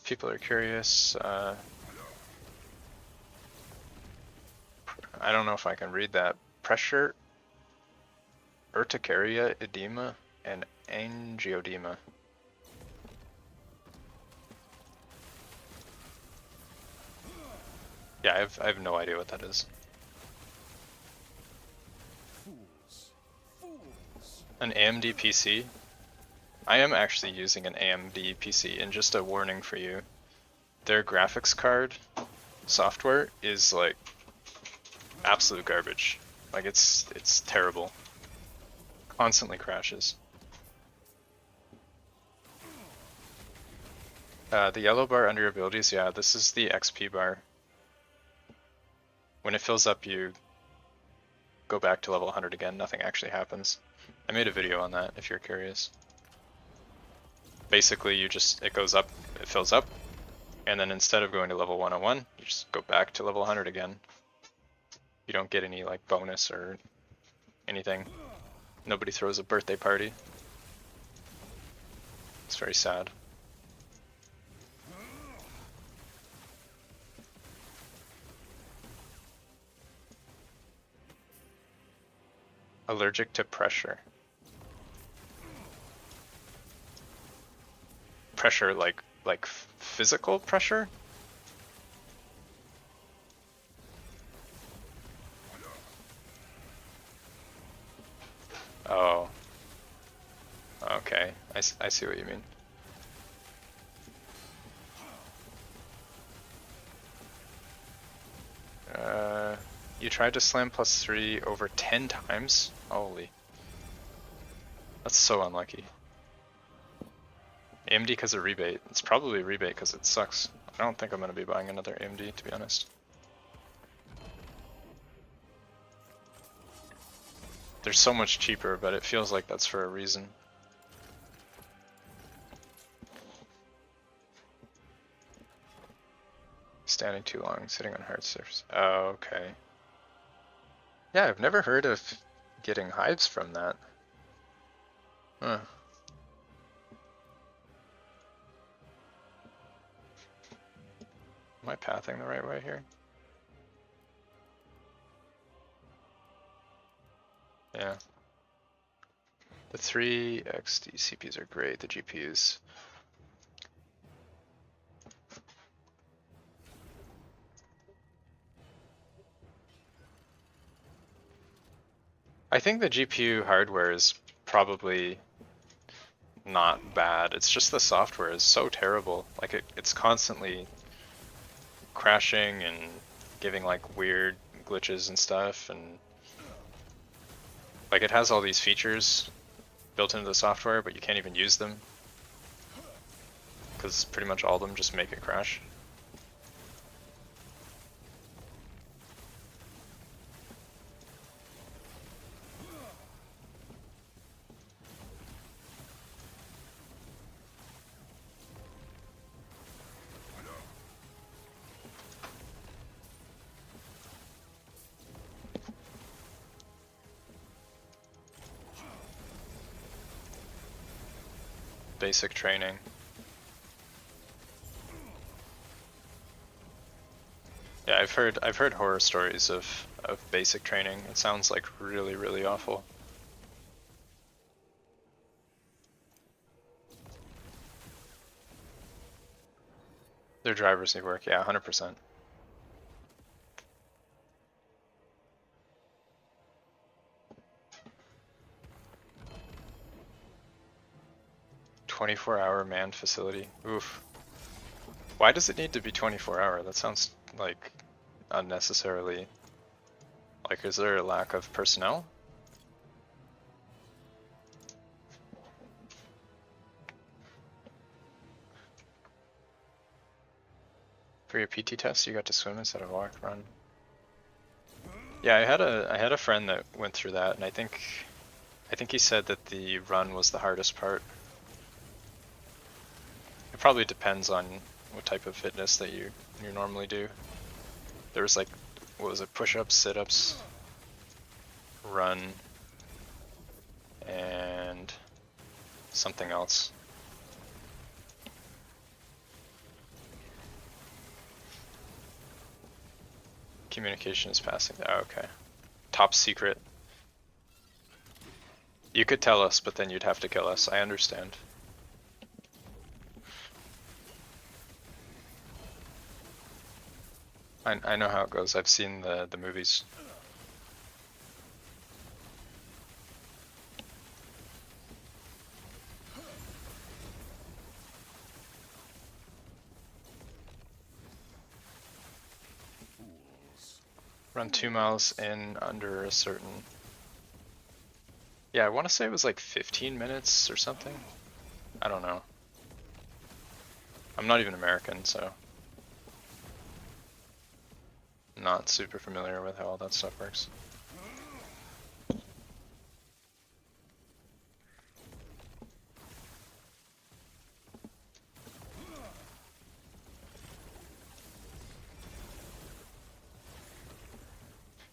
S1: People are curious. I don't know if I can read that. Pressure, urticaria, edema, and angioedema. Yeah, I have no idea what that is. An AMD PC? I am actually using an AMD PC, and just a warning for you, their graphics card software is like absolute garbage. Like it's terrible. Constantly crashes. The yellow bar under your abilities, yeah, this is the XP bar. When it fills up, you go back to level 100 again, nothing actually happens. I made a video on that if you're curious. Basically, it goes up, it fills up, and then instead of going to level 101, you just go back to level 100 again. You don't get any like bonus or anything. Nobody throws a birthday party. It's very sad. Allergic to pressure. Pressure like physical pressure? Oh. Okay, I see what you mean. You tried to slam +3 over 10 times? Holy. That's so unlucky. AMD because of rebate. It's probably a rebate because it sucks. I don't think I'm going to be buying another AMD, to be honest. They're so much cheaper, but it feels like that's for a reason. Standing too long, sitting on hard surface. Oh, okay. Yeah, I've never heard of getting hives from that. Huh. Am I pathing the right way here? Yeah. The 3 XD CPUs are great, the GPUs. I think the GPU hardware is probably not bad. It's just the software is so terrible. Like it's constantly crashing and giving like weird glitches and stuff, and like it has all these features built into the software, but you can't even use them because pretty much all of them just make it crash. Basic training. Yeah, I've heard horror stories of basic training. It sounds like really, really awful. Their drivers need work, yeah, 100%. "24-hour manned facility." Oof. Why does it need to be 24-hour? That sounds like unnecessarily. Like, is there a lack of personnel? For your PT test, you got to swim instead of walk, run. Yeah, I had a friend that went through that, and I think he said that the run was the hardest part. It probably depends on what type of fitness that you normally do. There was like, what was it, push-ups, sit-ups, run, and something else. Communication is passing. Oh, okay. Top secret. You could tell us, but then you'd have to kill us. I understand. I know how it goes. I've seen the movies. Run 2 miles in under a certain... Yeah, I want to say it was like 15 minutes or something. I don't know. I'm not even American, so I'm not super familiar with how all that stuff works.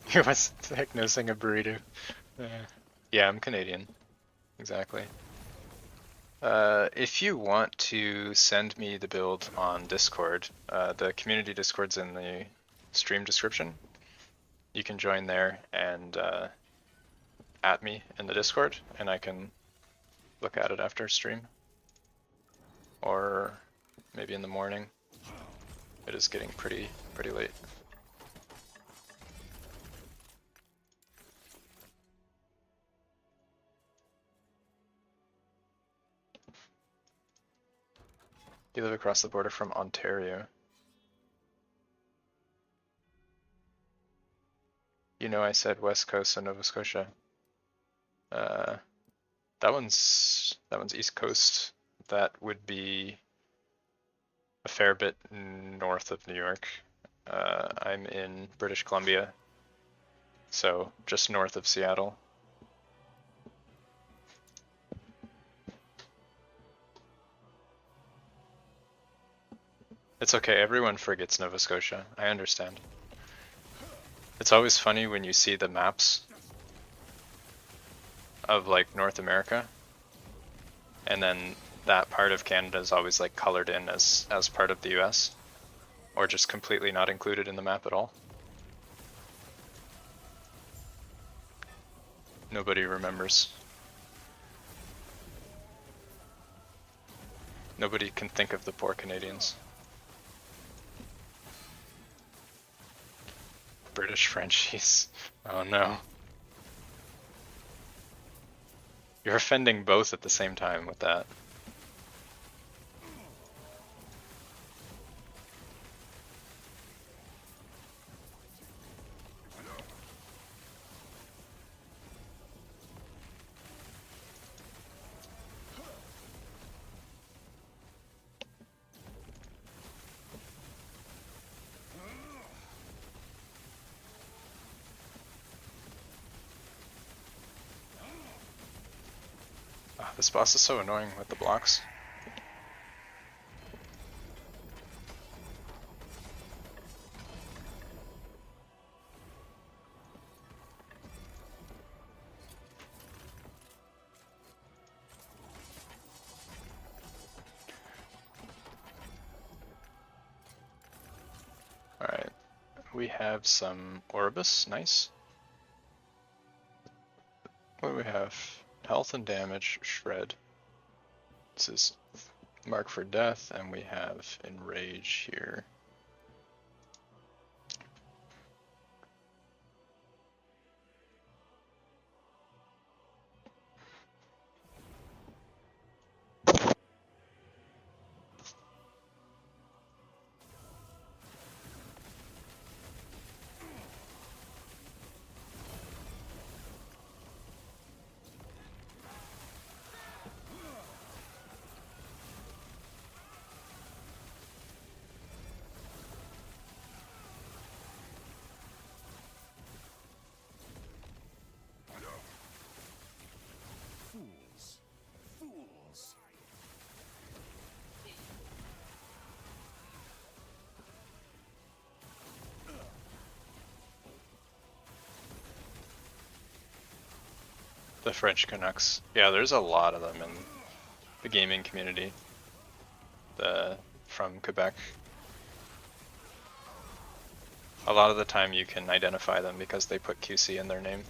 S1: He was diagnosing a burrito. Yeah, I'm Canadian. Exactly. If you want to send me the build on Discord, the community Discord's in the stream description. You can join there and at me in the Discord, and I can look at it after stream. Or maybe in the morning. It is getting pretty late. You live across the border from Ontario. You know I said West Coast of Nova Scotia. That one's East Coast. That would be a fair bit north of New York. I'm in British Columbia, so just north of Seattle. It's okay, everyone forgets Nova Scotia. I understand. It's always funny when you see the maps of like North America, and then that part of Canada is always like colored in as part of the US, or just completely not included in the map at all. Nobody remembers. Nobody can think of the poor Canadians. British Frenchies. Oh no. You're offending both at the same time with that. Oh, this boss is so annoying with the blocks. Alright, we have some Orbis, nice. What do we have? Health and damage, shred. This is mark for death, and we have enrage here. The French Canucks. Yeah, there's a lot of them in the gaming community. From Quebec. A lot of the time you can identify them because they put QC in their name.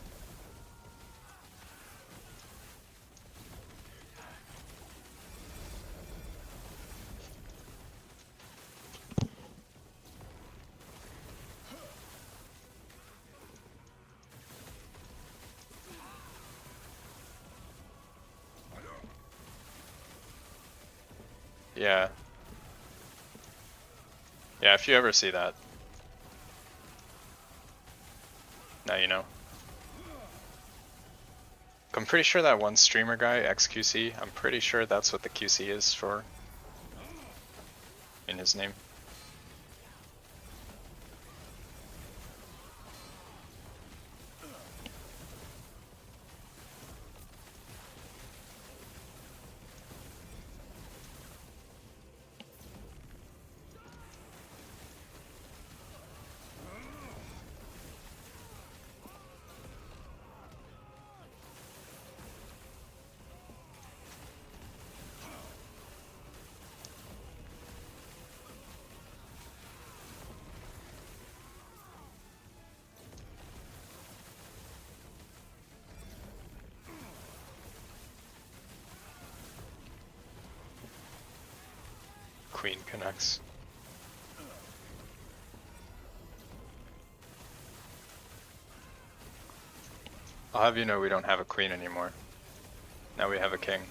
S1: Yeah. Yeah, if you ever see that, now you know. I'm pretty sure that one streamer guy, XQC, I'm pretty sure that's what the QC is for in his name. Queen connects. I'll have you know we don't have a queen anymore. Now we have a king.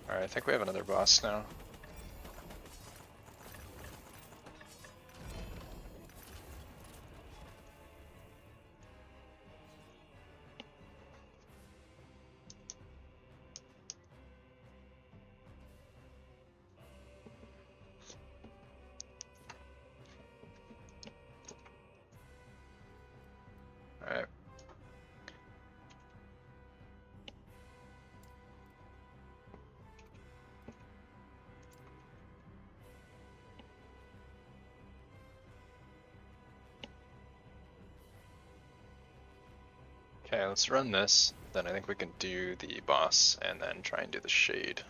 S1: Alright, I think we have another boss now. Alright. Okay, let's run this. Then I think we can do the boss and then try and do the shade.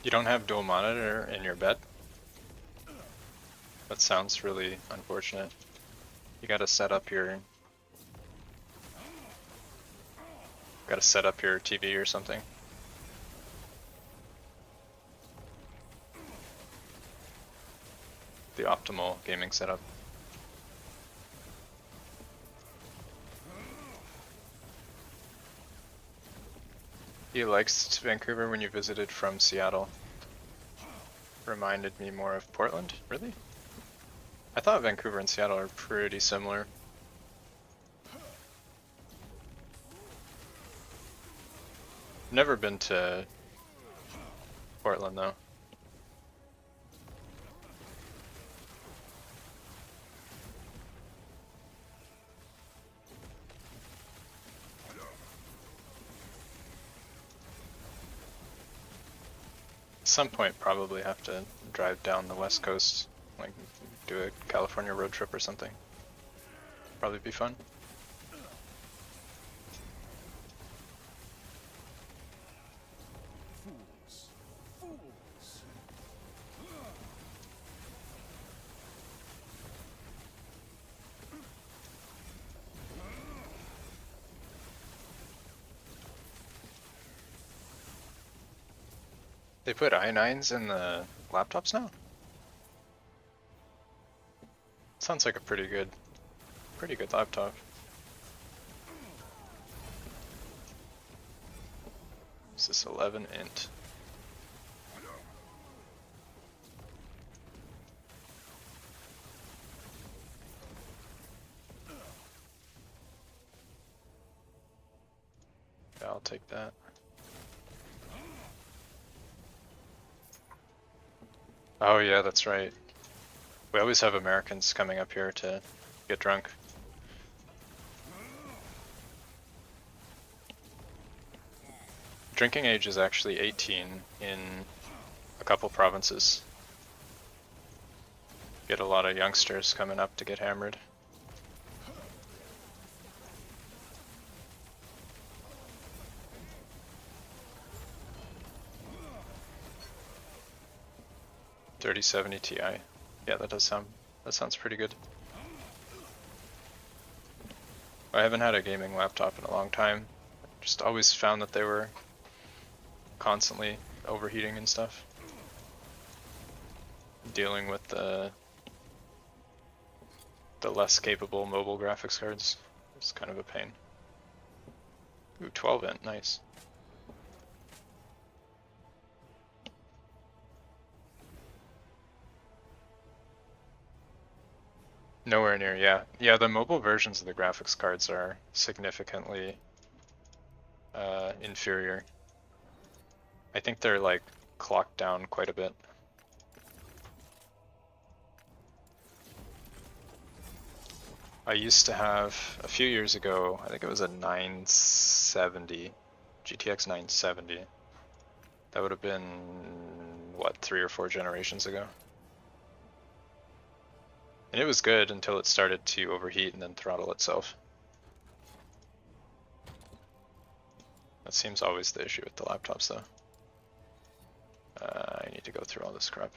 S1: You don't have dual monitor in your bed? That sounds really unfortunate. You gotta set up your TV or something. The optimal gaming setup. You liked Vancouver when you visited from Seattle. Reminded me more of Portland? Really? I thought Vancouver and Seattle are pretty similar. Never been to Portland though. At some point probably have to drive down the west coast, like do a California road trip or something. Probably be fun. They put i9s in the laptops now? Sounds like a pretty good laptop. Is this 11 int? Yeah, I'll take that. Oh yeah, that's right. We always have Americans coming up here to get drunk. Drinking age is actually 18 in a couple provinces. Get a lot of youngsters coming up to get hammered. $3070 Ti. Yeah, that sounds pretty good. I haven't had a gaming laptop in a long time. Just always found that they were constantly overheating and stuff. Dealing with the less capable mobile graphics cards is kind of a pain. Ooh, 12 int, nice. Nowhere near, yeah. Yeah, the mobile versions of the graphics cards are significantly inferior. I think they're like clocked down quite a bit. I used to have, a few years ago, I think it was a 970, GTX 970. That would have been, what, 3 or 4 generations ago? And it was good until it started to overheat and then throttle itself. That seems always the issue with the laptops though. I need to go through all this crap.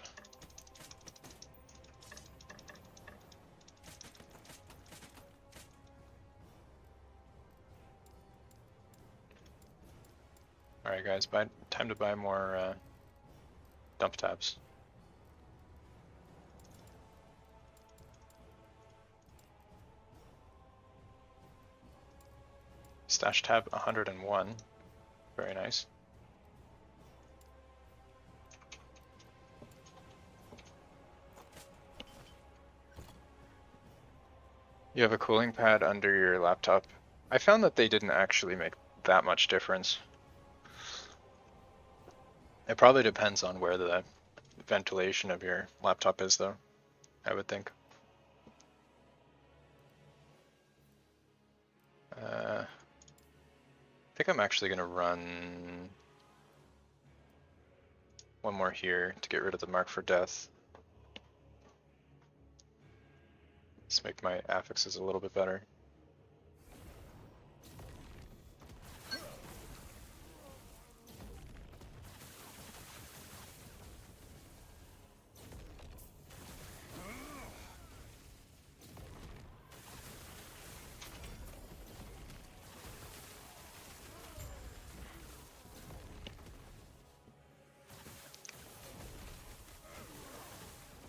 S1: Alright guys, time to buy more dump tabs. Stash tab 101. Very nice. You have a cooling pad under your laptop. I found that they didn't actually make that much difference. It probably depends on where the ventilation of your laptop is, though, I would think. I think I'm actually going to run one more here to get rid of the mark for death. Let's make my affixes a little bit better.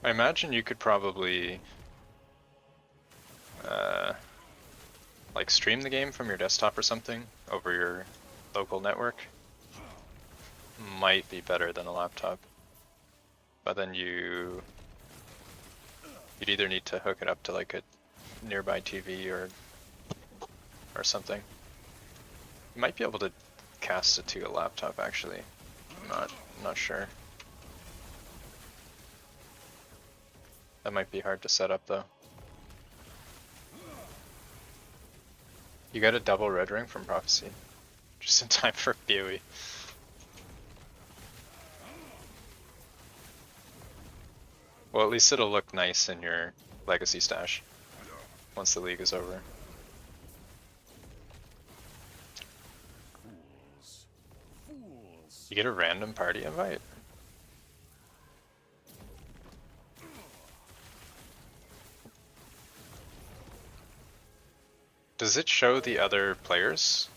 S1: I imagine you could probably like stream the game from your desktop or something over your local network. Might be better than a laptop, but then you'd either need to hook it up to like a nearby TV or something. You might be able to cast it to a laptop actually. I'm not sure. That might be hard to set up though. You got a double red ring from Prophecy. Just in time for BOE. Well, at least it'll look nice in your legacy stash once the league is over. You get a random party invite? Does it show the other players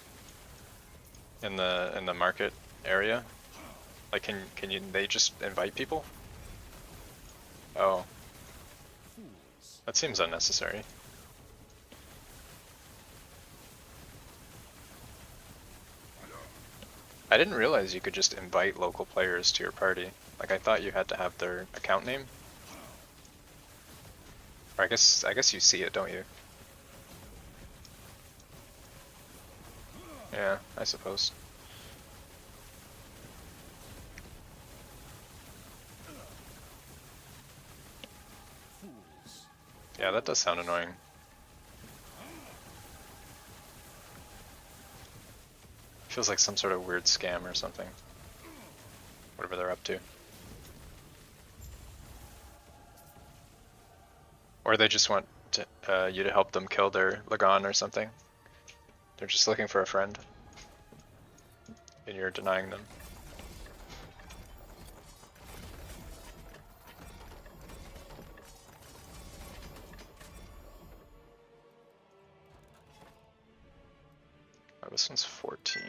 S1: in the market area? Like can they just invite people? Oh. That seems unnecessary. I didn't realize you could just invite local players to your party. Like I thought you had to have their account name. Or I guess you see it, don't you? Yeah, I suppose. Yeah, that does sound annoying. Feels like some sort of weird scam or something. Whatever they're up to. Or they just want to, you to help them kill their Lagan or something. They're just looking for a friend. And you're denying them. Oh, this one's 14.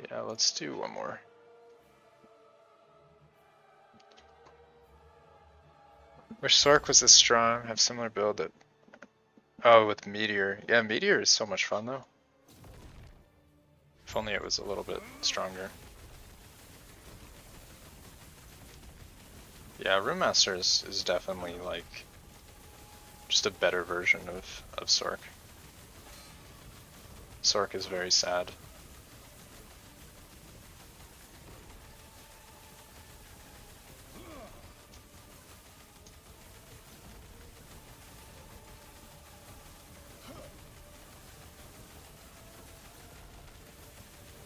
S1: Yeah, let's do one more. Wish Sork was this strong, have similar build that... Oh, with Meteor. Yeah, Meteor is so much fun though. If only it was a little bit stronger. Yeah, Room Master is definitely like just a better version of Sork. Sork is very sad.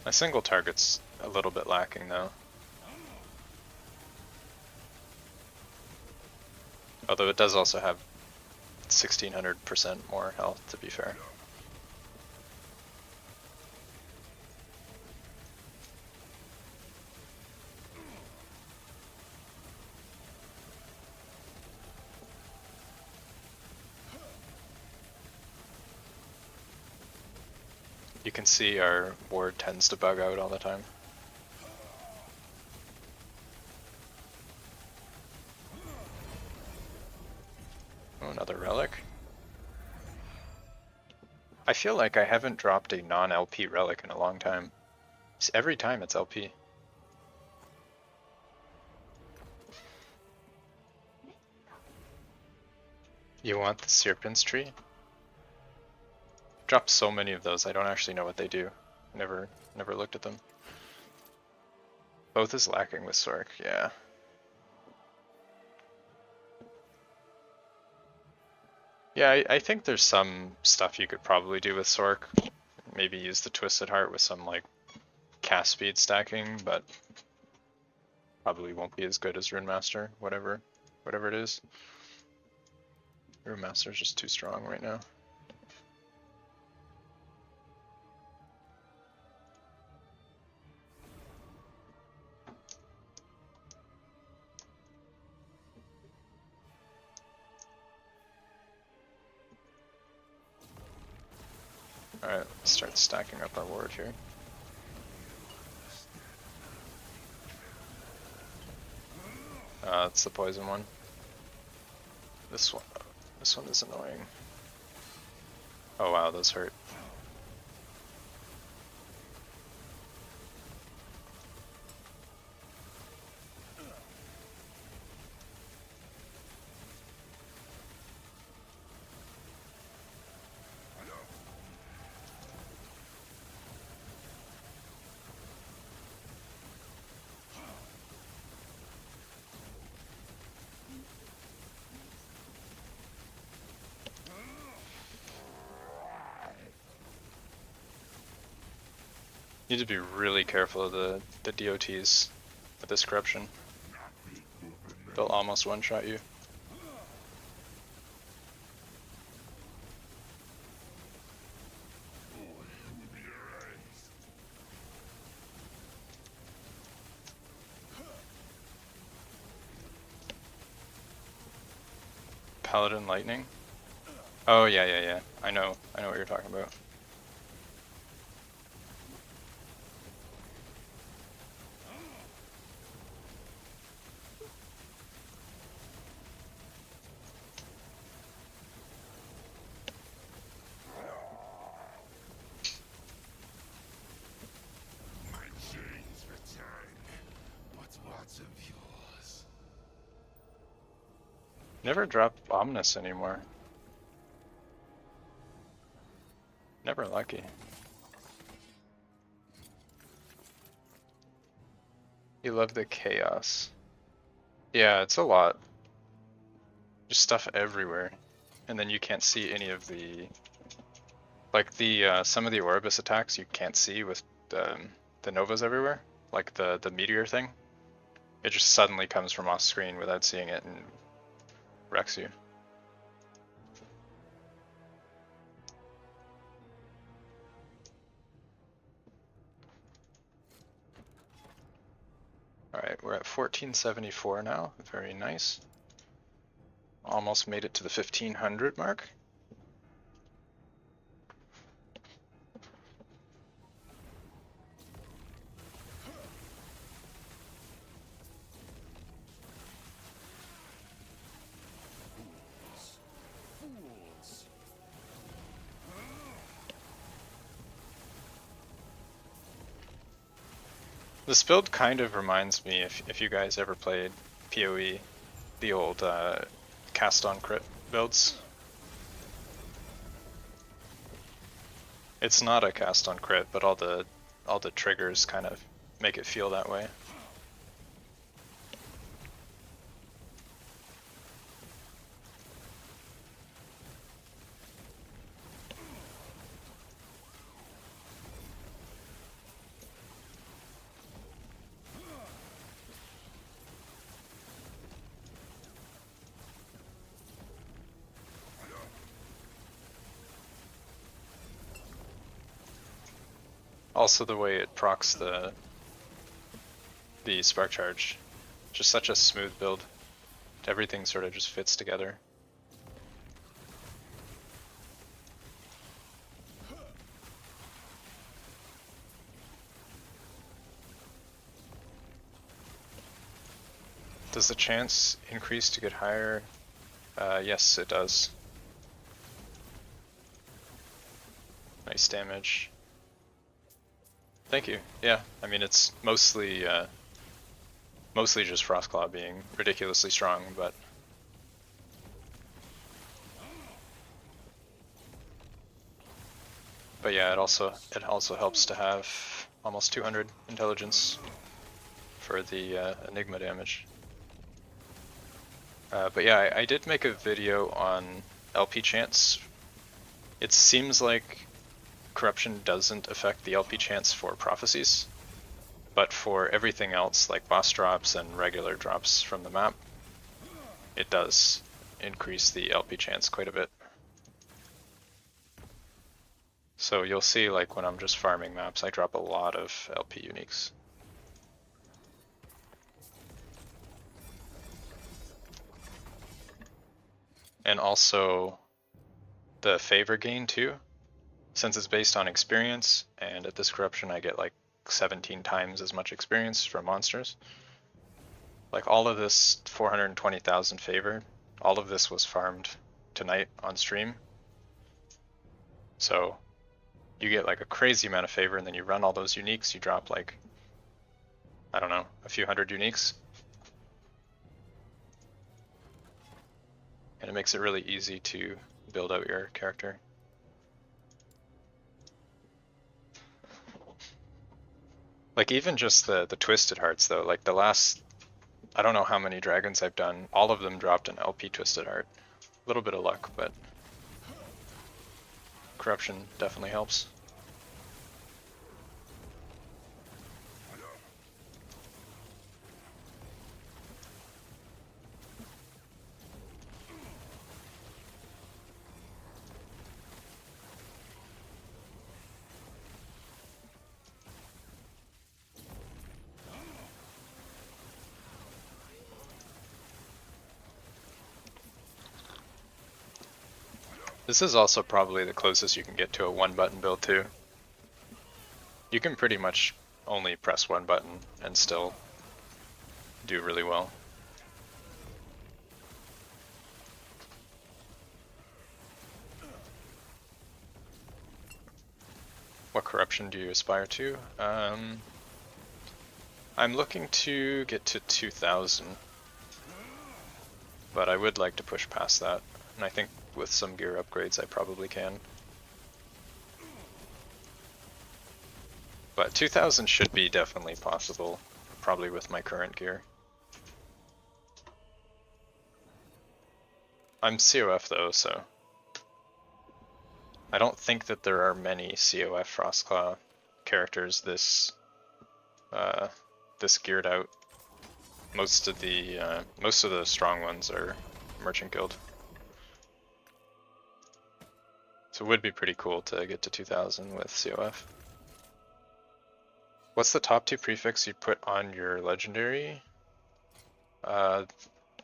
S1: My single target's a little bit lacking though. Although it does also have 1600% more health, to be fair. You can see our ward tends to bug out all the time. Oh, another relic. I feel like I haven't dropped a non-LP relic in a long time. Every time it's LP. You want the Serpent's Tree? Dropped so many of those, I don't actually know what they do. Never looked at them. Both is lacking with Sork, yeah. Yeah, I think there's some stuff you could probably do with Sork. Maybe use the Twisted Heart with some like cast speed stacking, but probably won't be as good as Rune Master, whatever it is. Rune Master's just too strong right now. Alright, let's start stacking up our ward here. It's the poison one. This one is annoying. Oh wow, those hurt. Need to be really careful of the DOTs with this corruption. They'll almost one-shot you. Paladin Lightning? Oh yeah. I know what you're talking about. Never drop Omnis anymore. Never lucky. You love the chaos. Yeah, it's a lot. Just stuff everywhere. And then you can't see any of the... Like the some of the Orbis attacks you can't see with the Novas everywhere. Like the meteor thing. It just suddenly comes from off screen without seeing it and wrecks you. Alright, we're at 1474 now. Very nice. Almost made it to the 1500 mark. This build kind of reminds me, if you guys ever played PoE, the old cast on crit builds. It's not a cast on crit, but all the triggers kind of make it feel that way. Also the way it procs the spark charge, just such a smooth build. Everything sort of just fits together. Does the chance increase to get higher? Yes, it does. Nice damage. Thank you. Yeah, I mean it's mostly just Frost Claw being ridiculously strong, but But yeah, it also helps to have almost 200 intelligence for the Enigma damage. But yeah, I did make a video on LP chance. It seems like Corruption doesn't affect the LP chance for prophecies, but for everything else, like boss drops and regular drops from the map, it does increase the LP chance quite a bit. So you'll see, like, when I'm just farming maps, I drop a lot of LP uniques. And also the favor gain too, since it's based on experience, and at this Corruption I get like 17 times as much experience from monsters. Like all of this 420,000 favor, all of this was farmed tonight on stream. So you get like a crazy amount of favor, and then you run all those uniques, you drop like, I don't know, a few hundred uniques. And it makes it really easy to build out your character. Like even just the Twisted Hearts though, like the last, I don't know how many dragons I've done, all of them dropped an LP Twisted Heart. A little bit of luck, but Corruption definitely helps. This is also probably the closest you can get to a one button build too. You can pretty much only press one button and still do really well. What corruption do you aspire to? I'm looking to get to 2000, but I would like to push past that, and I think with some gear upgrades I probably can. But 2000 should be definitely possible, probably with my current gear. I'm COF though, so I don't think that there are many COF Frost Claw characters this geared out. Most of the strong ones are Merchant Guild. So it would be pretty cool to get to 2000 with COF. What's the top two prefix you'd put on your legendary?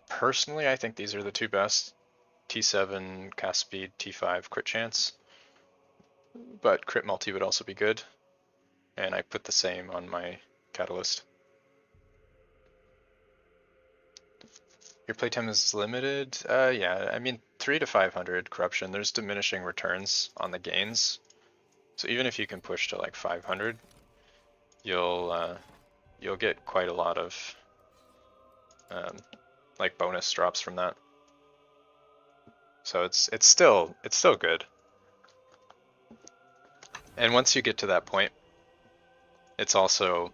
S1: Personally, I think these are the two best. T7 cast speed, T5 crit chance. But crit multi would also be good. And I put the same on my catalyst. Your playtime is limited? Yeah, I mean 3 to 500 corruption, there's diminishing returns on the gains. So even if you can push to like 500, you'll get quite a lot of like bonus drops from that. So it's still good. And once you get to that point, it's also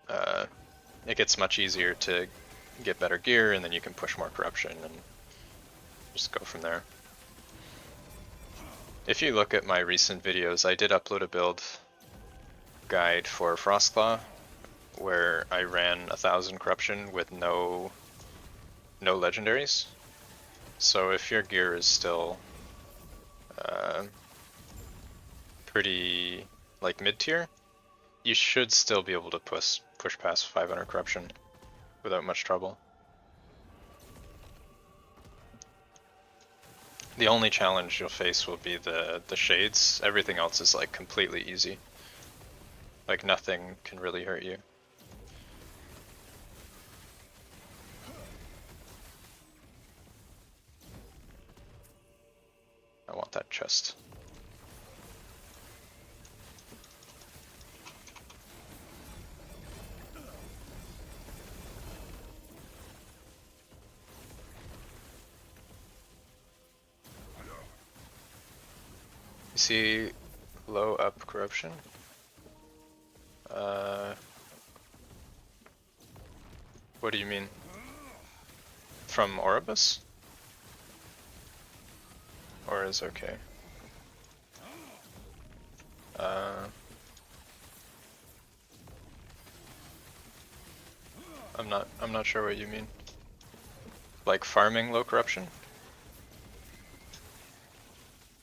S1: it gets much easier to get better gear, and then you can push more corruption and just go from there. If you look at my recent videos, I did upload a build guide for Frost Claw where I ran 1000 corruption with no legendaries. So if your gear is still pretty like mid-tier, you should still be able to push past 500 corruption without much trouble. The only challenge you'll face will be the shades. Everything else is like completely easy. Like nothing can really hurt you. I want that chest. You see low up corruption? What do you mean? From Oribus? Or is okay? I'm not sure what you mean. Like farming low corruption?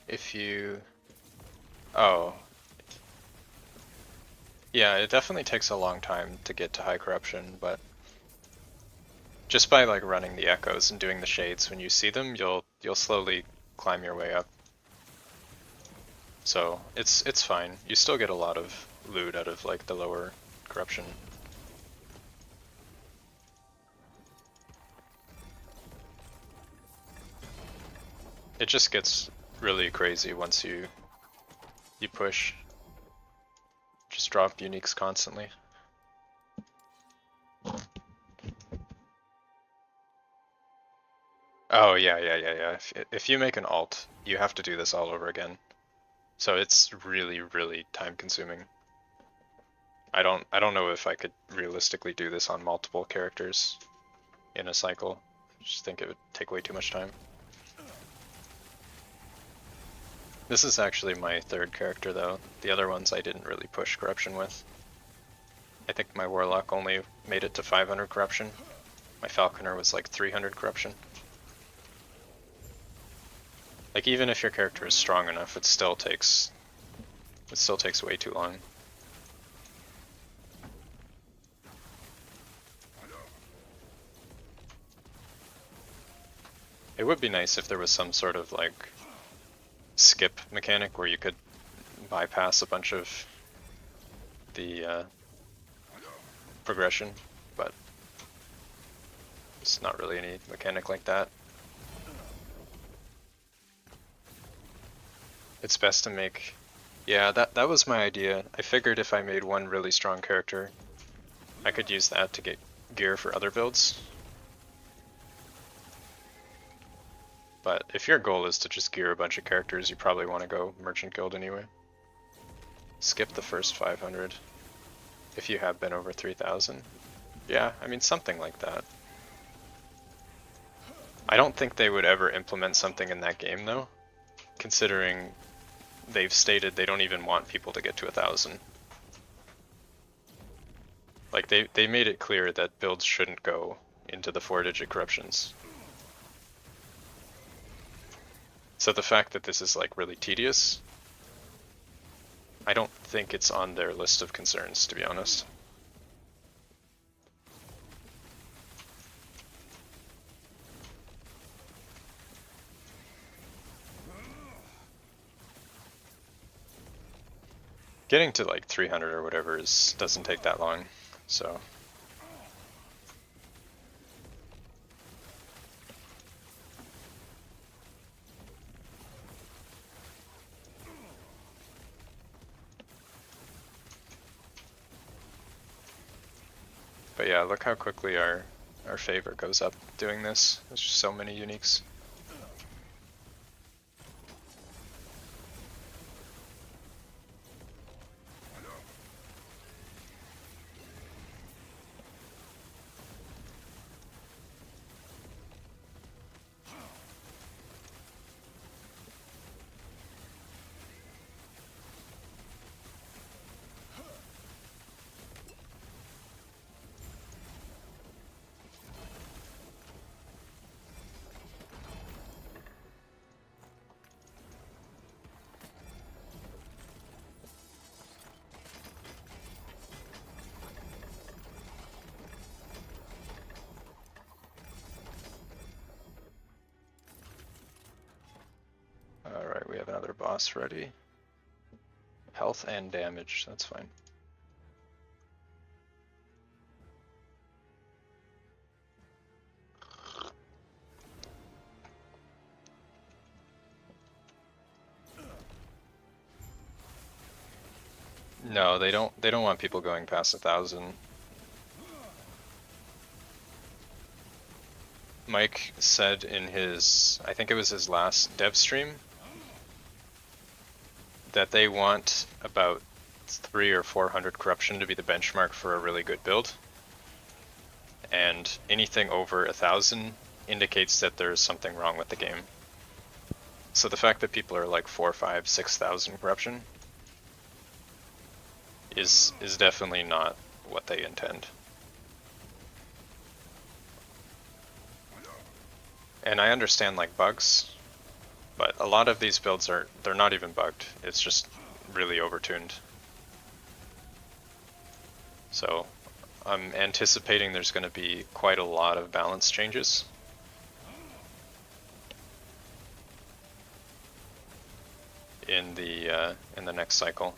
S1: If you... Oh. Yeah, it definitely takes a long time to get to high corruption, but just by like running the echoes and doing the shades, when you see them, you'll slowly climb your way up. So it's fine. You still get a lot of loot out of like the lower corruption. It just gets really crazy once you push. Just drop uniques constantly. Oh yeah. If you make an alt, you have to do this all over again. So it's really, really time consuming. I don't know if I could realistically do this on multiple characters in a cycle. I just think it would take way too much time. This is actually my third character though. The other ones I didn't really push corruption with. I think my Warlock only made it to 500 corruption. My Falconer was like 300 corruption. Like even if your character is strong enough, it still takes way too long. It would be nice if there was some sort of like skip mechanic where you could bypass a bunch of the progression, but it's not really any mechanic like that. It's best to make... Yeah, that was my idea. I figured if I made one really strong character, I could use that to get gear for other builds. But if your goal is to just gear a bunch of characters, you probably want to go Merchant Guild anyway. Skip the first 500 if you have been over 3,000. Yeah, I mean something like that. I don't think they would ever implement something in that game though, considering they've stated they don't even want people to get to 1,000. Like they made it clear that builds shouldn't go into the 4-digit corruptions. So the fact that this is like really tedious, I don't think it's on their list of concerns, to be honest. Getting to like 300 or whatever doesn't take that long, so. But yeah, look how quickly our favor goes up doing this. There's just so many uniques. Alright, we have another boss ready. Health and damage, that's fine. No, they don't want people going past 1,000. Mike said in his, I think it was his last dev stream, that they want about 300 or 400 corruption to be the benchmark for a really good build. And anything over 1,000 indicates that there's something wrong with the game. So the fact that people are like 4, 5, 6,000 corruption is definitely not what they intend. And I understand like bugs, but a lot of these builds they're not even bugged. It's just really overtuned. So I'm anticipating there's going to be quite a lot of balance changes. In the next cycle.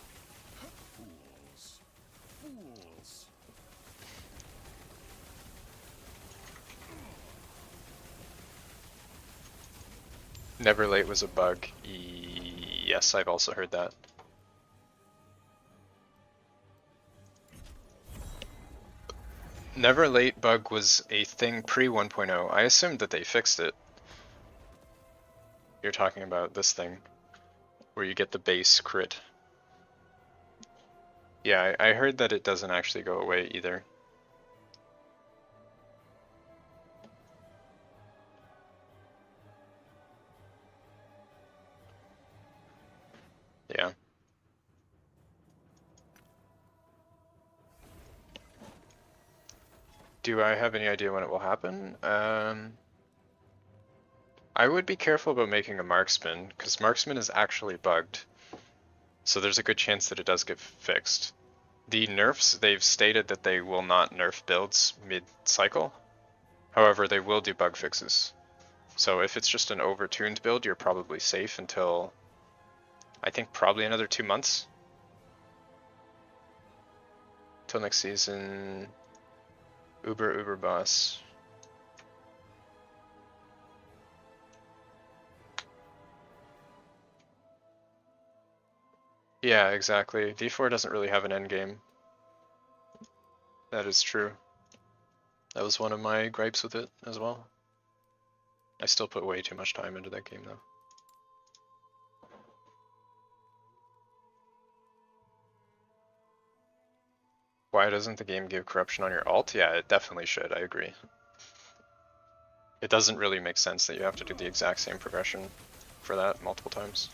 S1: Never late was a bug. Yes, I've also heard that. Never late bug was a thing pre 1.0. I assumed that they fixed it. You're talking about this thing where you get the base crit. Yeah, I heard that it doesn't actually go away either. Yeah. Do I have any idea when it will happen? I would be careful about making a marksman, because marksman is actually bugged. So there's a good chance that it does get fixed. The nerfs, they've stated that they will not nerf builds mid-cycle. However, they will do bug fixes. So if it's just an overtuned build, you're probably safe until, I think, probably another 2 months. Till next season. Uber boss. Yeah, exactly. D4 doesn't really have an end game. That is true. That was one of my gripes with it as well. I still put way too much time into that game though. Why doesn't the game give corruption on your alt? Yeah, it definitely should, I agree. It doesn't really make sense that you have to do the exact same progression for that multiple times.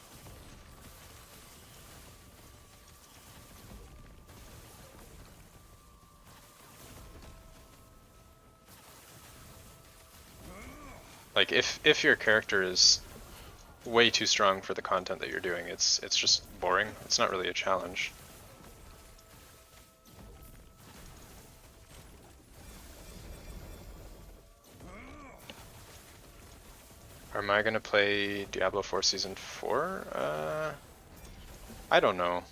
S1: Like if your character is way too strong for the content that you're doing, it's just boring. It's not really a challenge. Am I gonna play Diablo 4 Season 4? I don't know.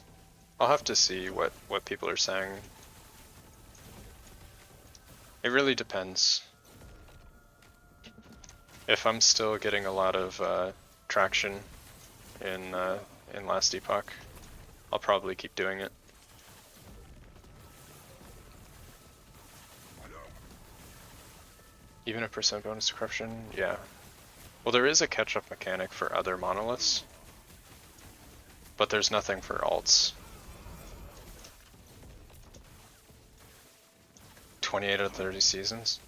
S1: I'll have to see what people are saying. It really depends. If I'm still getting a lot of traction in Last Epoch, I'll probably keep doing it. Even a percent bonus to corruption, yeah. Well, there is a catch-up mechanic for other monoliths, but there's nothing for alts. 28 out of 30 seasons.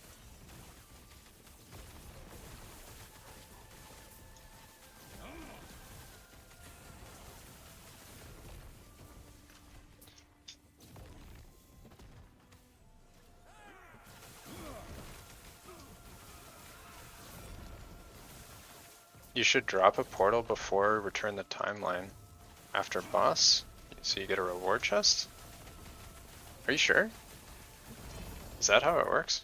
S1: You should drop a portal before return the timeline after boss, so you get a reward chest? Are you sure? Is that how it works?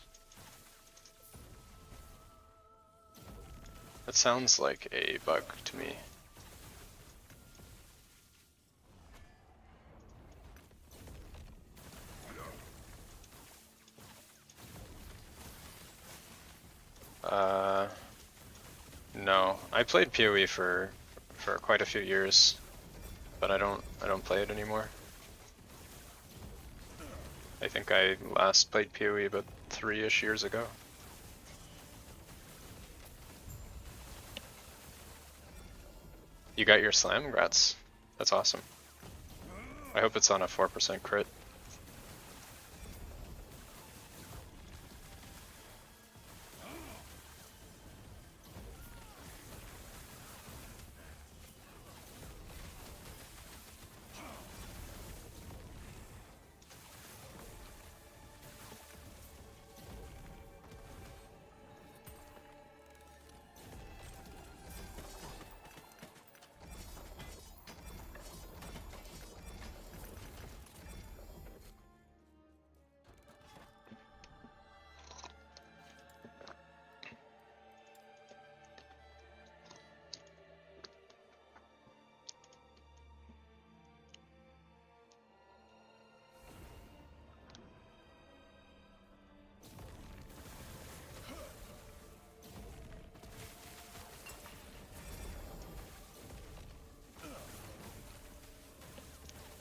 S1: That sounds like a bug to me. No. I played PoE for quite a few years, but I don't play it anymore. I think I last played PoE about 3-ish years ago. You got your slam? Congrats. That's awesome. I hope it's on a 4% crit.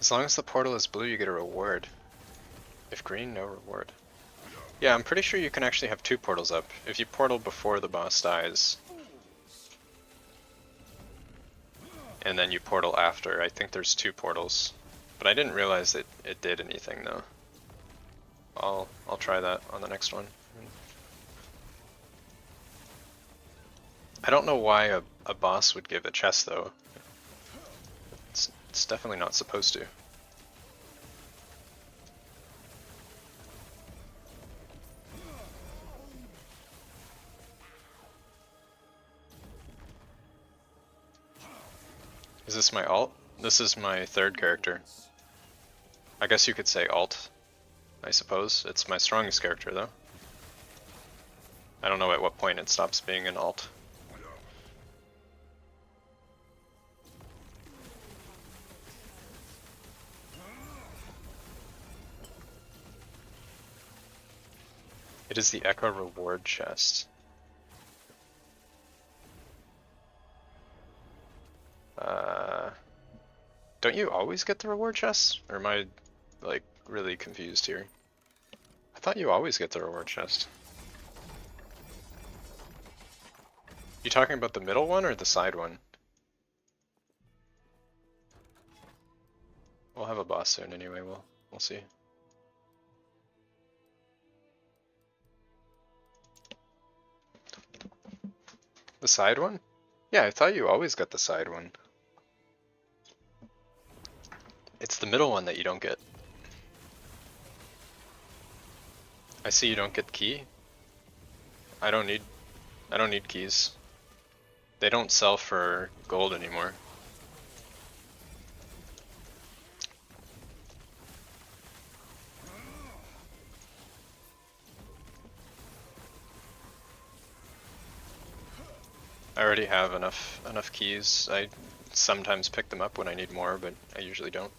S1: As long as the portal is blue, you get a reward. If green, no reward. Yeah, I'm pretty sure you can actually have 2 portals up. If you portal before the boss dies, and then you portal after, I think there's 2 portals. But I didn't realize that it did anything though. I'll try that on the next one. I don't know why a boss would give a chest though. It's definitely not supposed to. Is this my alt? This is my 3rd character. I guess you could say alt, I suppose. It's my strongest character though. I don't know at what point it stops being an alt. It is the Echo reward chest. Don't you always get the reward chest? Or am I, like, really confused here? I thought you always get the reward chest. You talking about the middle one or the side one? We'll have a boss soon anyway, we'll see. The side one? Yeah, I thought you always got the side one. It's the middle one that you don't get. I see you don't get key. I don't need keys. They don't sell for gold anymore. I already have enough keys. I sometimes pick them up when I need more, but I usually don't.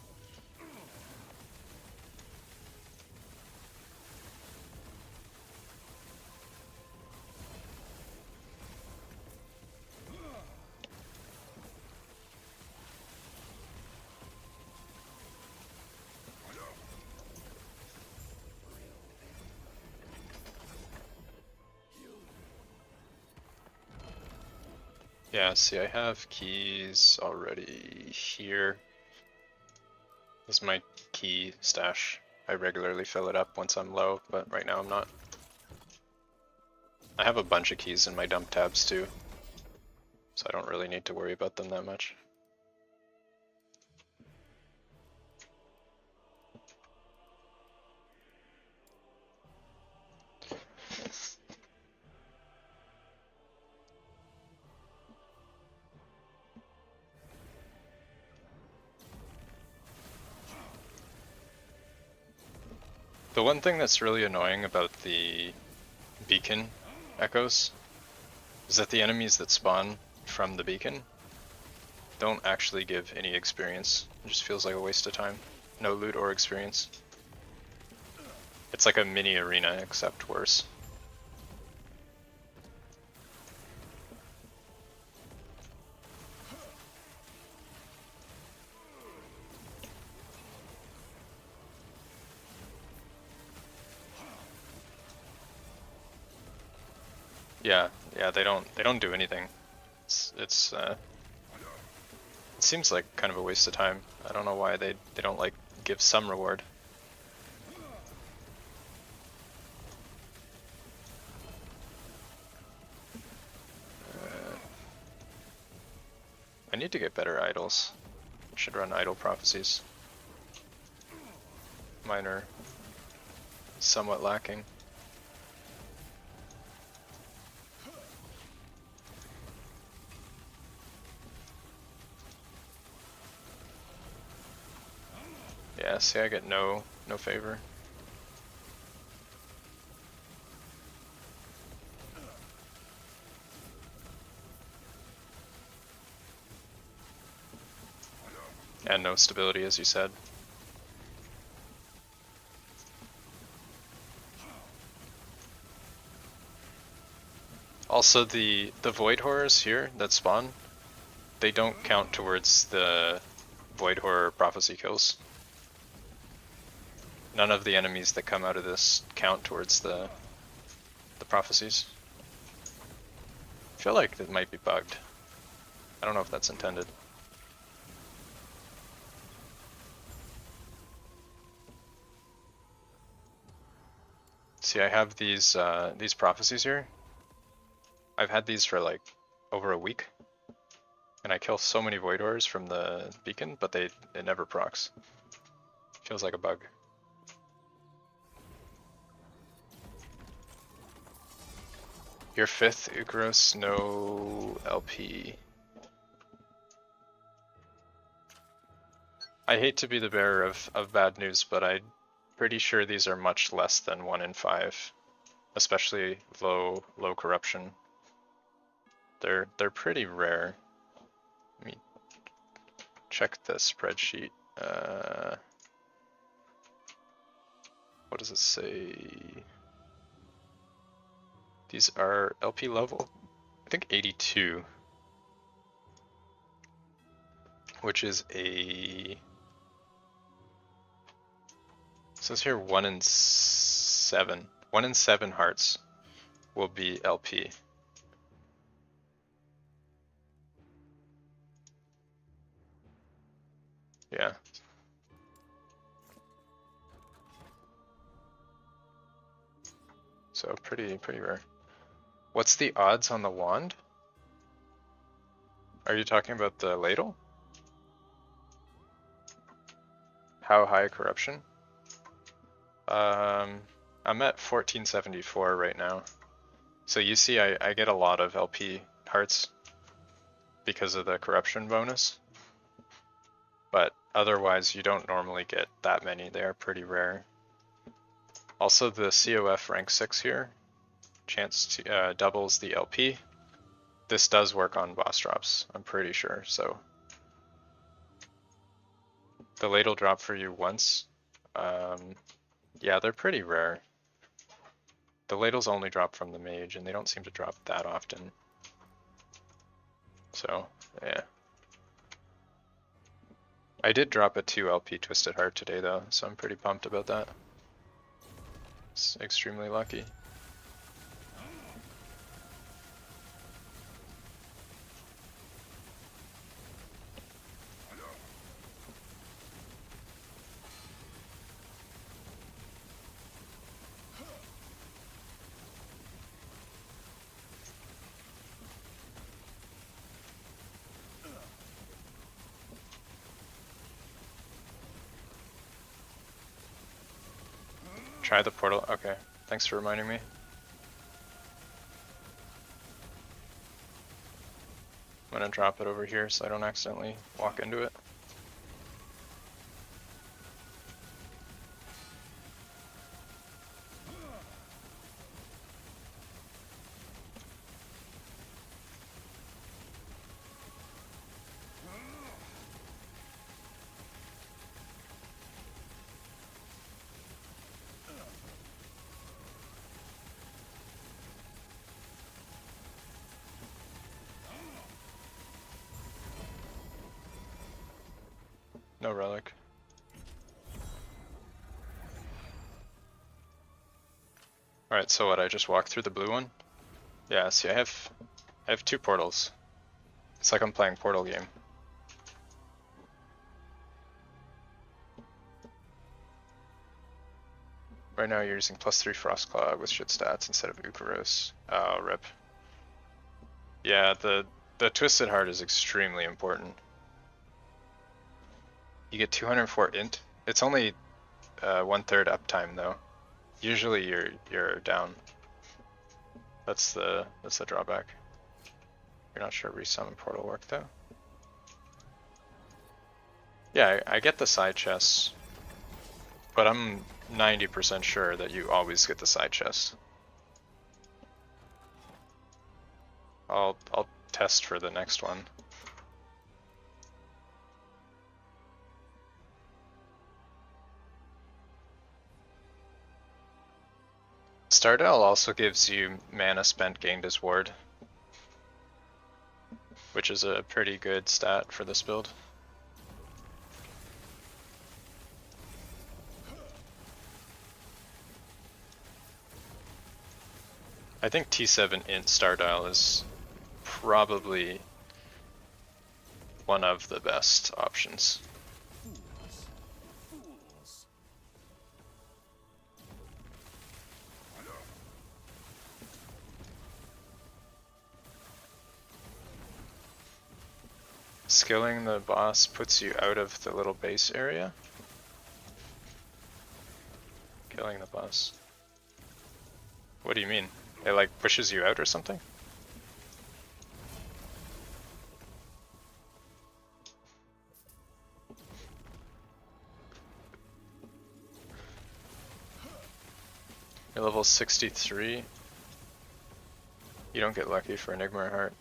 S1: Yeah, see, I have keys already here. This is my key stash. I regularly fill it up once I'm low, but right now I'm not. I have a bunch of keys in my dump tabs too, so I don't really need to worry about them that much. The one thing that's really annoying about the beacon echoes is that the enemies that spawn from the beacon don't actually give any experience. It just feels like a waste of time. No loot or experience. It's like a mini arena, except worse. Yeah, they don't do anything. It's It seems like kind of a waste of time. I don't know why they don't like give some reward. I need to get better idols. Should run idol prophecies. Mine are somewhat lacking. Yeah, see, I get no favor. And no stability, as you said. Also, the Void Horrors here that spawn, they don't count towards the Void Horror prophecy kills. None of the enemies that come out of this count towards the prophecies. I feel like it might be bugged. I don't know if that's intended. See, I have these prophecies here. I've had these for like over a week, and I kill so many Void Horrors from the beacon, but it never procs. Feels like a bug. Your 5th Icaros, no LP. I hate to be the bearer of bad news, but I'm pretty sure these are much less than 1 in 5, especially low corruption. They're pretty rare. Let me check the spreadsheet. What does it say? These are LP level, I think 82, which is a, it says here 1 in 7. 1 in 7 hearts will be LP. Yeah. So pretty rare. What's the odds on the wand? Are you talking about the ladle? How high corruption? I'm at 1474 right now. So you see I get a lot of LP hearts because of the corruption bonus. But otherwise you don't normally get that many. They are pretty rare. Also the CoF rank 6 here, chance to doubles the LP. This does work on boss drops, I'm pretty sure, so. The ladle drop for you once. Yeah, they're pretty rare. The ladles only drop from the mage, and they don't seem to drop that often. So, yeah. I did drop a 2 LP Twisted Heart today though, so I'm pretty pumped about that. It's extremely lucky. Try the portal. Okay, thanks for reminding me. I'm gonna drop it over here so I don't accidentally walk into it. No relic. Alright, so what, I just walked through the blue one? Yeah, see I have 2 portals. It's like I'm playing Portal game. Right now you're using +3 Frost Claw with shit stats instead of Enquiries. Oh, rip. Yeah, the Twisted Heart is extremely important. You get 204 int. It's only 1/3 uptime though. Usually you're down. That's the drawback. You're not sure resummon portal work though. Yeah, I get the side chests, but I'm 90% sure that you always get the side chest. I'll test for the next one. Stardale also gives you mana spent gained as ward, which is a pretty good stat for this build. I think T7 int Stardale is probably one of the best options. Skilling the boss puts you out of the little base area. Killing the boss. What do you mean? It like pushes you out or something? You're level 63. You don't get lucky for Enigma Heart.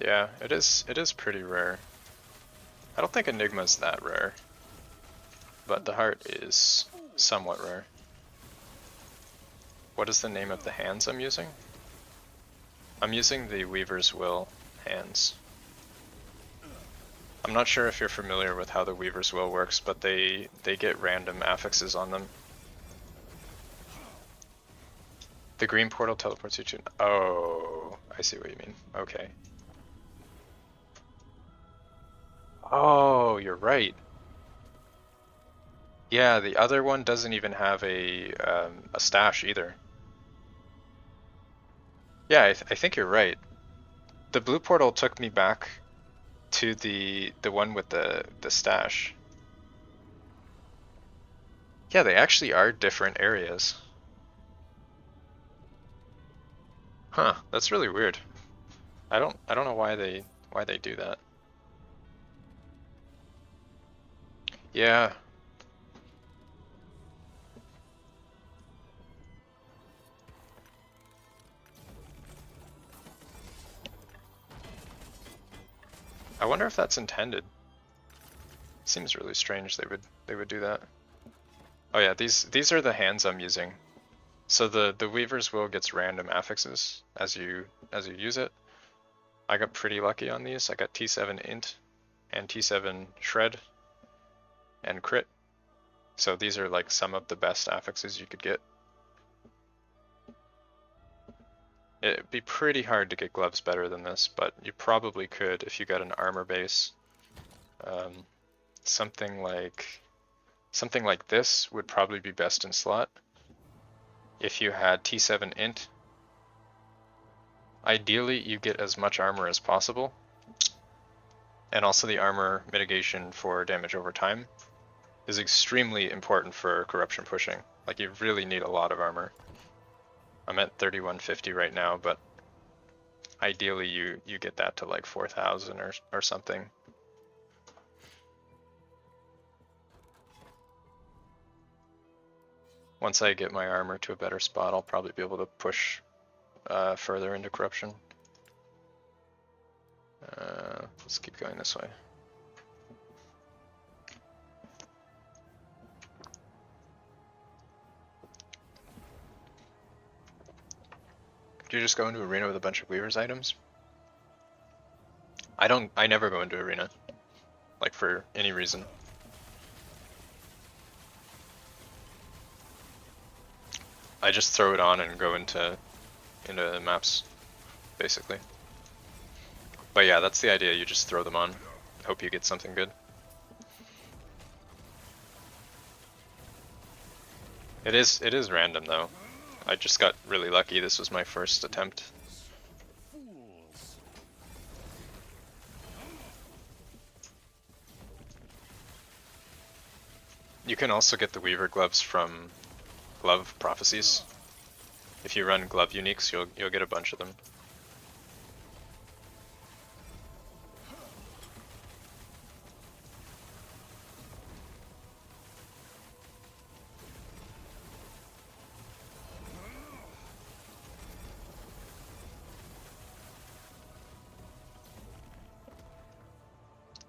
S1: Yeah, it is pretty rare. I don't think Enigma's that rare, but the heart is somewhat rare. What is the name of the hands I'm using? I'm using the Weaver's Will hands. I'm not sure if you're familiar with how the Weaver's Will works, but they get random affixes on them. The green portal teleports you to... Oh, I see what you mean. Okay. Oh, you're right. Yeah, the other one doesn't even have a stash either. Yeah, I think you're right. The blue portal took me back to the one with the stash. Yeah, they actually are different areas. Huh, that's really weird. I don't know why they do that. Yeah. I wonder if that's intended. Seems really strange they would do that. Oh yeah, these are the hands I'm using. So the Weaver's Will gets random affixes as you use it. I got pretty lucky on these. I got T7 int and T7 shred and crit. So these are like some of the best affixes you could get. It'd be pretty hard to get gloves better than this, but you probably could if you got an armor base. Something like this would probably be best in slot. If you had T7 int, ideally you get as much armor as possible, and also the armor mitigation for damage over time is extremely important for corruption pushing. Like you really need a lot of armor. I'm at 3150 right now, but ideally you get that to like 4000 or something. Once I get my armor to a better spot, I'll probably be able to push further into corruption. Let's keep going this way. Do you just go into arena with a bunch of Weaver's items? I never go into arena, like for any reason. I just throw it on and go into maps, basically. But yeah, that's the idea, you just throw them on, hope you get something good.
S2: It is random though. I just got really lucky. This was my first attempt. You can also get the Weaver gloves from glove prophecies. If you run glove uniques, you'll get a bunch of them.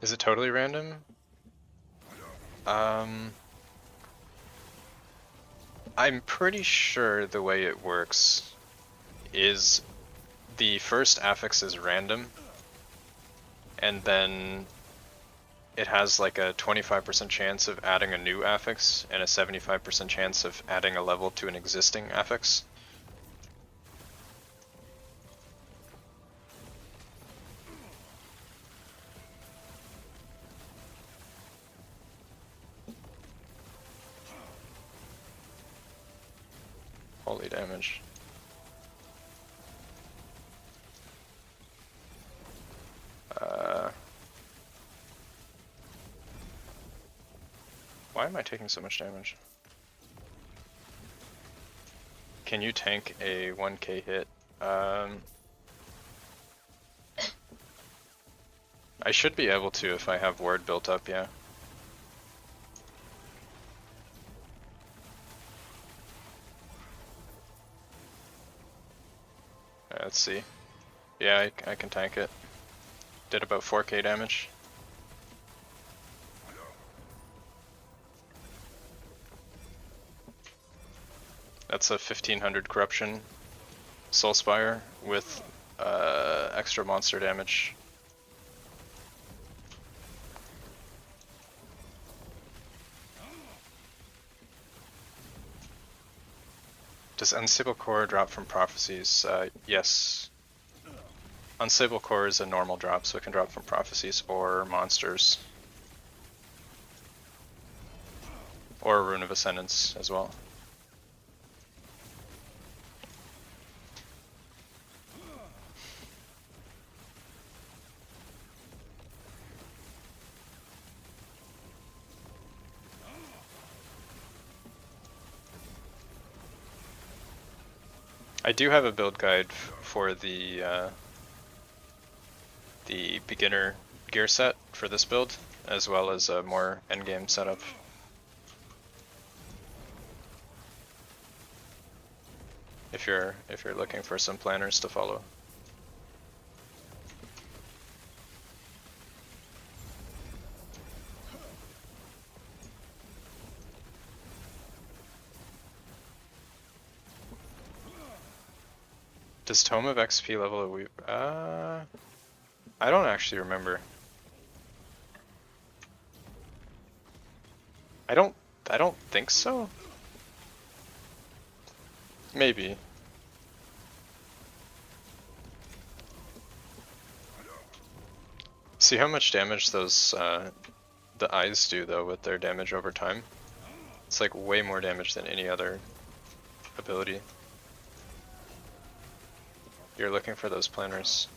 S2: Is it totally random? I'm pretty sure the way it works is the first affix is random, and then it has like a 25% chance of adding a new affix and a 75% chance of adding a level to an existing affix. Holy damage. Why am I taking so much damage? Can you tank a 1k hit? I should be able to if I have ward built up, yeah. Let's see. Yeah, I can tank it. Did about 4k damage. That's a 1500 corruption Soulspire with extra monster damage. Does Unstable Core drop from Prophecies? Yes. Unstable Core is a normal drop, so it can drop from Prophecies or monsters. Or Rune of Ascendance as well. I do have a build guide for the beginner gear set for this build, as well as a more endgame setup. If you're looking for some planners to follow. Does Tome of XP level a Weaver? I don't actually remember. I don't think so. Maybe. See how much damage those the eyes do though with their damage over time. It's like way more damage than any other ability. You're looking for those planners.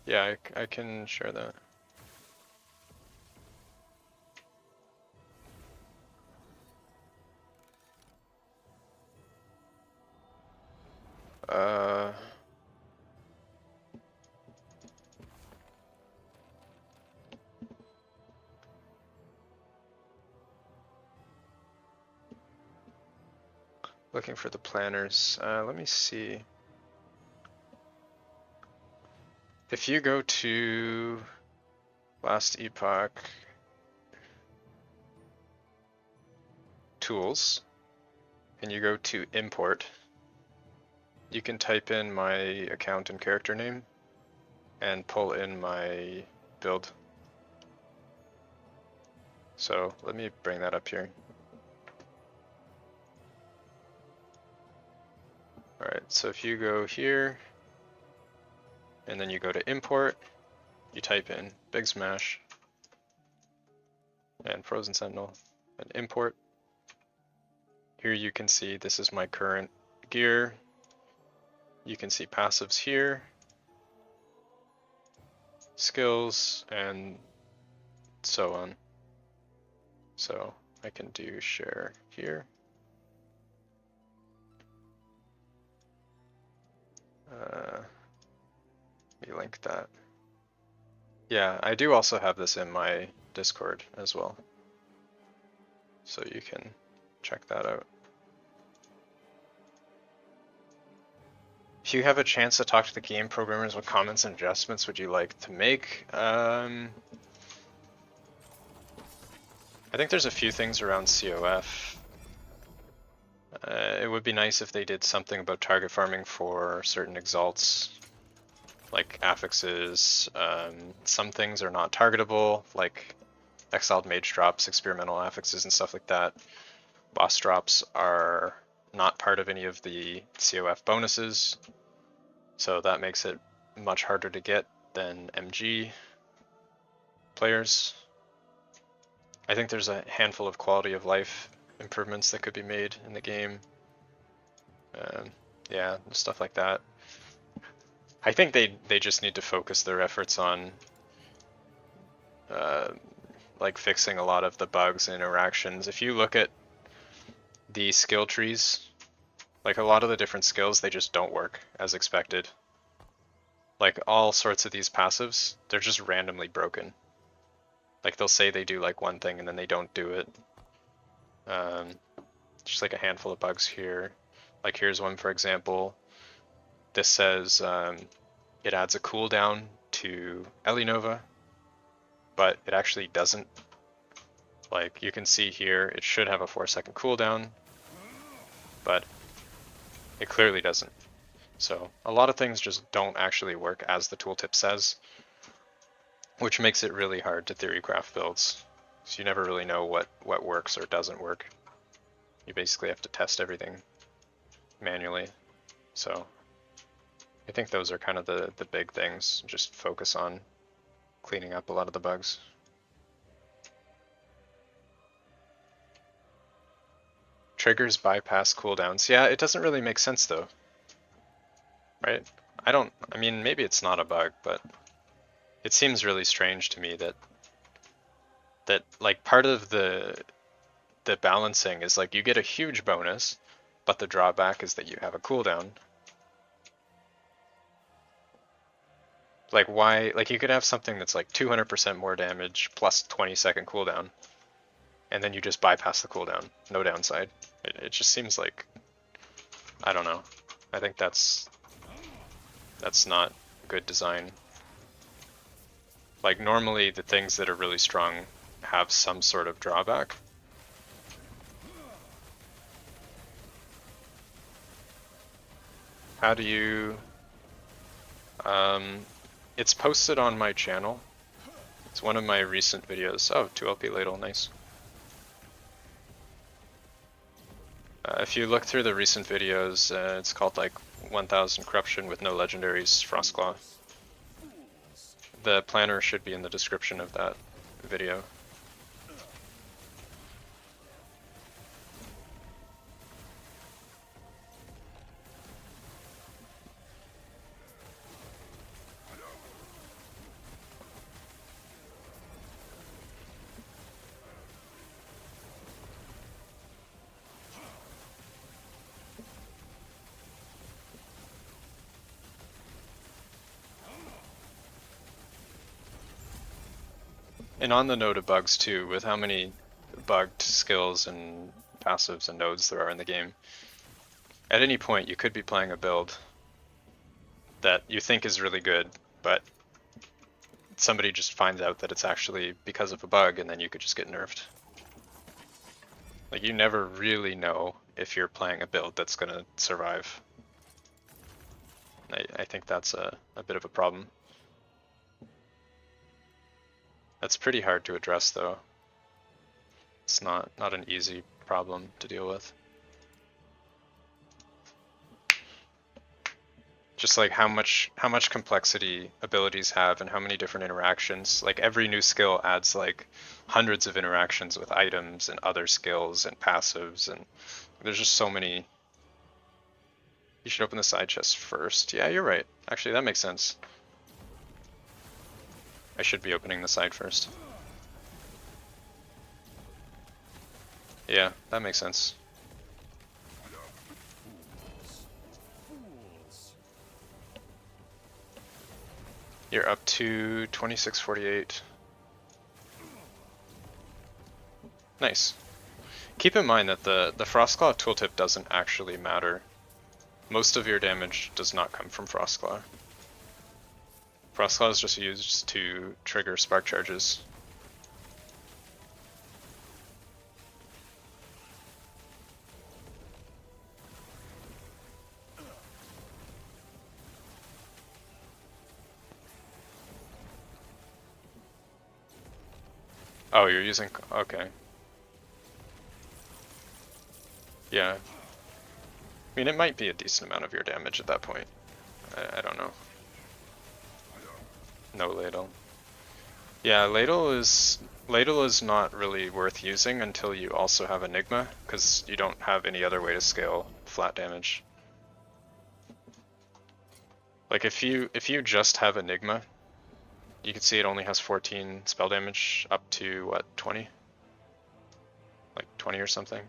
S2: Yeah, I can share that. Looking for the planners. Let me see. If you go to Last Epoch Tools, and you go to Import, you can type in my account and character name, and pull in my build. So let me bring that up here. Alright, so if you go here, and then you go to import, you type in Big Smash and FrozenSentinel and import. Here you can see this is my current gear. You can see passives here, skills, and so on. So I can do share here. Let me link that. Yeah, I do also have this in my Discord as well, so you can check that out. If you have a chance to talk to the game programmers, what comments and adjustments would you like to make? I think there's a few things around CoF. It would be nice if they did something about target farming for certain exalts, like affixes. Some things are not targetable, like exiled mage drops, experimental affixes, and stuff like that. Boss drops are not part of any of the CoF bonuses, so that makes it much harder to get than MG players. I think there's a handful of quality of life improvements that could be made in the game. Yeah, stuff like that. I think they just need to focus their efforts on like fixing a lot of the bugs and interactions. If you look at the skill trees, like a lot of the different skills, they just don't work as expected. Like all sorts of these passives, they're just randomly broken. Like they'll say they do like one thing and then they don't do it. Just like a handful of bugs here. Like here's one, for example. This says it adds a cooldown to Elinova, but it actually doesn't. Like you can see here, it should have a 4-second cooldown, but it clearly doesn't. So a lot of things just don't actually work as the tooltip says, which makes it really hard to theory craft builds. So you never really know what works or doesn't work. You basically have to test everything manually. So I think those are kind of the big things. Just focus on cleaning up a lot of the bugs. Triggers bypass cooldowns. Yeah, it doesn't really make sense though. Right? I mean, maybe it's not a bug, but it seems really strange to me that like part of the balancing is like you get a huge bonus, but the drawback is that you have a cooldown. Like why, like you could have something that's like 200% more damage plus 20-second cooldown, and then you just bypass the cooldown, no downside. It just seems like, I don't know. I think that's not good design. Like normally the things that are really strong have some sort of drawback. How do you... it's posted on my channel. It's one of my recent videos. Oh, 2LP ladle, nice. If you look through the recent videos, it's called like 1000 Corruption with no legendaries, Frost Claw. The planner should be in the description of that video. And on the note of bugs too, with how many bugged skills and passives and nodes there are in the game, at any point you could be playing a build that you think is really good, but somebody just finds out that it's actually because of a bug and then you could just get nerfed. Like you never really know if you're playing a build that's gonna survive. I think that's a bit of a problem. That's pretty hard to address though. It's not an easy problem to deal with. Just like how much complexity abilities have and how many different interactions. Like every new skill adds like hundreds of interactions with items and other skills and passives, and there's just so many. You should open the side chest first. Yeah, you're right. Actually, that makes sense. I should be opening the side first. Yeah, that makes sense. You're up to 2648. Nice. Keep in mind that the Frost Claw tooltip doesn't actually matter. Most of your damage does not come from Frost Claw. Frost Claw is just used to trigger spark charges. Oh, you're using... okay. Yeah. I mean, it might be a decent amount of your damage at that point. I don't know. No ladle. Yeah, ladle is not really worth using until you also have Enigma, because you don't have any other way to scale flat damage. Like if you just have Enigma, you can see it only has 14 spell damage up to what, 20? Like 20 or something.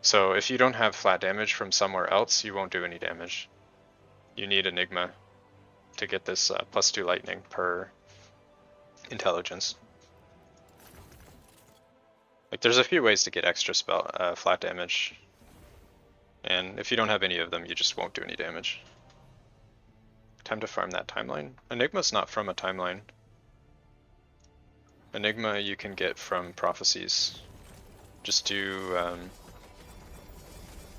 S2: So if you don't have flat damage from somewhere else, you won't do any damage. You need Enigma to get this +2 lightning per intelligence. Like there's a few ways to get extra spell flat damage, and if you don't have any of them, you just won't do any damage. Time to farm that timeline. Enigma's not from a timeline. Enigma you can get from prophecies. Just do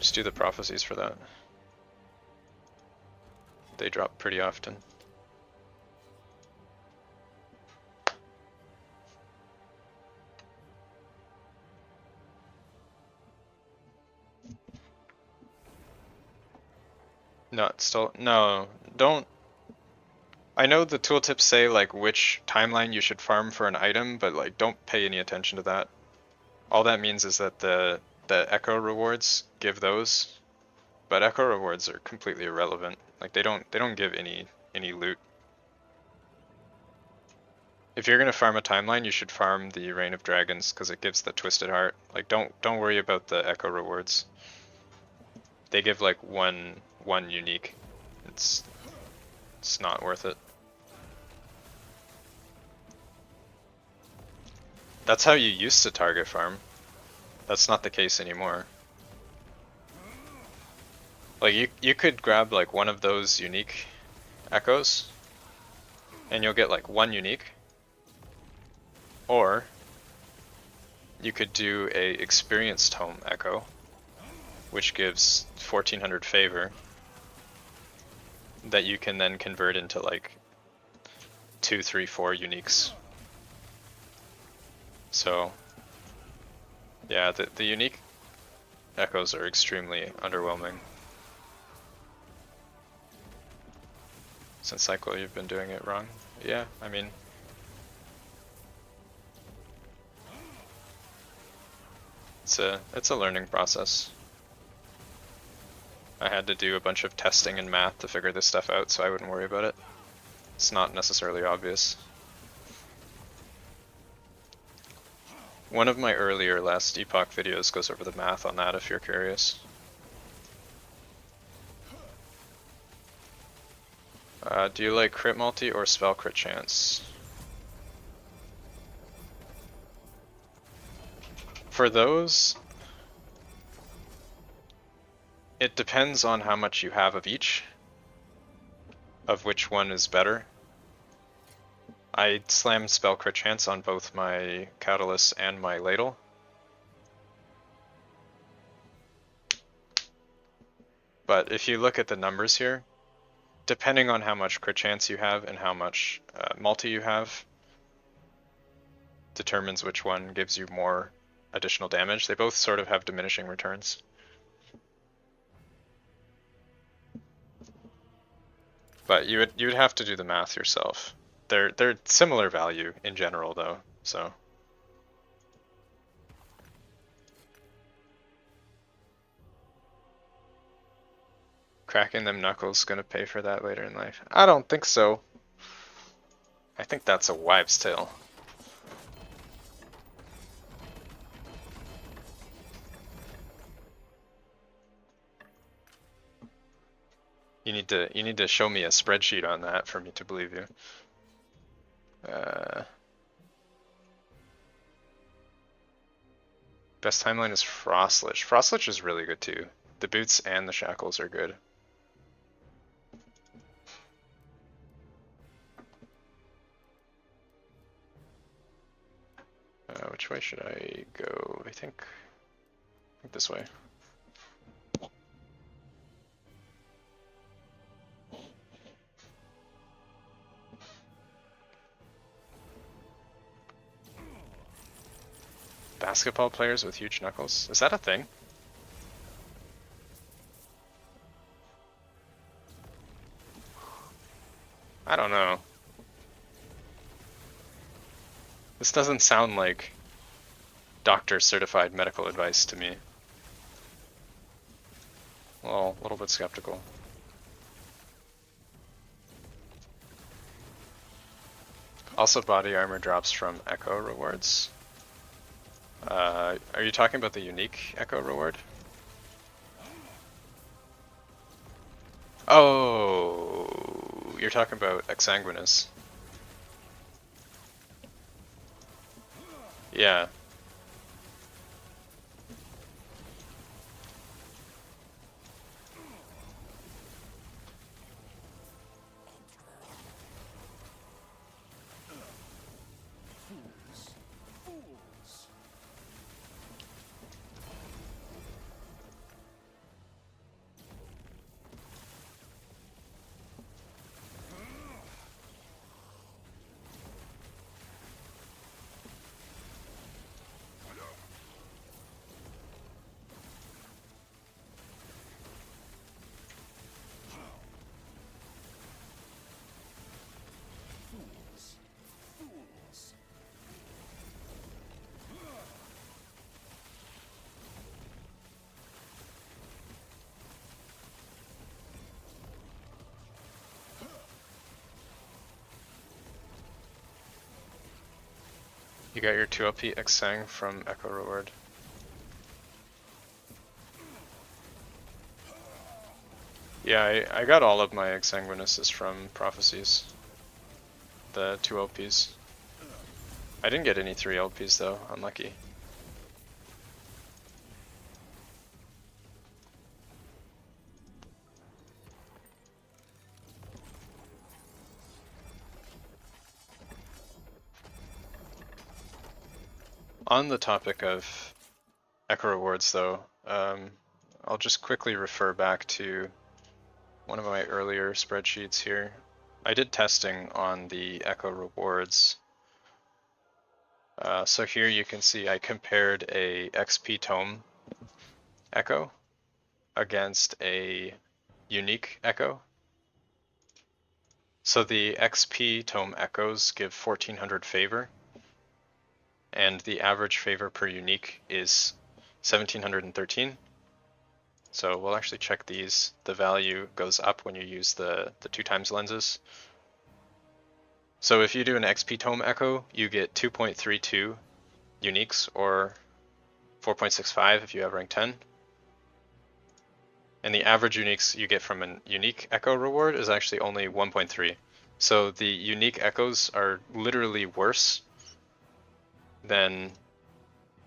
S2: the prophecies for that. They drop pretty often. No, don't. I know the tooltips say like which timeline you should farm for an item, but like don't pay any attention to that. All that means is that the echo rewards give those, but echo rewards are completely irrelevant. Like they don't give any loot. If you're gonna farm a timeline, you should farm the Reign of Dragons because it gives the Twisted Heart. Like don't worry about the echo rewards. They give like one unique. It's not worth it. That's how you used to target farm. That's not the case anymore. Like you could grab like one of those unique echoes and you'll get like one unique. Or you could do a experienced home echo, which gives 1400 favor that you can then convert into like 2, 3, 4 uniques. So yeah, the unique echoes are extremely underwhelming. Since cycle you've been doing it wrong. Yeah, I mean, it's a learning process. I had to do a bunch of testing and math to figure this stuff out, so I wouldn't worry about it. It's not necessarily obvious. One of my earlier Last Epoch videos goes over the math on that if you're curious. Do you like crit multi or spell crit chance? For those, it depends on how much you have of each, of which one is better. I slam spell crit chance on both my Catalyst and my Ladle. But if you look at the numbers here, depending on how much crit chance you have and how much multi you have, determines which one gives you more additional damage. They both sort of have diminishing returns. But you would have to do the math yourself. They're similar value in general though, so. Cracking them knuckles gonna pay for that later in life? I don't think so. I think that's a wives' tale. You need to show me a spreadsheet on that for me to believe you. Best timeline is Frostlich. Frostlich is really good too. The boots and the shackles are good. Which way should I go? I think this way. Basketball players with huge knuckles? Is that a thing? I don't know. This doesn't sound like doctor certified medical advice to me. Well, a little bit skeptical. Also, body armor drops from Echo rewards. Are you talking about the unique Echo reward? Oh, you're talking about Exsanguinous. Yeah. You got your 2 LP Exsang from Echo reward. Yeah, I got all of my Exsanguinuses from Prophecies. The 2 LPs. I didn't get any 3 LPs though, unlucky. On the topic of Echo rewards though, I'll just quickly refer back to one of my earlier spreadsheets here. I did testing on the Echo rewards. So here you can see I compared a XP Tome Echo against a unique Echo. So the XP Tome Echoes give 1400 favor, and the average favor per unique is 1713. So we'll actually check these. The value goes up when you use the 2x lenses. So if you do an XP Tome Echo, you get 2.32 uniques, or 4.65 if you have rank 10. And the average uniques you get from a unique Echo reward is actually only 1.3. So the unique Echoes are literally worse than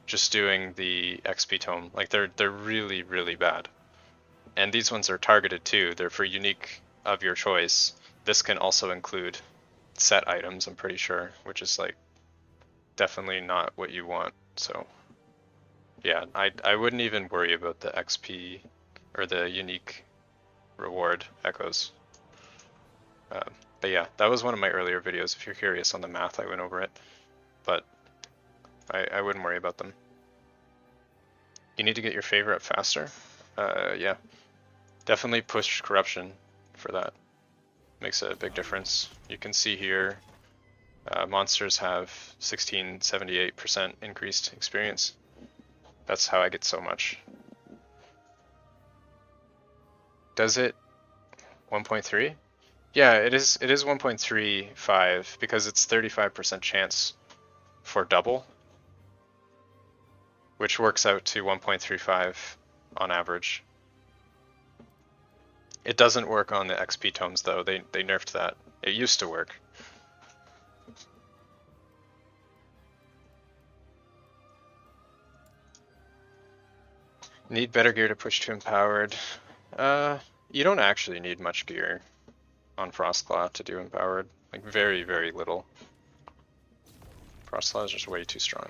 S2: just doing the XP Tome. Like they're really, really bad. And these ones are targeted too. They're for unique of your choice. This can also include set items, I'm pretty sure, which is like definitely not what you want. So yeah, I wouldn't even worry about the XP or the unique reward echoes. But yeah, that was one of my earlier videos. If you're curious on the math, I went over it, but I wouldn't worry about them. You need to get your favor up faster. Yeah, definitely push corruption for that. makes a big difference. You can see here, monsters have 1678% increased experience. That's how I get so much. Does it 1.3? Yeah, it is 1.35 because it's 35% chance for double, which works out to 1.35 on average. It doesn't work on the XP tomes though, they nerfed that. It used to work. Need better gear to push to empowered. You don't actually need much gear on Frost Claw to do empowered. Like very, very little. Frost Claw is just way too strong.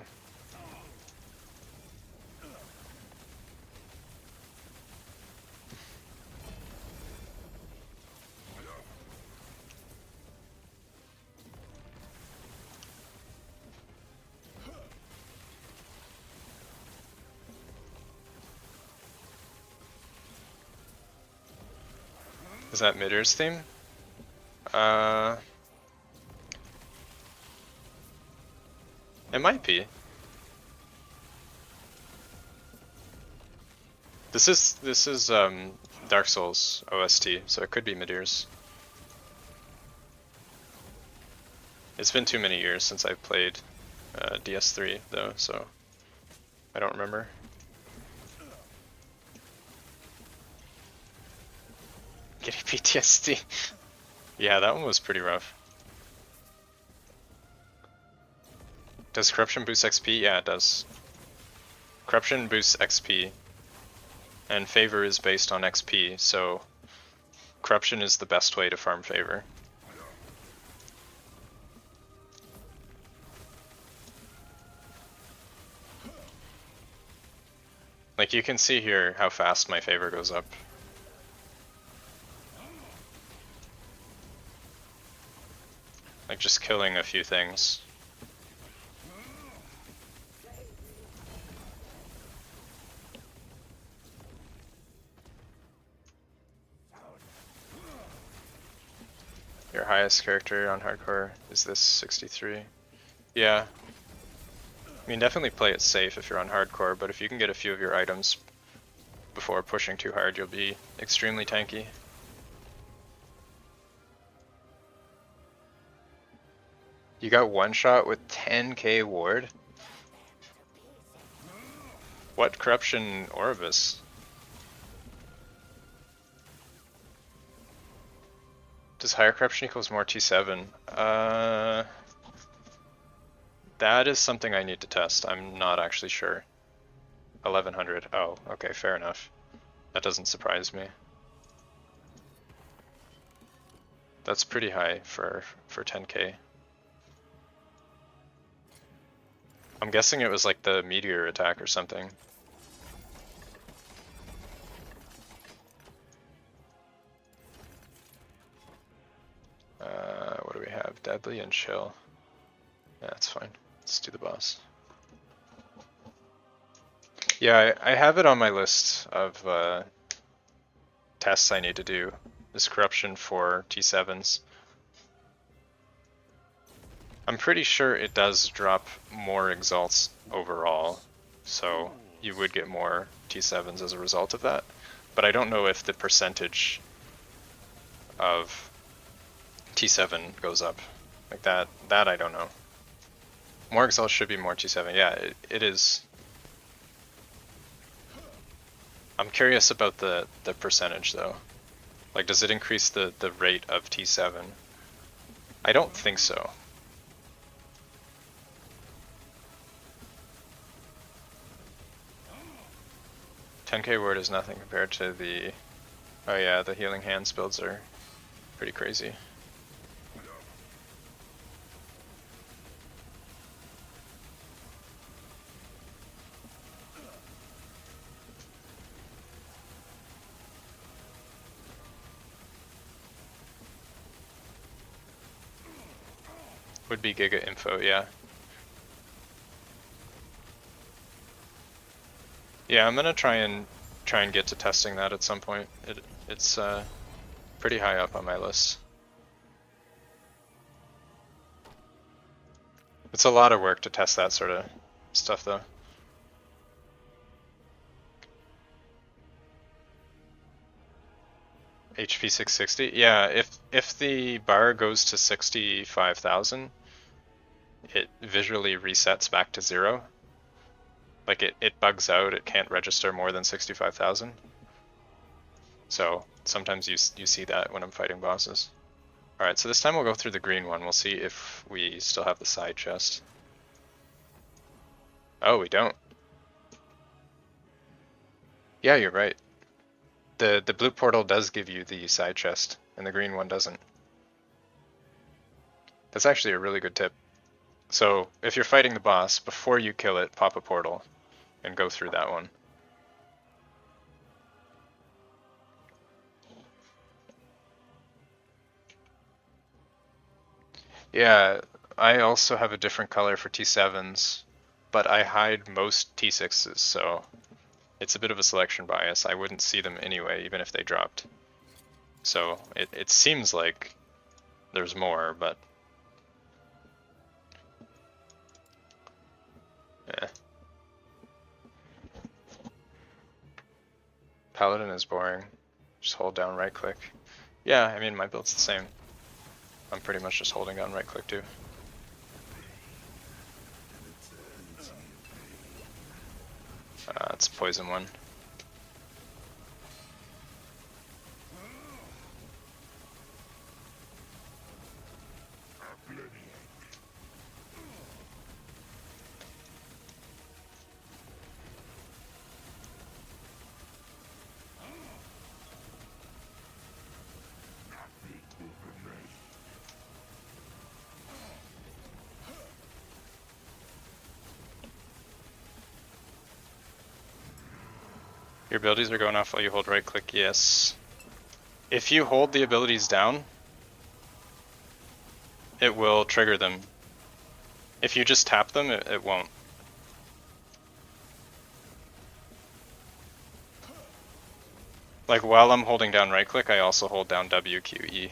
S2: Is that Midder's theme? It might be. This is Dark Souls OST, so it could be Midder's. It's been too many years since I've played DS3 though, so I don't remember. Getting PTSD. Yeah, that one was pretty rough. Does Corruption boost XP? Yeah, it does. Corruption boosts XP, and Favor is based on XP, so Corruption is the best way to farm Favor. Like you can see here how fast my Favor goes up. Like just killing a few things. Your highest character on hardcore is this 63. Yeah. I mean, definitely play it safe if you're on hardcore, but if you can get a few of your items before pushing too hard, you'll be extremely tanky. You got one shot with 10k ward? What corruption Oribus? Does higher corruption equals more T7? That is something I need to test. I'm not actually sure. 1100. Oh, okay, fair enough. That doesn't surprise me. That's pretty high for 10k. I'm guessing it was like the meteor attack or something. What do we have? Deadly and chill. Yeah, that's fine. Let's do the boss. Yeah, I have it on my list of tests I need to do. This corruption for T7s. I'm pretty sure it does drop more exalts overall, so you would get more T7s as a result of that. But I don't know if the percentage of T7 goes up. Like that I don't know. More exalts should be more T7. Yeah, it is. I'm curious about the percentage though. Like, does it increase the rate of T7? I don't think so. $10k word is nothing compared to the... Oh yeah, the healing hands builds are pretty crazy. Would be Giga Info, yeah. Yeah, I'm gonna try and get to testing that at some point. It's pretty high up on my list. It's a lot of work to test that sort of stuff though. HP 660? Yeah, if the bar goes to 65,000, it visually resets back to 0. Like it bugs out, it can't register more than 65,000. So sometimes you see that when I'm fighting bosses. Alright, so this time we'll go through the green one. We'll see if we still have the side chest. Oh, we don't. Yeah, you're right. The blue portal does give you the side chest, and the green one doesn't. That's actually a really good tip. So if you're fighting the boss, before you kill it, pop a portal and go through that one. Yeah, I also have a different color for T7s, but I hide most T6s, so it's a bit of a selection bias. I wouldn't see them anyway, even if they dropped. So it seems like there's more, but yeah. Paladin is boring. Just hold down right click. Yeah, I mean my build's the same. I'm pretty much just holding down right click too. It's poison one. Your abilities are going off while you hold right click, yes. If you hold the abilities down, it will trigger them. If you just tap them, it won't. Like while I'm holding down right click, I also hold down WQE.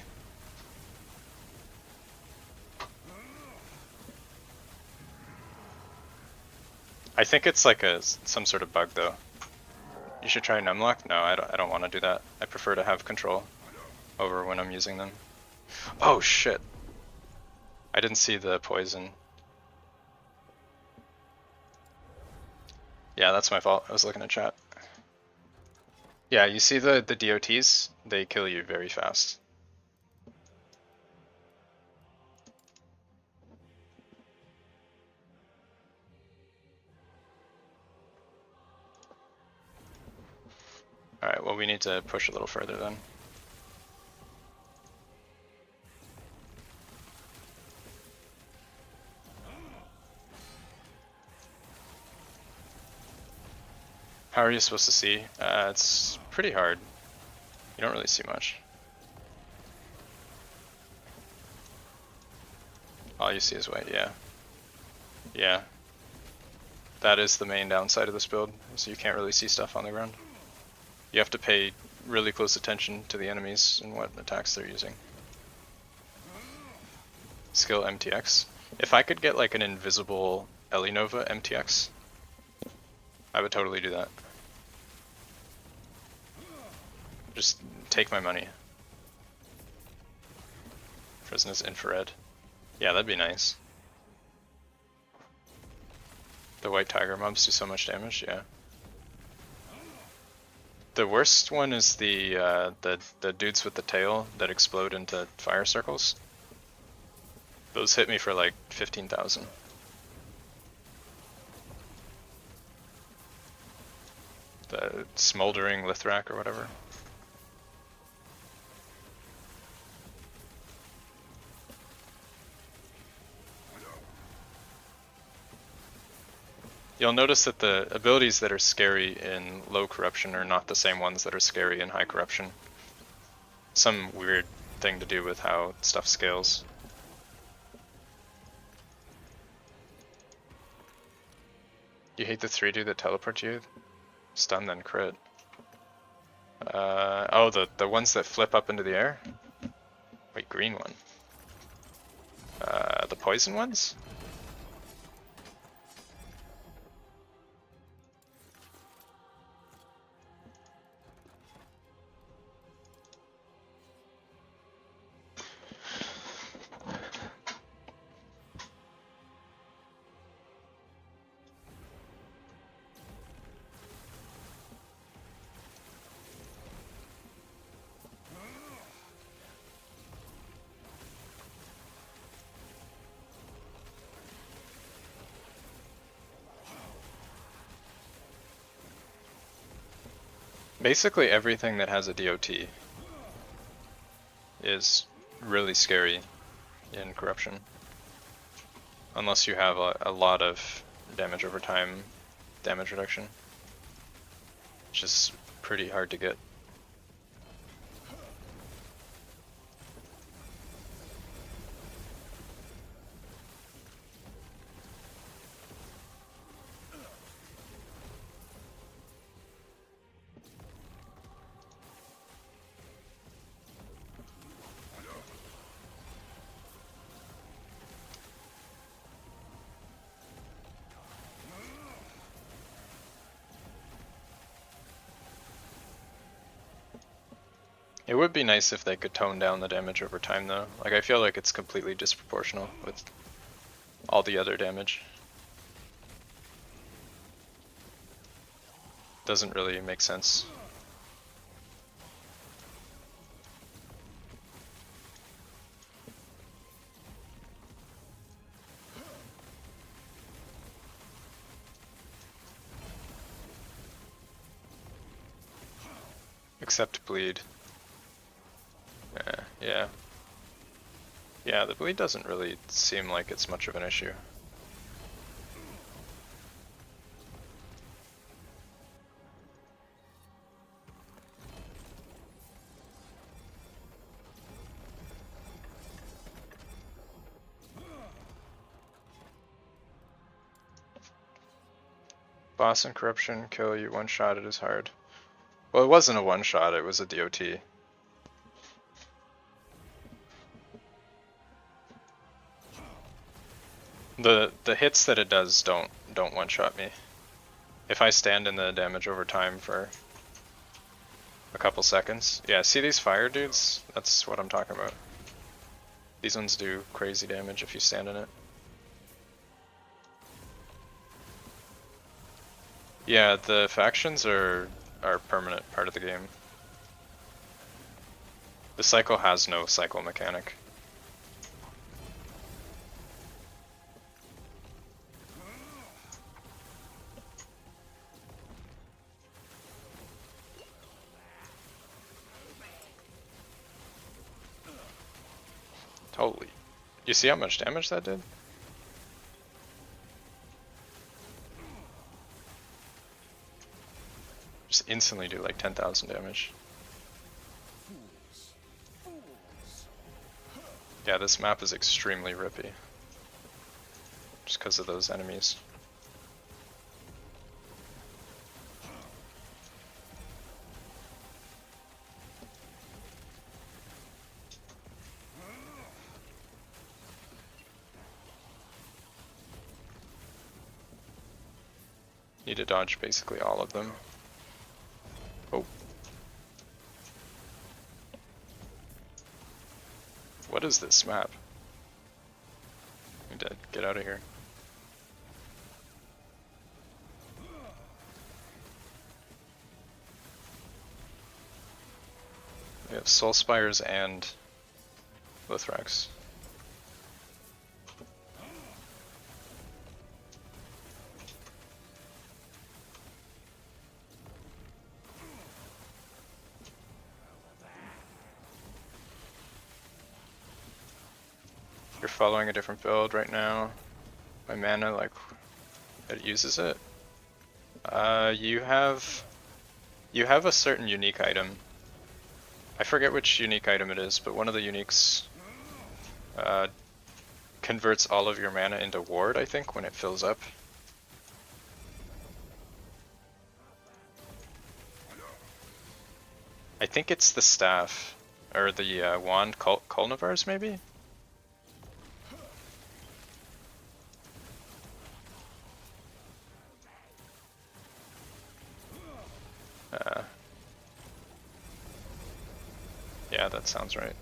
S2: I think it's like some sort of bug though. You should try numlock? No, I don't want to do that. I prefer to have control over when I'm using them. Oh shit! I didn't see the poison. Yeah, that's my fault. I was looking at chat. Yeah, you see the DOTs? They kill you very fast. Alright, well we need to push a little further then. How are you supposed to see? It's pretty hard. You don't really see much. All you see is white, yeah. Yeah. That is the main downside of this build, so you can't really see stuff on the ground. You have to pay really close attention to the enemies and what attacks they're using. Skill MTX. If I could get like an invisible Elinova MTX, I would totally do that. Just take my money. Frozen is infrared. Yeah, that'd be nice. The white tiger mobs do so much damage, yeah. The worst one is the dudes with the tail that explode into fire circles. Those hit me for like 15,000. The smoldering Lithrak or whatever. You'll notice that the abilities that are scary in low corruption are not the same ones that are scary in high corruption. Some weird thing to do with how stuff scales. You hate the 3D that teleport you? Stun then crit. Oh, the ones that flip up into the air? Wait, green one. The poison ones? Basically everything that has a DOT is really scary in Corruption. Unless you have a lot of damage over time, damage reduction. Which is pretty hard to get. It would be nice if they could tone down the damage over time though. Like I feel like it's completely disproportional with all the other damage. Doesn't really make sense. Except bleed. Yeah. Yeah, the bleed doesn't really seem like it's much of an issue. Boss and Corruption kill you one shot, it is hard. Well, it wasn't a one shot, it was a DOT. The hits that it does don't one shot me. If I stand in the damage over time for a couple seconds. Yeah, see these fire dudes? That's what I'm talking about. These ones do crazy damage if you stand in it. Yeah, the factions are permanent part of the game. The cycle has no cycle mechanic. Totally. You see how much damage that did? Just instantly do like 10,000 damage. Yeah, this map is extremely rippy. Just because of those enemies. Need to dodge basically all of them. Oh. What is this map? I'm dead. Get out of here. We have Soul Spires and Lithrax. You're following a different build right now. My mana, like, it uses it. You have a certain unique item. I forget which unique item it is, but one of the uniques converts all of your mana into ward, I think, when it fills up. I think it's the staff, or the wand, Kulnavars maybe? Yeah, that sounds right.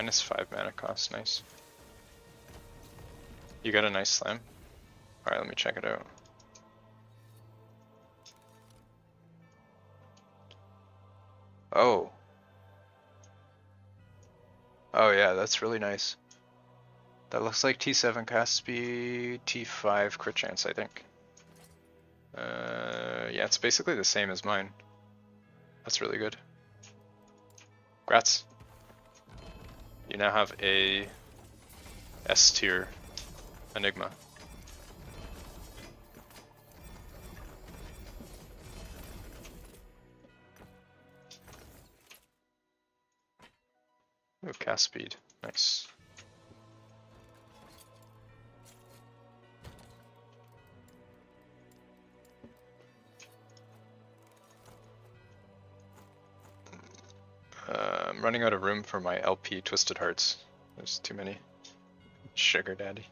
S2: -5 mana cost, nice. You got a nice slam? Alright, let me check it out. Oh. Oh yeah, that's really nice. That looks like T7 cast speed, T5 crit chance, I think. Yeah, it's basically the same as mine. That's really good. Grats. You now have a S tier Enigma. Ooh, cast speed, nice. I'm running out of room for my LP Twisted Hearts. There's too many. Sugar daddy.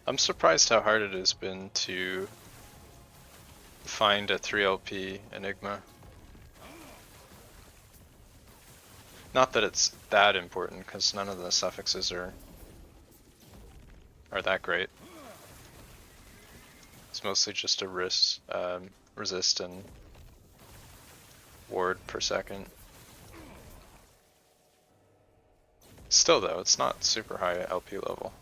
S2: I'm surprised how hard it has been to find a 3LP Enigma. Not that it's that important, because none of the suffixes are that great. It's mostly just a resist and ward per second. Still though, it's not super high LP level.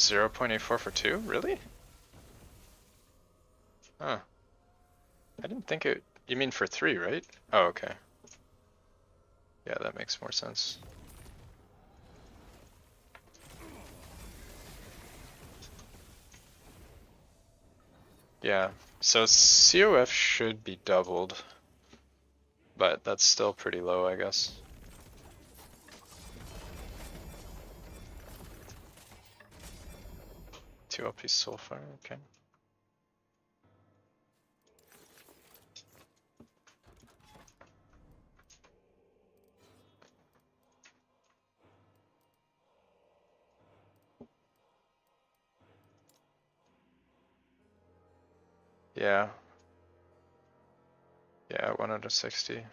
S2: .84 for 2? Really? Huh. I didn't think it... You mean for 3, right? Oh, okay. Yeah, that makes more sense. Yeah, so COF should be doubled, but that's still pretty low, I guess. Two LP Soulfire, okay. Yeah. Yeah, 1 out of 60.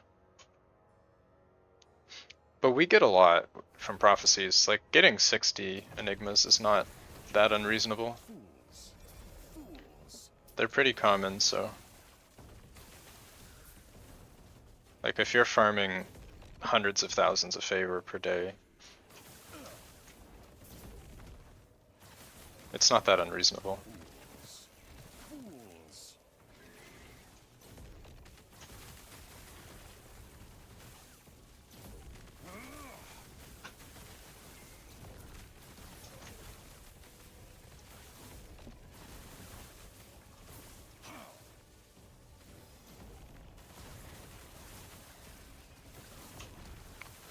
S2: But we get a lot from prophecies. Like, getting 60 enigmas is not that unreasonable. They're pretty common, so... Like, if you're farming hundreds of thousands of favor per day, it's not that unreasonable.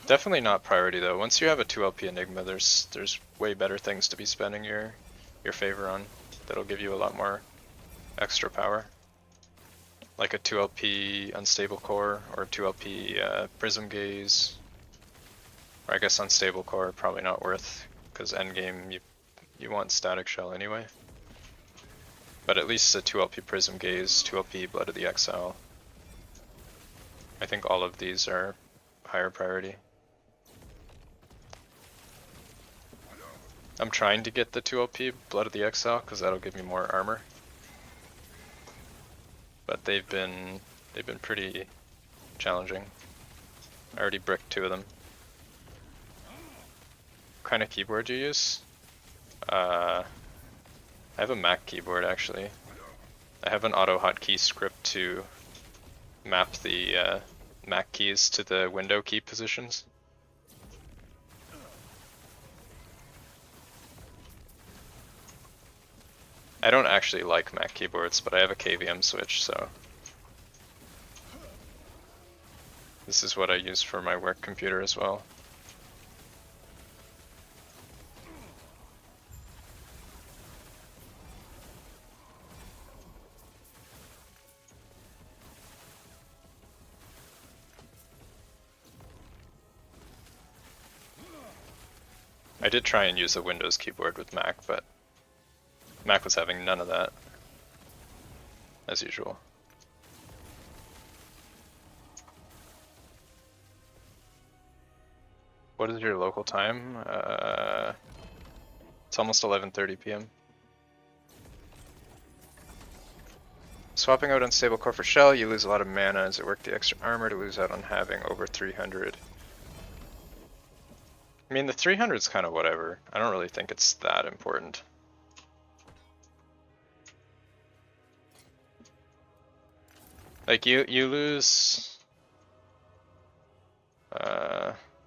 S2: Definitely not priority though. Once you have a 2LP Enigma, there's way better things to be spending your favor on that'll give you a lot more extra power. Like a 2LP Unstable Core or a 2LP Prism Gaze. Or I guess Unstable Core probably not worth, because endgame you want Static Shell anyway. But at least a 2LP Prism Gaze, 2LP Blood of the Exile. I think all of these are higher priority. I'm trying to get the 2LP Blood of the Exile because that'll give me more armor. But they've been pretty challenging. I already bricked 2 of them. What kind of keyboard do you use? I have a Mac keyboard actually. I have an auto hotkey script to map the Mac keys to the window key positions. I don't actually like Mac keyboards, but I have a KVM switch, so this is what I use for my work computer as well. I did try and use a Windows keyboard with Mac, but Mac was having none of that, as usual. What is your local time? It's almost 11:30 p.m. Swapping out unstable core for shell, you lose a lot of mana as it worked the extra armor to lose out on having over 300. I mean, the 300 is kind of whatever. I don't really think it's that important. Like you lose.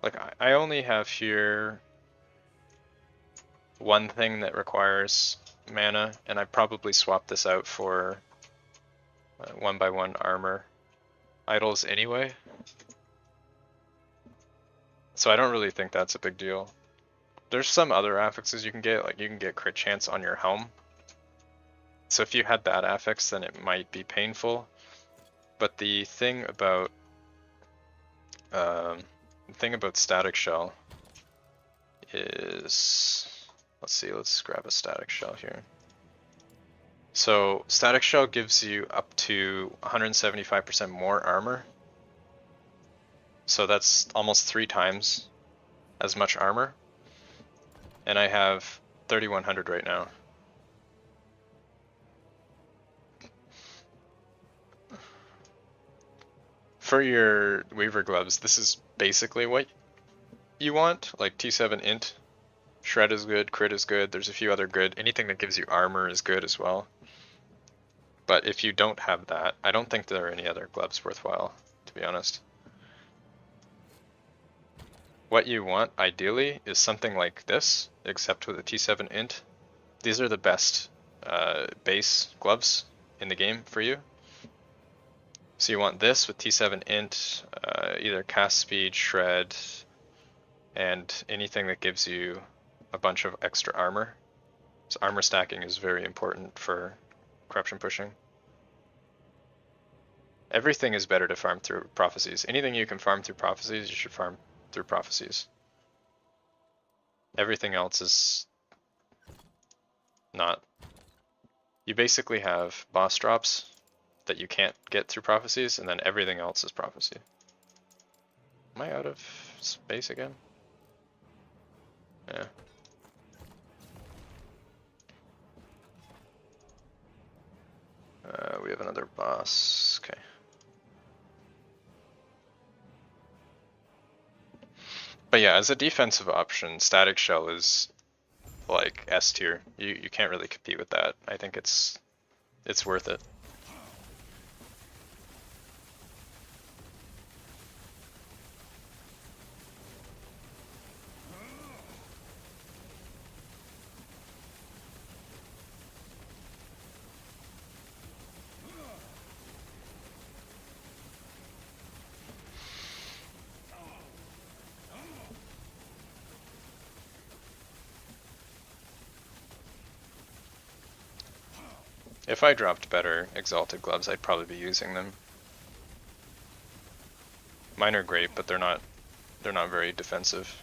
S2: Like I only have here one thing that requires mana, and I probably swap this out for 1x1 armor idols anyway. So I don't really think that's a big deal. There's some other affixes you can get, like you can get crit chance on your helm. So if you had that affix, then it might be painful. But the thing about Static Shell is, let's grab a Static Shell here. So Static Shell gives you up to 175% more armor. So that's almost 3 times as much armor. And I have 3100 right now. For your Weaver gloves, this is basically what you want. Like T7 int, shred is good, crit is good, there's a few other good. Anything that gives you armor is good as well. But if you don't have that, I don't think there are any other gloves worthwhile, to be honest. What you want, ideally, is something like this, except with a T7 int. These are the best base gloves in the game for you. So you want this with T7 int, either cast speed, shred, and anything that gives you a bunch of extra armor. So armor stacking is very important for corruption pushing. Everything is better to farm through prophecies. Anything you can farm through prophecies, you should farm through prophecies. Everything else is not. You basically have boss drops that you can't get through prophecies, and then everything else is prophecy. Am I out of space again? Yeah. We have another boss. Okay. But yeah, as a defensive option, Static Shell is like S tier. You can't really compete with that. I think it's worth it. If I dropped better Exalted Gloves, I'd probably be using them. Mine are great, but they're not very defensive.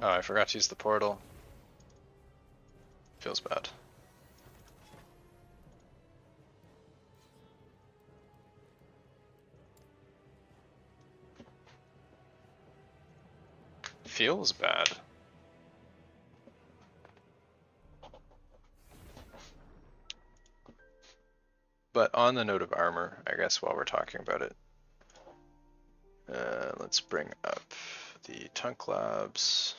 S1: Oh, I forgot to use the portal. Feels bad. Feels bad. But on the note of armor, I guess while we're talking about it, let's bring up the Tunk Labs.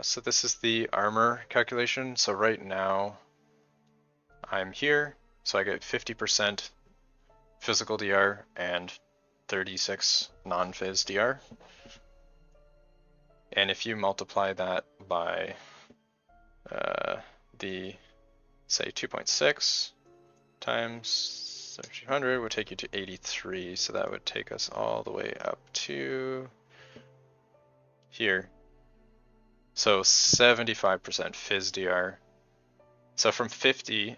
S1: So this is the armor calculation. So right now I'm here, so I get 50% physical DR and 36 non-phys DR. And if you multiply that by the, say, 2.6 times 1300 would take you to 83, so that would take us all the way up to here. So 75% phys DR. So from 50,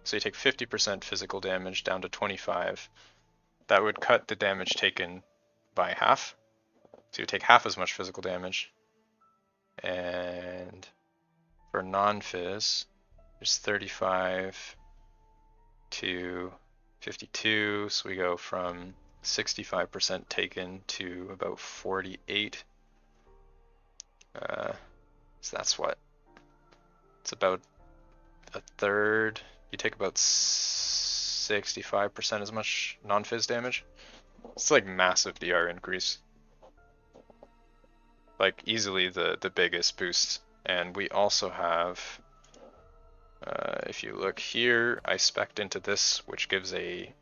S1: so you take 50% physical damage down to 25, that would cut the damage taken by half. So you take half as much physical damage. And for non-phys, there's 35 to 52, so we go from 65% taken to about 48. So that's what? It's about a third. You take about 65% as much non-phys damage. It's like massive DR increase. Like easily the biggest boost. And we also have, if you look here, I spec'd into this, which gives a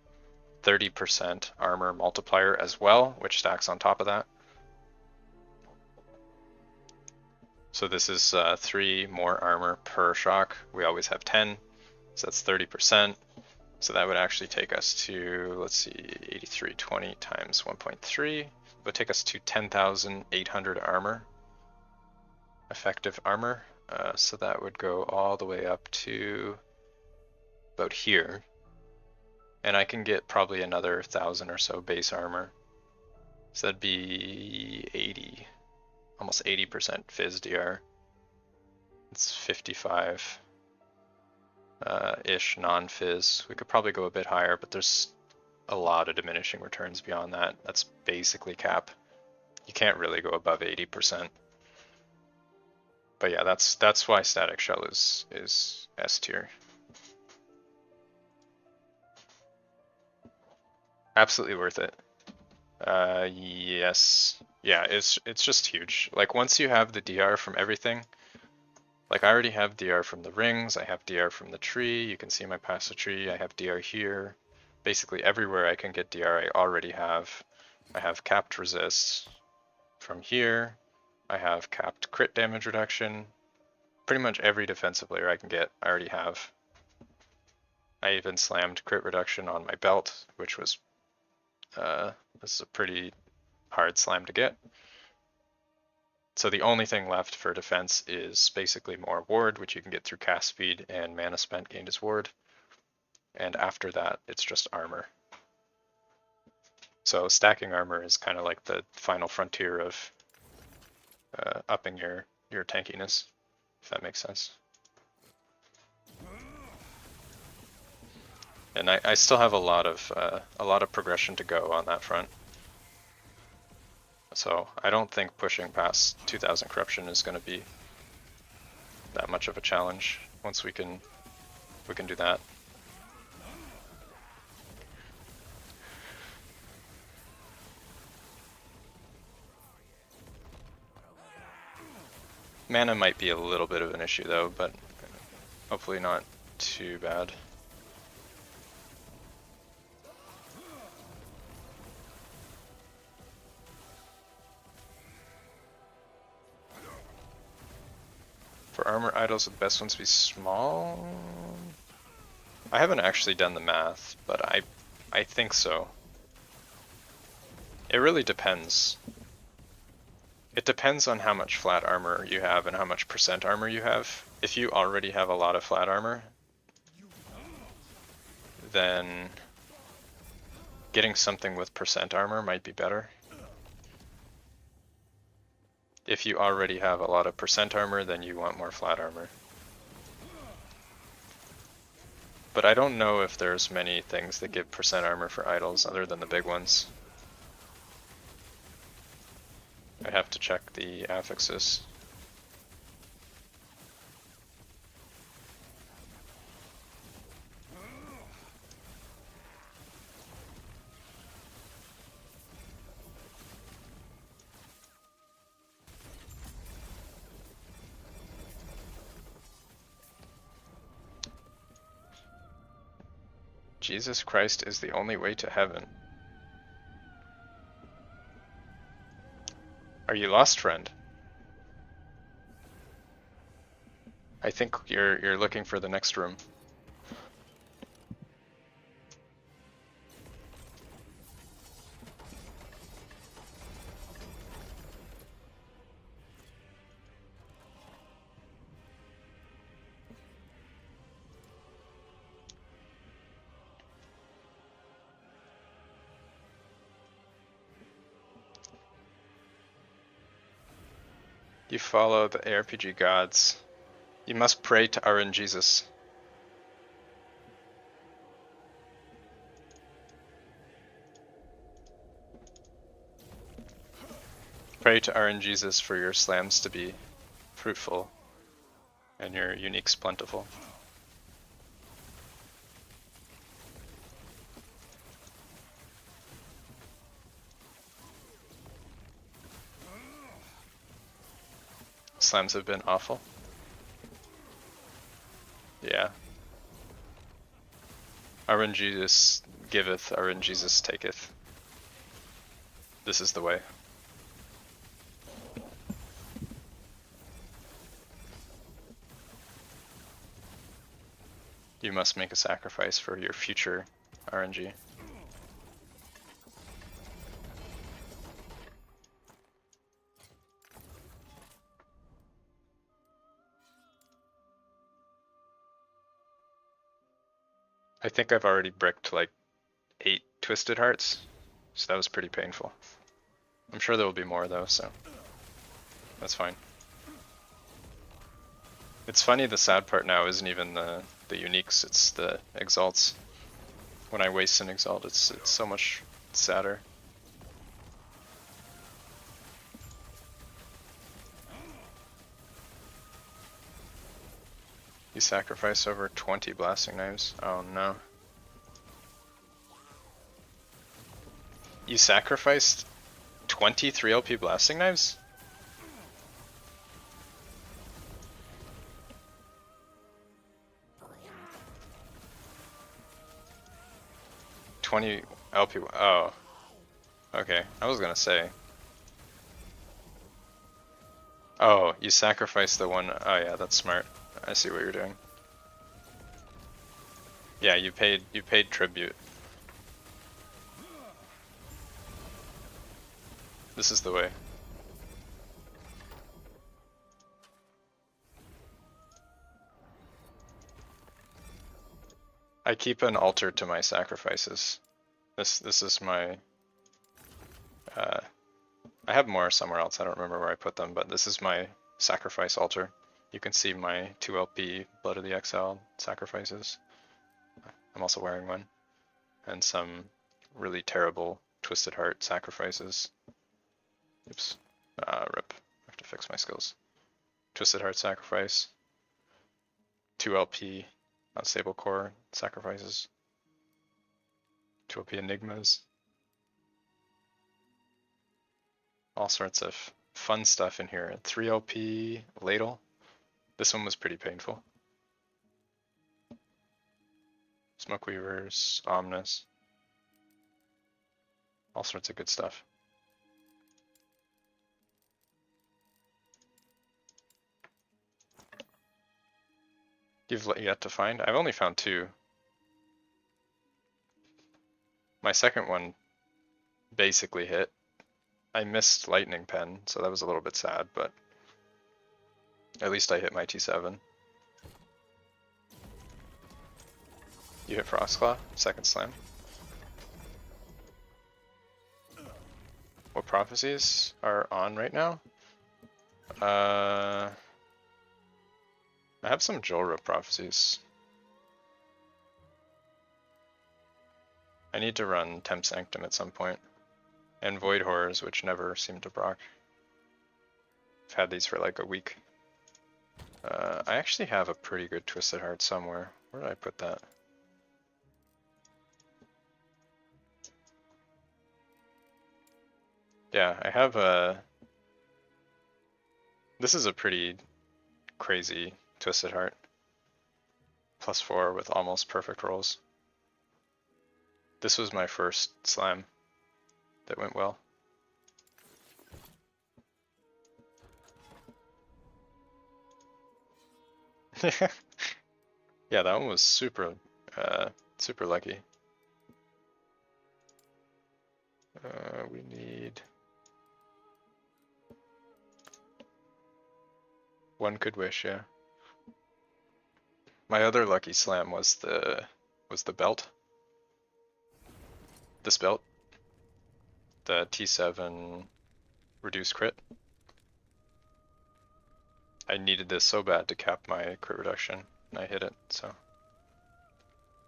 S1: 30% armor multiplier as well, which stacks on top of that. So this is 3 more armor per shock. We always have 10, so that's 30%. So that would actually take us to, let's see, 8320 times 1.3 would take us to 10,800 armor, effective armor. So that would go all the way up to about here. And I can get probably another 1,000 or so base armor. So that'd be 80, almost 80% phys DR. It's 55 ish non-phys. We could probably go a bit higher, but there's a lot of diminishing returns beyond that. That's basically cap. You can't really go above 80%. But yeah, that's why Static Shell is S tier. Absolutely worth it. Yes. Yeah, it's just huge. Like once you have the DR from everything, like I already have DR from the rings, I have DR from the tree, you can see my passive tree, I have DR here. Basically everywhere I can get DR I already have. I have capped resist from here. I have capped crit damage reduction. Pretty much every defensive layer I can get, I already have. I even slammed crit reduction on my belt, which was, this is a pretty hard slam to get. So the only thing left for defense is basically more ward, which you can get through cast speed and mana spent gained as ward. And after that, it's just armor. So stacking armor is kind of like the final frontier of upping your tankiness, if that makes sense. And I still have a lot of progression to go on that front. So I don't think pushing past 2000 corruption is going to be that much of a challenge once we can do that. Mana might be a little bit of an issue though, but hopefully not too bad. For armor idols, would the best ones be small? I haven't actually done the math, but I think so. It really depends. It depends on how much flat armor you have and how much percent armor you have. If you already have a lot of flat armor, then getting something with percent armor might be better.
S2: If you already have a lot of percent armor, then you want more flat armor. But I don't know if there's many things that give percent armor for idols other than the big ones. I have to check the affixes. Jesus Christ is the only way to heaven. Are you lost, friend? I think you're looking for the next room. You follow the ARPG gods. You must pray to RN Jesus. Pray to RN Jesus for your slams to be fruitful and your uniques plentiful. Slams have been awful. Yeah. RN Jesus giveth, RN Jesus taketh. This is the way. You must make a sacrifice for your future RNG. I think I've already bricked like 8 Twisted Hearts, so that was pretty painful. I'm sure there will be more though, so that's fine. It's funny, the sad part now isn't even the uniques, it's the exalts. When I waste an exalt, it's so much sadder. You sacrifice over 20 blasting knives. Oh no. You sacrificed 20 3LP blasting knives? LP. Oh. Okay, I was gonna say. Oh, you sacrificed the one. Oh yeah, that's smart. I see what you're doing. Yeah, you paid tribute. This is the way. I keep an altar to my sacrifices. This is my I have more somewhere else, I don't remember where I put them, but this is my sacrifice altar. You can see my 2LP Blood of the Exiled sacrifices. I'm also wearing one. And some really terrible Twisted Heart sacrifices. Oops. Rip. I have to fix my skills. Twisted Heart sacrifice. 2LP Unstable Core sacrifices. 2LP Enigmas. All sorts of fun stuff in here. 3LP Ladle. This one was pretty painful. Smoke Weavers, Omnis. All sorts of good stuff. You've yet to find? I've only found 2. My second one basically hit. I missed Lightning Pen, so that was a little bit sad, but at least I hit my T7. You hit Frost Claw, second slam. What prophecies are on right now? I have some Jorah prophecies. I need to run Temp Sanctum at some point. And Void Horrors, which never seem to proc. I've had these for like a week. I actually have a pretty good Twisted Heart somewhere. Where did I put that? Yeah, I have a... This is a pretty crazy Twisted Heart. +4 with almost perfect rolls. This was my first slam that went well. Yeah, that one was super, super lucky. We need... One could wish, yeah. My other lucky slam was the belt. This belt. The T7 reduced crit. I needed this so bad to cap my crit reduction, and I hit it, so.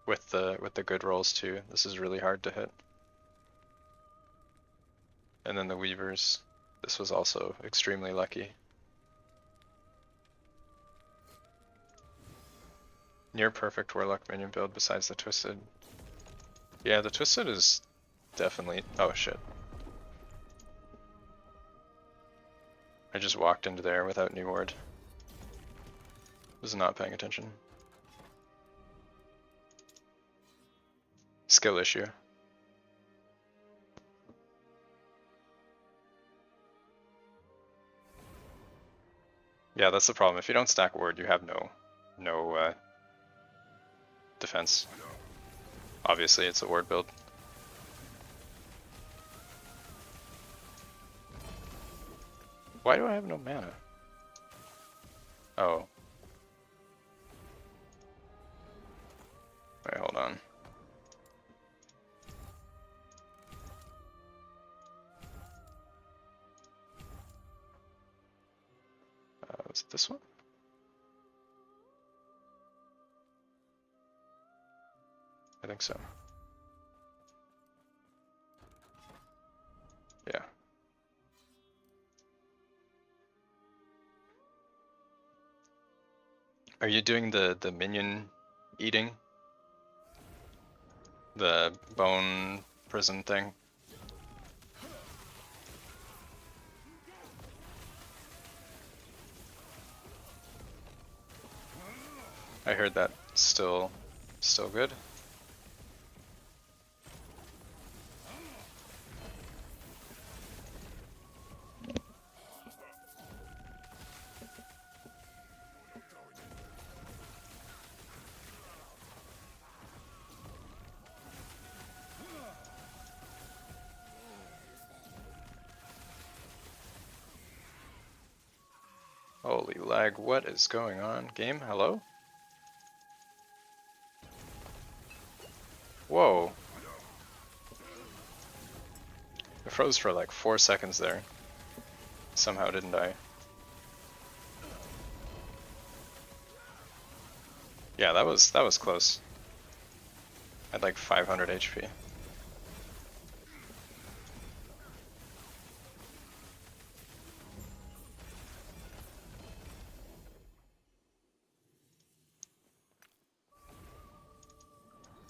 S2: With the good rolls too, this is really hard to hit. And then the Weavers, this was also extremely lucky. Near perfect Warlock minion build besides the Twisted. Yeah, the Twisted is definitely... Oh shit. I just walked into there without New Ward. Was not paying attention. Skill issue. Yeah, that's the problem. If you don't stack Ward, you have no defense. Obviously, it's a Ward build. Why do I have no mana? Oh. Wait, hold on. Was it this one? I think so. Yeah. Are you doing the minion eating? The bone prison thing? I heard that still good. Holy lag, what is going on? Game, hello? Whoa. I froze for like 4 seconds there. Somehow didn't I? Yeah, that was close. I had like 500 HP.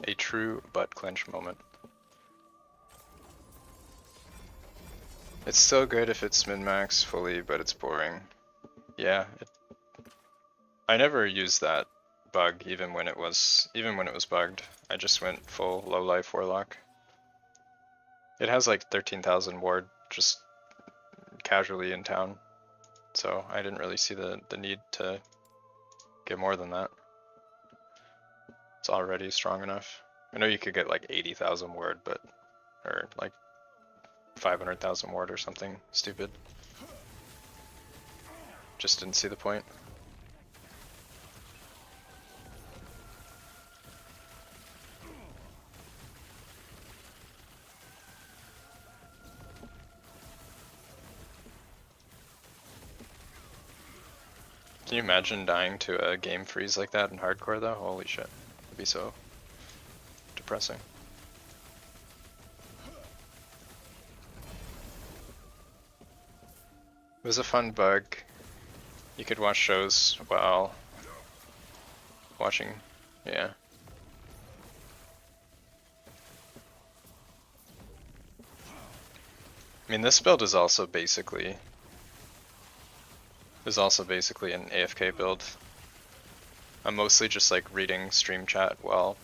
S2: A true butt clench moment. It's still good if it's min-max fully, but it's boring. Yeah, I never used that bug even when it was bugged. I just went full low life warlock. It has like 13,000 ward just casually in town, so I didn't really see the need to get more than that. It's already strong enough. I know you could get like 80,000 ward, but or like 500,000 ward or something stupid. Just didn't see the point. Can you imagine dying to a game freeze like that in hardcore though? Holy shit. It'd be so depressing. It was a fun bug. You could watch shows while watching, yeah. I mean, this build is also basically an AFK build. I'm mostly just like reading stream chat while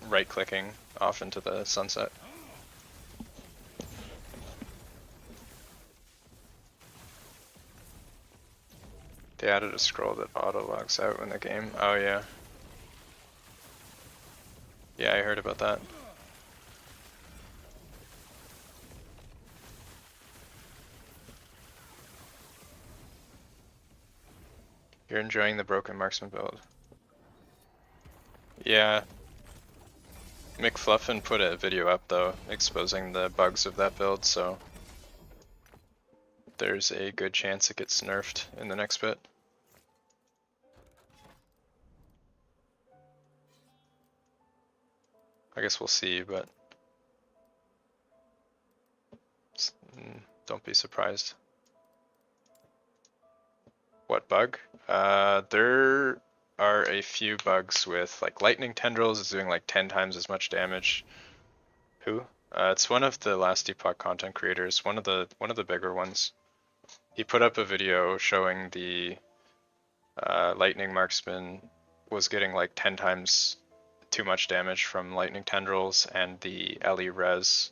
S2: right-clicking off into the sunset. They added a scroll that auto-logs out when the game. Oh yeah. Yeah, I heard about that. You're enjoying the Broken Marksman build. Yeah. McFluffin put a video up though, exposing the bugs of that build, so there's a good chance it gets nerfed in the next bit. I guess we'll see, but don't be surprised. What bug? There are a few bugs with like lightning tendrils is doing like 10 times as much damage. Who? It's one of the last Epoch content creators, one of the bigger ones. He put up a video showing the lightning marksman was getting like 10 times too much damage from lightning tendrils, and the Ellie res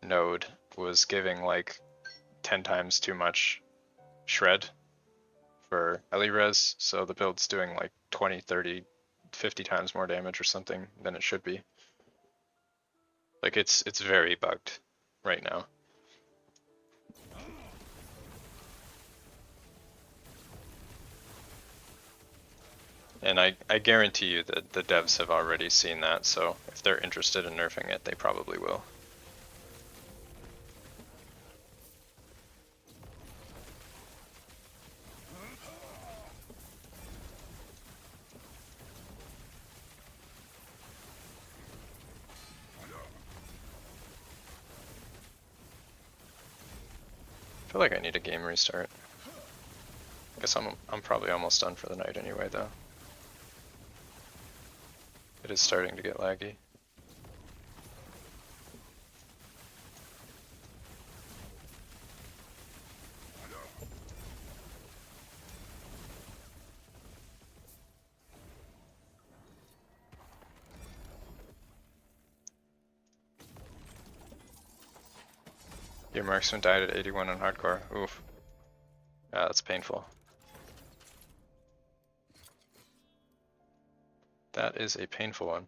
S2: node was giving like 10 times too much shred for Ellie res, so the build's doing like 20, 30, 50 times more damage or something than it should be. Like it's very bugged right now. And I guarantee you that the devs have already seen that, so if they're interested in nerfing it, they probably will. I feel like I need a game restart. Guess I'm probably almost done for the night anyway though. It is starting to get laggy. Your marksman died at 81 on hardcore. Oof. Yeah, that's painful. That is a painful one.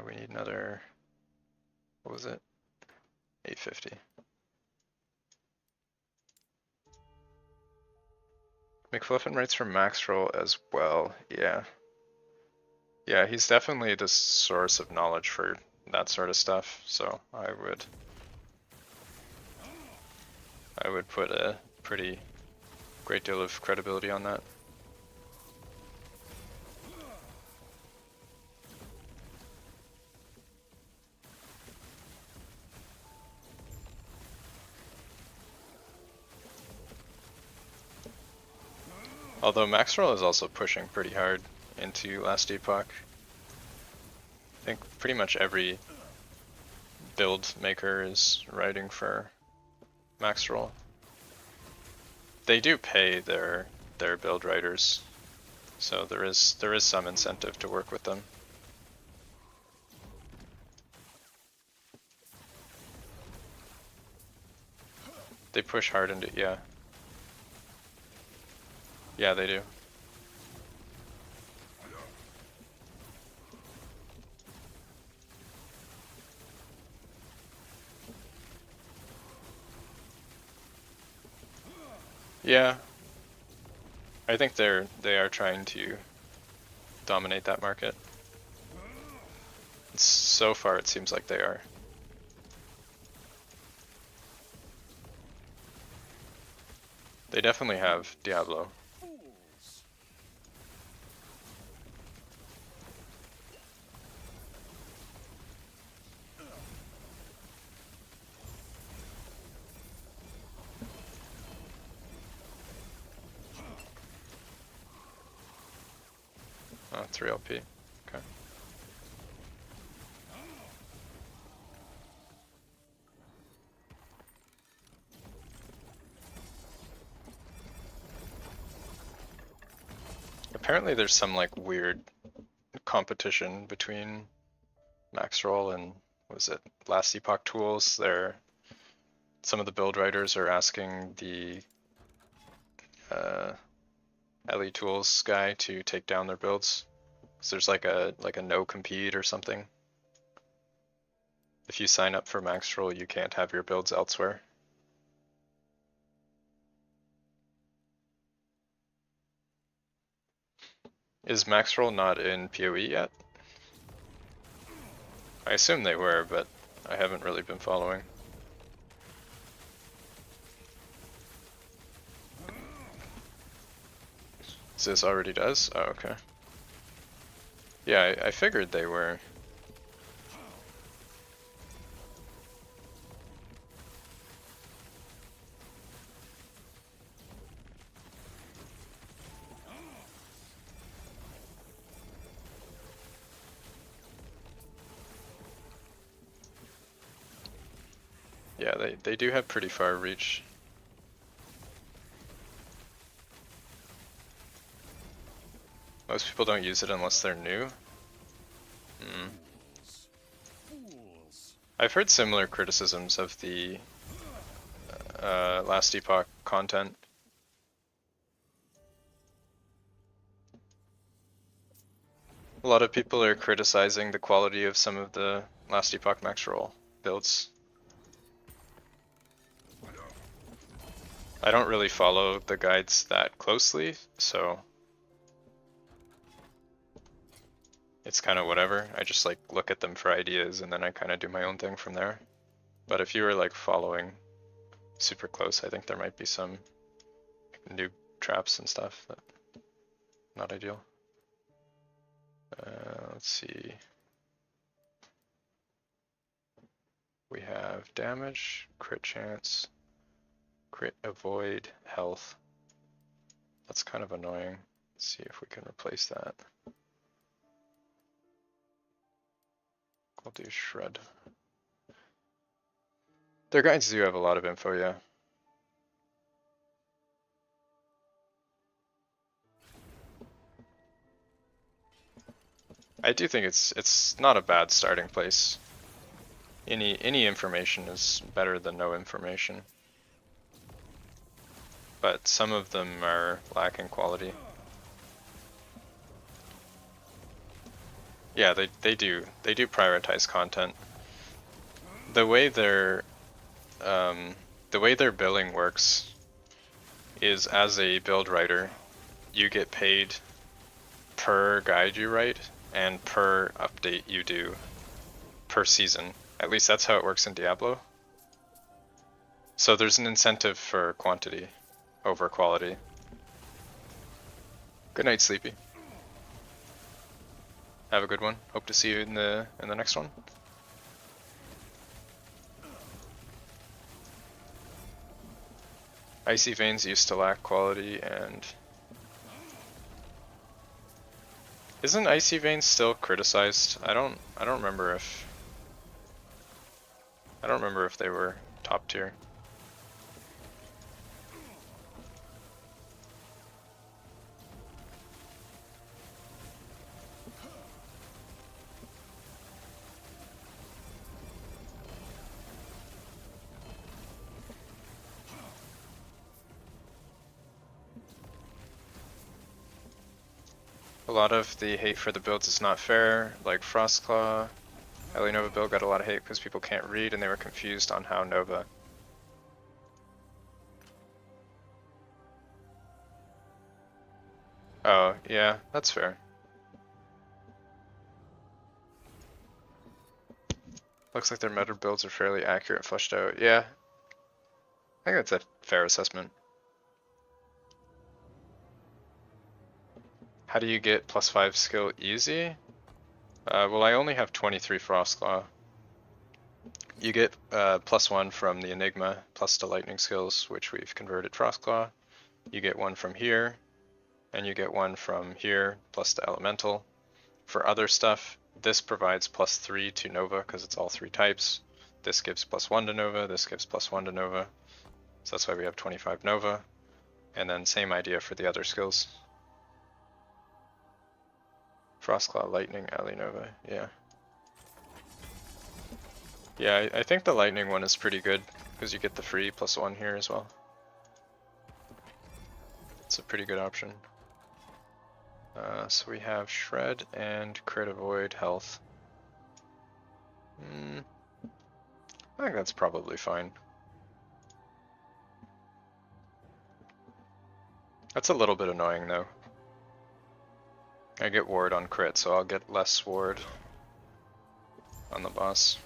S2: We need another, what was it? 850. McFluffin writes for Maxroll as well, yeah. Yeah, he's definitely the source of knowledge for that sort of stuff, so I would put a pretty great deal of credibility on that. Although Maxroll is also pushing pretty hard into last epoch. I think pretty much every build maker is writing for Maxroll. They do pay their build writers, so there is some incentive to work with them. They push hard into, yeah. Yeah, they do. Yeah. I think they are trying to dominate that market. So far it seems like they are. They definitely have Diablo. Oh, 3 LP. Okay. Apparently there's some like weird competition between Maxroll and was it Last Epoch Tools. Some of the build writers are asking the LE Tools guy to take down their builds. So there's like a no compete or something. If you sign up for Maxroll, you can't have your builds elsewhere. Is Maxroll not in PoE yet? I assume they were, but I haven't really been following. This already does? Oh, okay. Yeah, I figured they were. Yeah, they do have pretty far reach. Most people don't use it unless they're new. I've heard similar criticisms of the Last Epoch content. A lot of people are criticizing the quality of some of the Last Epoch Maxroll builds. I don't really follow the guides that closely, so it's kind of whatever. I just like look at them for ideas and then I kind of do my own thing from there. But if you were like following super close, I think there might be some new traps and stuff that not ideal. Let's see. We have damage, crit chance, crit avoid, health. That's kind of annoying. Let's see if we can replace that. We'll do shred. Their guides do have a lot of info, yeah. I do think it's not a bad starting place. Any information is better than no information. But some of them are lacking quality. Yeah, they do prioritize content. The way their billing works is as a build writer, you get paid per guide you write and per update you do per season. At least that's how it works in Diablo. So there's an incentive for quantity over quality. Good night, Sleepy. Have a good one. Hope to see you in the next one. Icy Veins used to lack quality, and isn't Icy Veins still criticized? I don't remember if they were top tier. A lot of the hate for the builds is not fair, like Frost Claw. LA Nova build got a lot of hate because people can't read and they were confused on how Nova. Oh, yeah, that's fair. Looks like their meta builds are fairly accurate, fleshed out. Yeah, I think that's a fair assessment. How do you get +5 skill easy? Well, I only have 23 Frost Claw. You get +1 from the Enigma, plus the lightning skills, which we've converted Frost Claw. You get 1 from here, and you get 1 from here, plus the elemental. For other stuff, this provides +3 to Nova, because it's all 3 types. This gives +1 to Nova, this gives +1 to Nova. So that's why we have 25 Nova. And then same idea for the other skills. Frostclaw, Lightning, Ali Nova, yeah. Yeah, I think the Lightning one is pretty good, because you get the free +1 here as well. It's a pretty good option. So we have Shred and Crit Avoid Health. I think that's probably fine. That's a little bit annoying though. I get ward on crit, so I'll get less ward on the boss.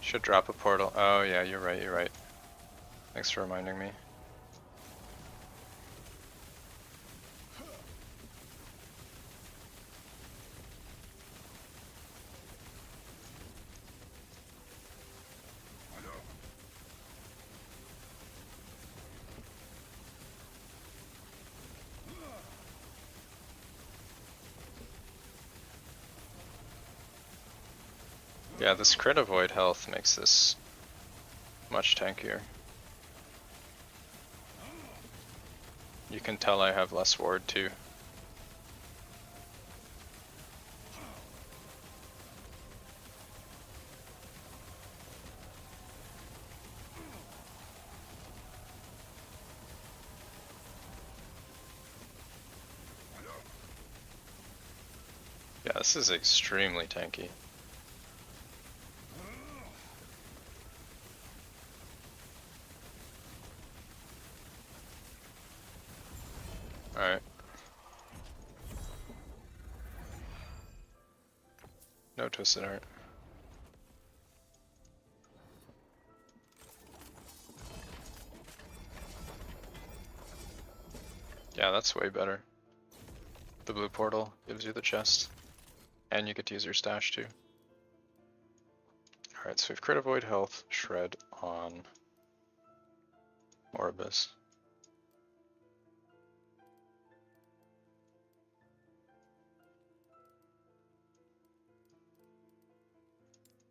S2: Should drop a portal. Oh yeah, you're right, you're right. Thanks for reminding me. Yeah, this crit avoid health makes this much tankier. You can tell I have less ward too. Yeah, this is extremely tanky. Alright. No twisted heart. Yeah, that's way better. The blue portal gives you the chest. And you get to use your stash too. Alright, so we've crit avoid health, shred on Orbis.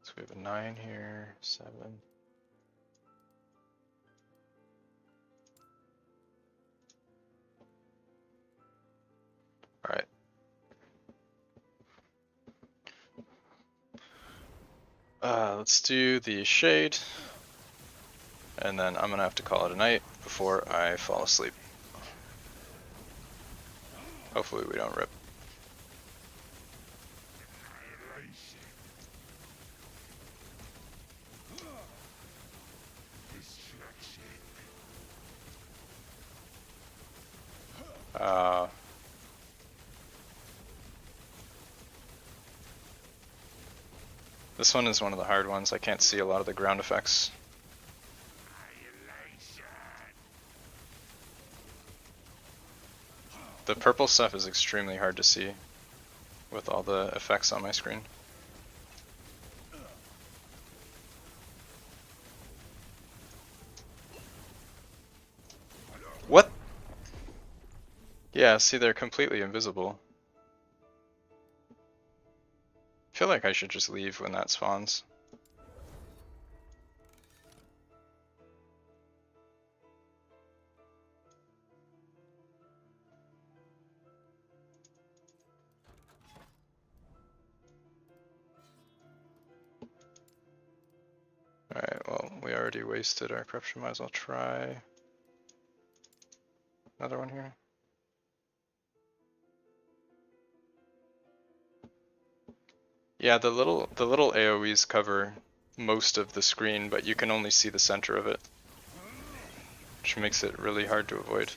S2: So we have a 9 here, 7. Alright. Let's do the shade. And then I'm gonna have to call it a night before I fall asleep. Hopefully we don't rip. This one is one of the hard ones. I can't see a lot of the ground effects. The purple stuff is extremely hard to see with all the effects on my screen. What? Yeah, see, they're completely invisible. I feel like I should just leave when that spawns. Alright, well, we already wasted our corruption, might as well try another one here. Yeah, the little AoEs cover most of the screen, but you can only see the center of it, which makes it really hard to avoid.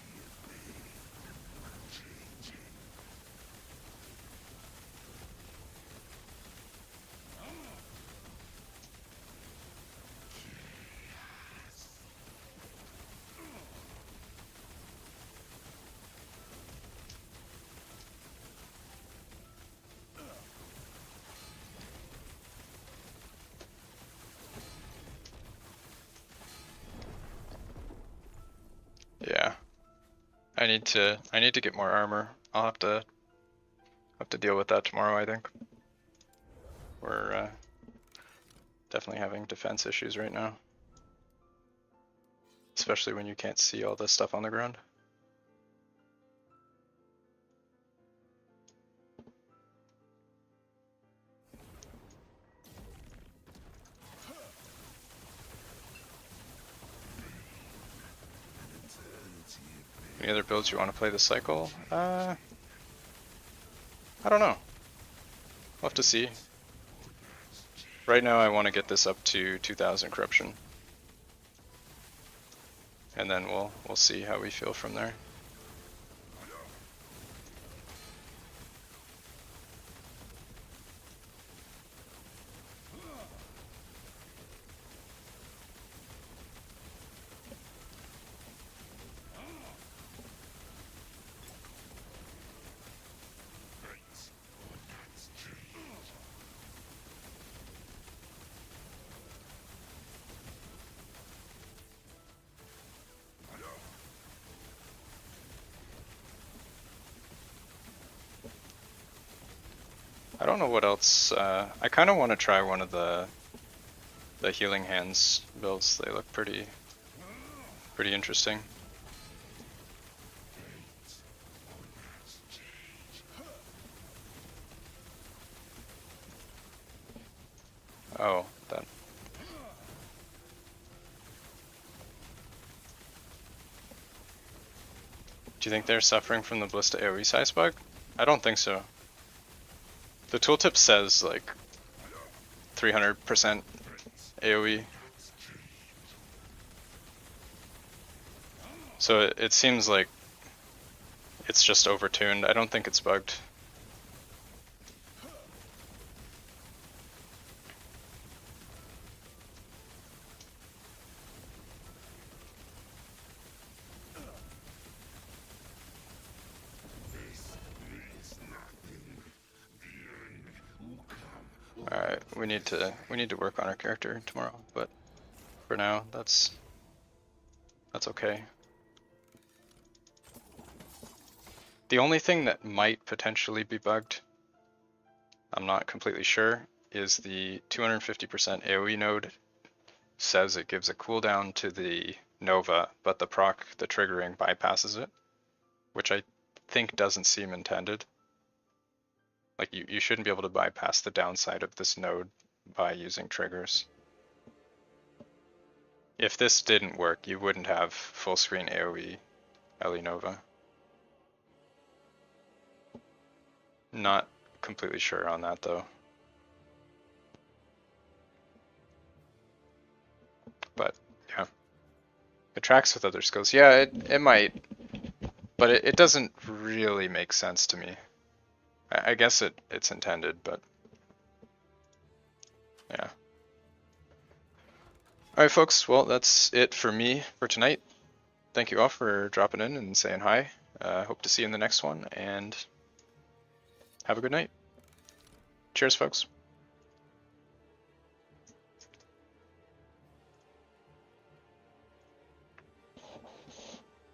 S1: I need to get more armor. I'll have to deal with that tomorrow, I think. We're definitely having defense issues right now. Especially when you can't see all this stuff on the ground. Any other builds you want to play this cycle? I don't know. We'll have to see. Right now I want to get this up to 2000 corruption. And then we'll see how we feel from there. I don't know what else. I kind of want to try one of the healing hands builds. They look pretty interesting. Oh, that. Do you think they're suffering from the Ballista AoE size bug? I don't think so. The tooltip says like 300% AoE. So it seems like it's just overtuned. I don't think it's bugged. Alright, we need to work on our character tomorrow, but for now that's okay. The only thing that might potentially be bugged, I'm not completely sure, is the 250% AoE node says it gives a cooldown to the Nova, but the triggering bypasses it, which I think doesn't seem intended. Like you shouldn't be able to bypass the downside of this node by using triggers. If this didn't work, you wouldn't have full screen AoE Ellie Nova. Not completely sure on that though. But yeah, it tracks with other skills. Yeah, it might, but it doesn't really make sense to me. I guess it's intended, but yeah. Alright folks, well that's it for me for tonight. Thank you all for dropping in and saying hi. Hope to see you in the next one, and have a good night. Cheers folks.